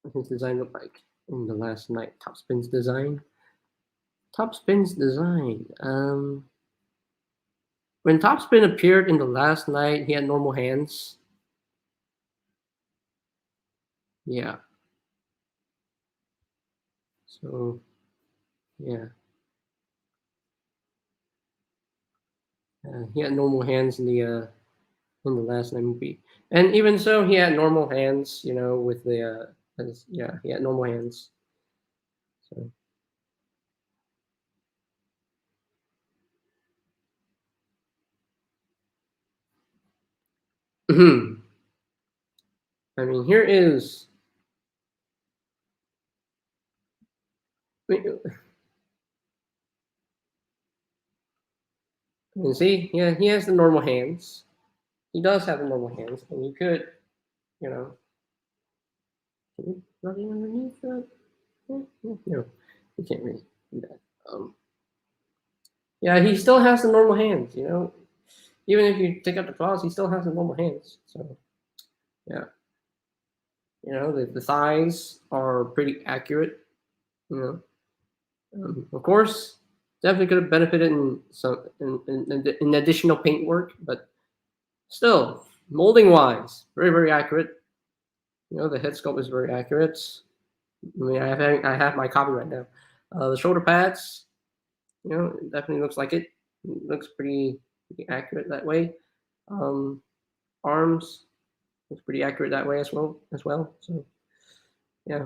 does his design look like in the last night? Topspin's design. Topspin's design. When Topspin appeared in the last night, he had normal hands. Yeah. So, yeah. He had normal hands in the last night movie, and even so, he had normal hands. You know, with the yeah, he had normal hands. So. I mean, here is. You see, yeah, he has the normal hands. He does have the normal hands, and you could, you know, nothing underneath that. No, you can't really do that. Yeah, he still has the normal hands. You know, even if you take out the claws, he still has the normal hands. So, yeah, you know, the thighs are pretty accurate. You know, of course, definitely could have benefited in some in additional paint work, but still, molding wise, very accurate. You know, the head sculpt is very accurate. I mean, I have my copy right now. The shoulder pads, you know, it definitely looks like it. It looks pretty accurate that way. Um, Arms looks pretty accurate that way as well. So yeah,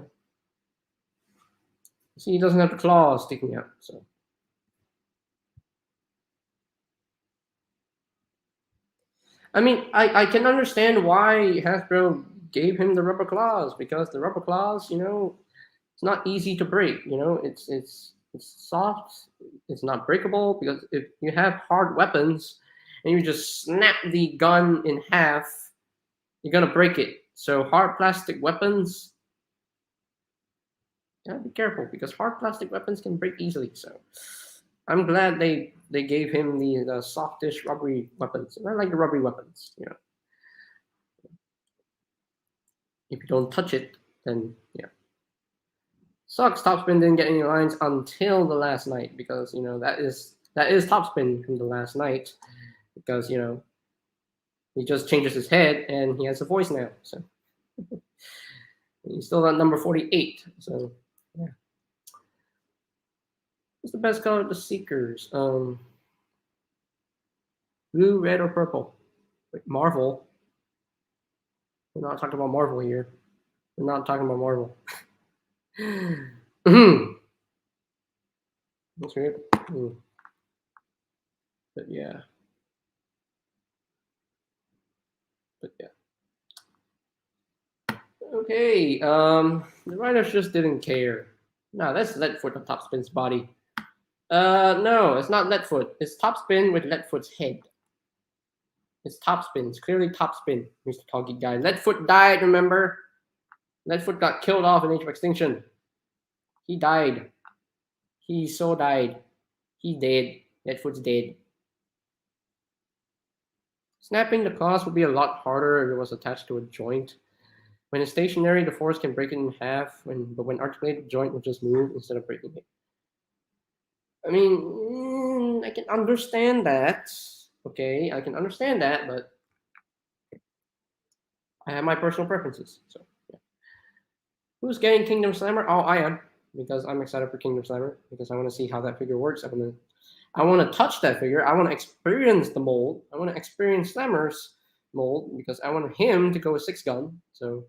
see, he doesn't have the claws sticking out. So I mean, I can understand why Hasbro gave him the rubber claws, because the rubber claws, you know, it's not easy to break. You know, it's soft. It's not breakable, because if you have hard weapons and you just snap the gun in half, you're gonna break it. So hard plastic weapons, you gotta be careful, because hard plastic weapons can break easily. So I'm glad they gave him the softish rubbery weapons. And I like the rubbery weapons. You know, if you don't touch it, then yeah. Sucks Topspin didn't get any lines until the last night, because you know that is Topspin from the last night, because you know he just changes his head and he has a voice now. So he's still at number 48. So yeah. What's the best color of the Seekers? Blue, red, or purple? Wait, Marvel. We're not talking about Marvel here. We're not talking about Marvel. That's weird. But yeah. But yeah. Okay. The writers just didn't care. No, that's Leadfoot on Topspin's body. No, it's not Leadfoot. It's Topspin with Leadfoot's head. It's Topspin. It's clearly Topspin, Mr. Tonky guy. Leadfoot died, remember? Leadfoot got killed off in Age of Extinction. He died. He so died. He's dead. Leadfoot's dead. Snapping the claws would be a lot harder if it was attached to a joint. When it's stationary, the force can break it in half, but when articulated, the joint will just move instead of breaking it. I mean, I can understand that. Okay, I can understand that, but I have my personal preferences. So, yeah. Who's getting Kingdom Slammer? Oh, I am, because I'm excited for Kingdom Slammer, because I want to see how that figure works. I want to touch that figure. I want to experience the mold. I want to experience Slammer's mold, because I want him to go with 6-gun. So,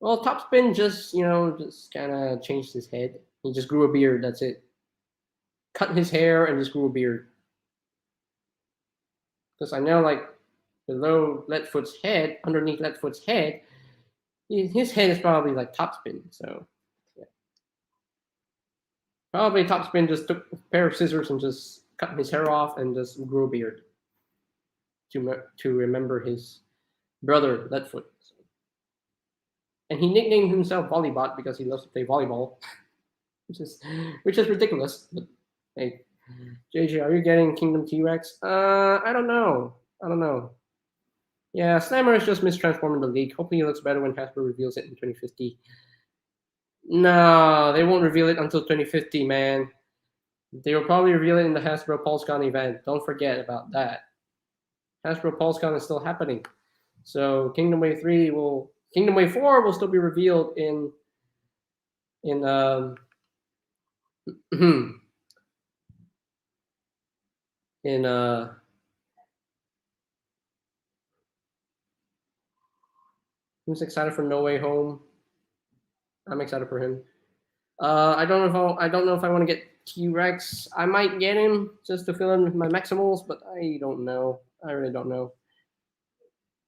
well, Topspin just kind of changed his head. He just grew a beard. That's it. Cut his hair and just grew a beard. Because I know, like, below Leadfoot's head, underneath Leadfoot's head, his head is probably like Topspin. So, yeah. Probably Topspin just took a pair of scissors and just cut his hair off and just grew a beard to remember his brother Leadfoot. So. And he nicknamed himself Volleybot because he loves to play volleyball, which is ridiculous. But hey, JJ, are you getting Kingdom T-Rex? I don't know. Yeah, Slammer is just mistransforming the league. Hopefully he looks better when Hasbro reveals it in 2050. No, they won't reveal it until 2050, man. They will probably reveal it in the Hasbro PulseCon event. Don't forget about that. Hasbro PulseCon is still happening. So Kingdom Wave 4 will still be revealed in in who's excited for No Way Home? I'm excited for him. I don't know if I want to get T-Rex. I might get him just to fill in my Maximals, but I don't know. I really don't know.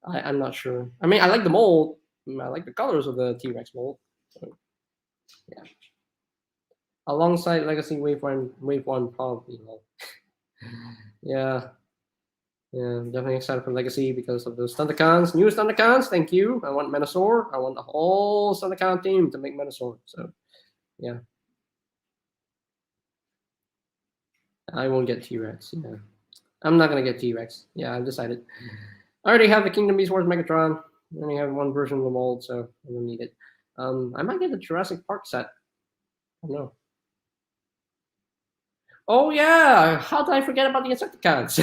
I'm not sure. I mean, I like the mold. I like the colors of the T-Rex mold. So, yeah. Alongside Legacy Wave 1 probably. Yeah. Yeah, I'm definitely excited for Legacy because of those Thundercons. New Thundercons, thank you. I want Menasor. I want the whole Thundercon team to make Menasor. So, yeah. I won't get T-Rex. Yeah. I'm not going to get T-Rex. Yeah, I've decided. I already have the Kingdom Beast Wars Megatron. I only have one version of the mold, so I don't need it. I might get the Jurassic Park set. I don't know. Oh, yeah. How did I forget about the Insecticons?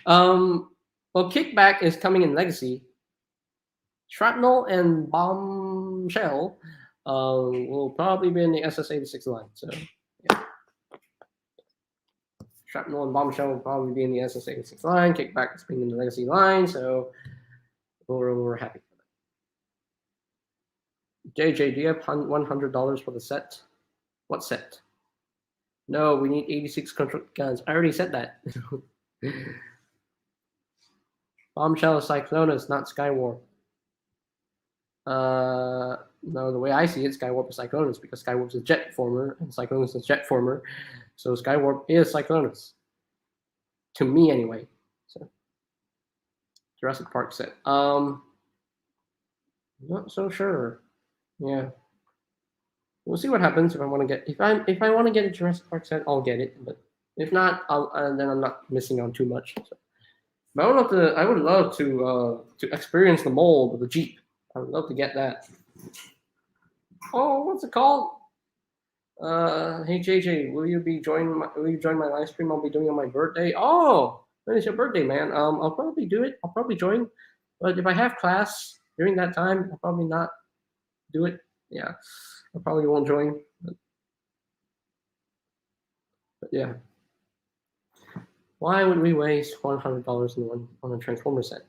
Well, Kickback is coming in Legacy. Shrapnel and Bombshell will probably be in the SS86 line. So, yeah. Shrapnel and Bombshell will probably be in the SS86 line. Kickback is being in the Legacy line, so we're happy for that. JJ, do you have $100 for the set? What set? No, we need 86 guns. I already said that. Bombshell is Cyclonus, not Skywarp. No, the way I see it, Skywarp is Cyclonus because Skywarp is a jet former and Cyclonus is jet former. So Skywarp is Cyclonus. To me, anyway. So Jurassic Park set. Not so sure. Yeah. We'll see what happens if I want to get if I want to get a Jurassic Park set, I'll get it. But if not, then I'm not missing on too much. So. But I would love to experience the mold of the Jeep. I would love to get that. Oh, what's it called? Hey JJ, will you join my live stream? I'll be doing on my birthday. Oh, when is your birthday, man? I'll probably do it. I'll probably join. But if I have class during that time, I'll probably not do it. Yeah, I probably won't join. But yeah. Why would we waste $100 on a Transformer set?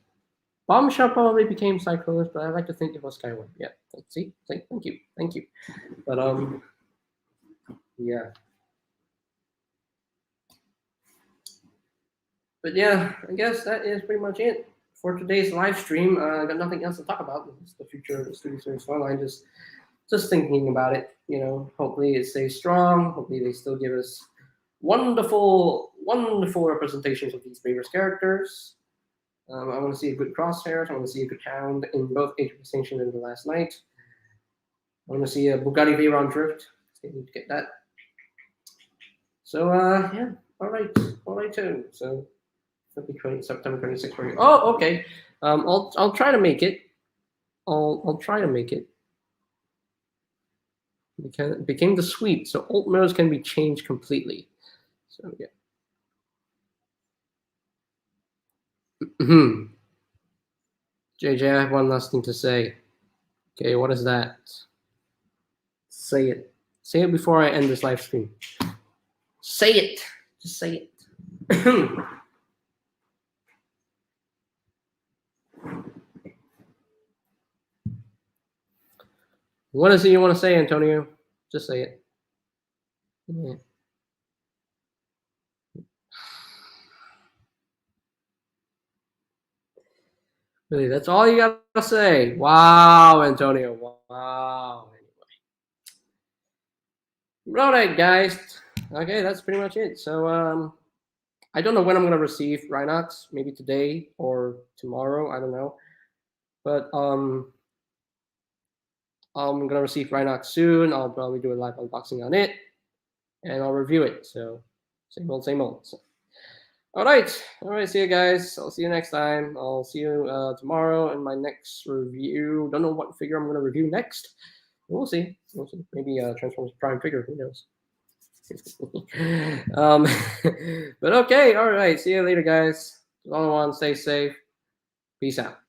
Bombshell probably became Cyclonus, but I like to think it was Skyward. Yeah, see, thank you. But yeah. But yeah, I guess that is pretty much it for today's live stream. I got nothing else to talk about. It's the future of the Studio Series Online. Just thinking about it. You know, hopefully it stays strong. Hopefully they still give us wonderful representations of these famous characters. I want to see a good Crosshairs. I want to see a good Hound in both Age of Extinction and The Last Knight. I want to see a Bugatti Veyron Drift. So need to get that. So yeah, all right too. So that'll be September 26th for you. Oh, okay. I'll try to make it. I'll try to make it. It became the sweep, so alt modes can be changed completely. So yeah. JJ, I have one last thing to say. Okay, what is that? Say it. Say it before I end this live stream. Say it. Just say it. What is it you want to say, Antonio? Just say it. Yeah. Really, that's all you gotta say. Wow, Antonio. Wow. Anyway. All right, guys. Okay, that's pretty much it. So I don't know when I'm gonna receive Rhinox. Maybe today or tomorrow. I don't know. But I'm gonna receive Rhinox soon. I'll probably do a live unboxing on it, and I'll review it. So same old. So. All right. See you guys. I'll see you next time. I'll see you tomorrow in my next review. Don't know what figure I'm gonna review next, We'll see. We'll see. Maybe Transformers Prime figure. Who knows? But okay, all right. See you later, guys. All I want, stay safe. Peace out.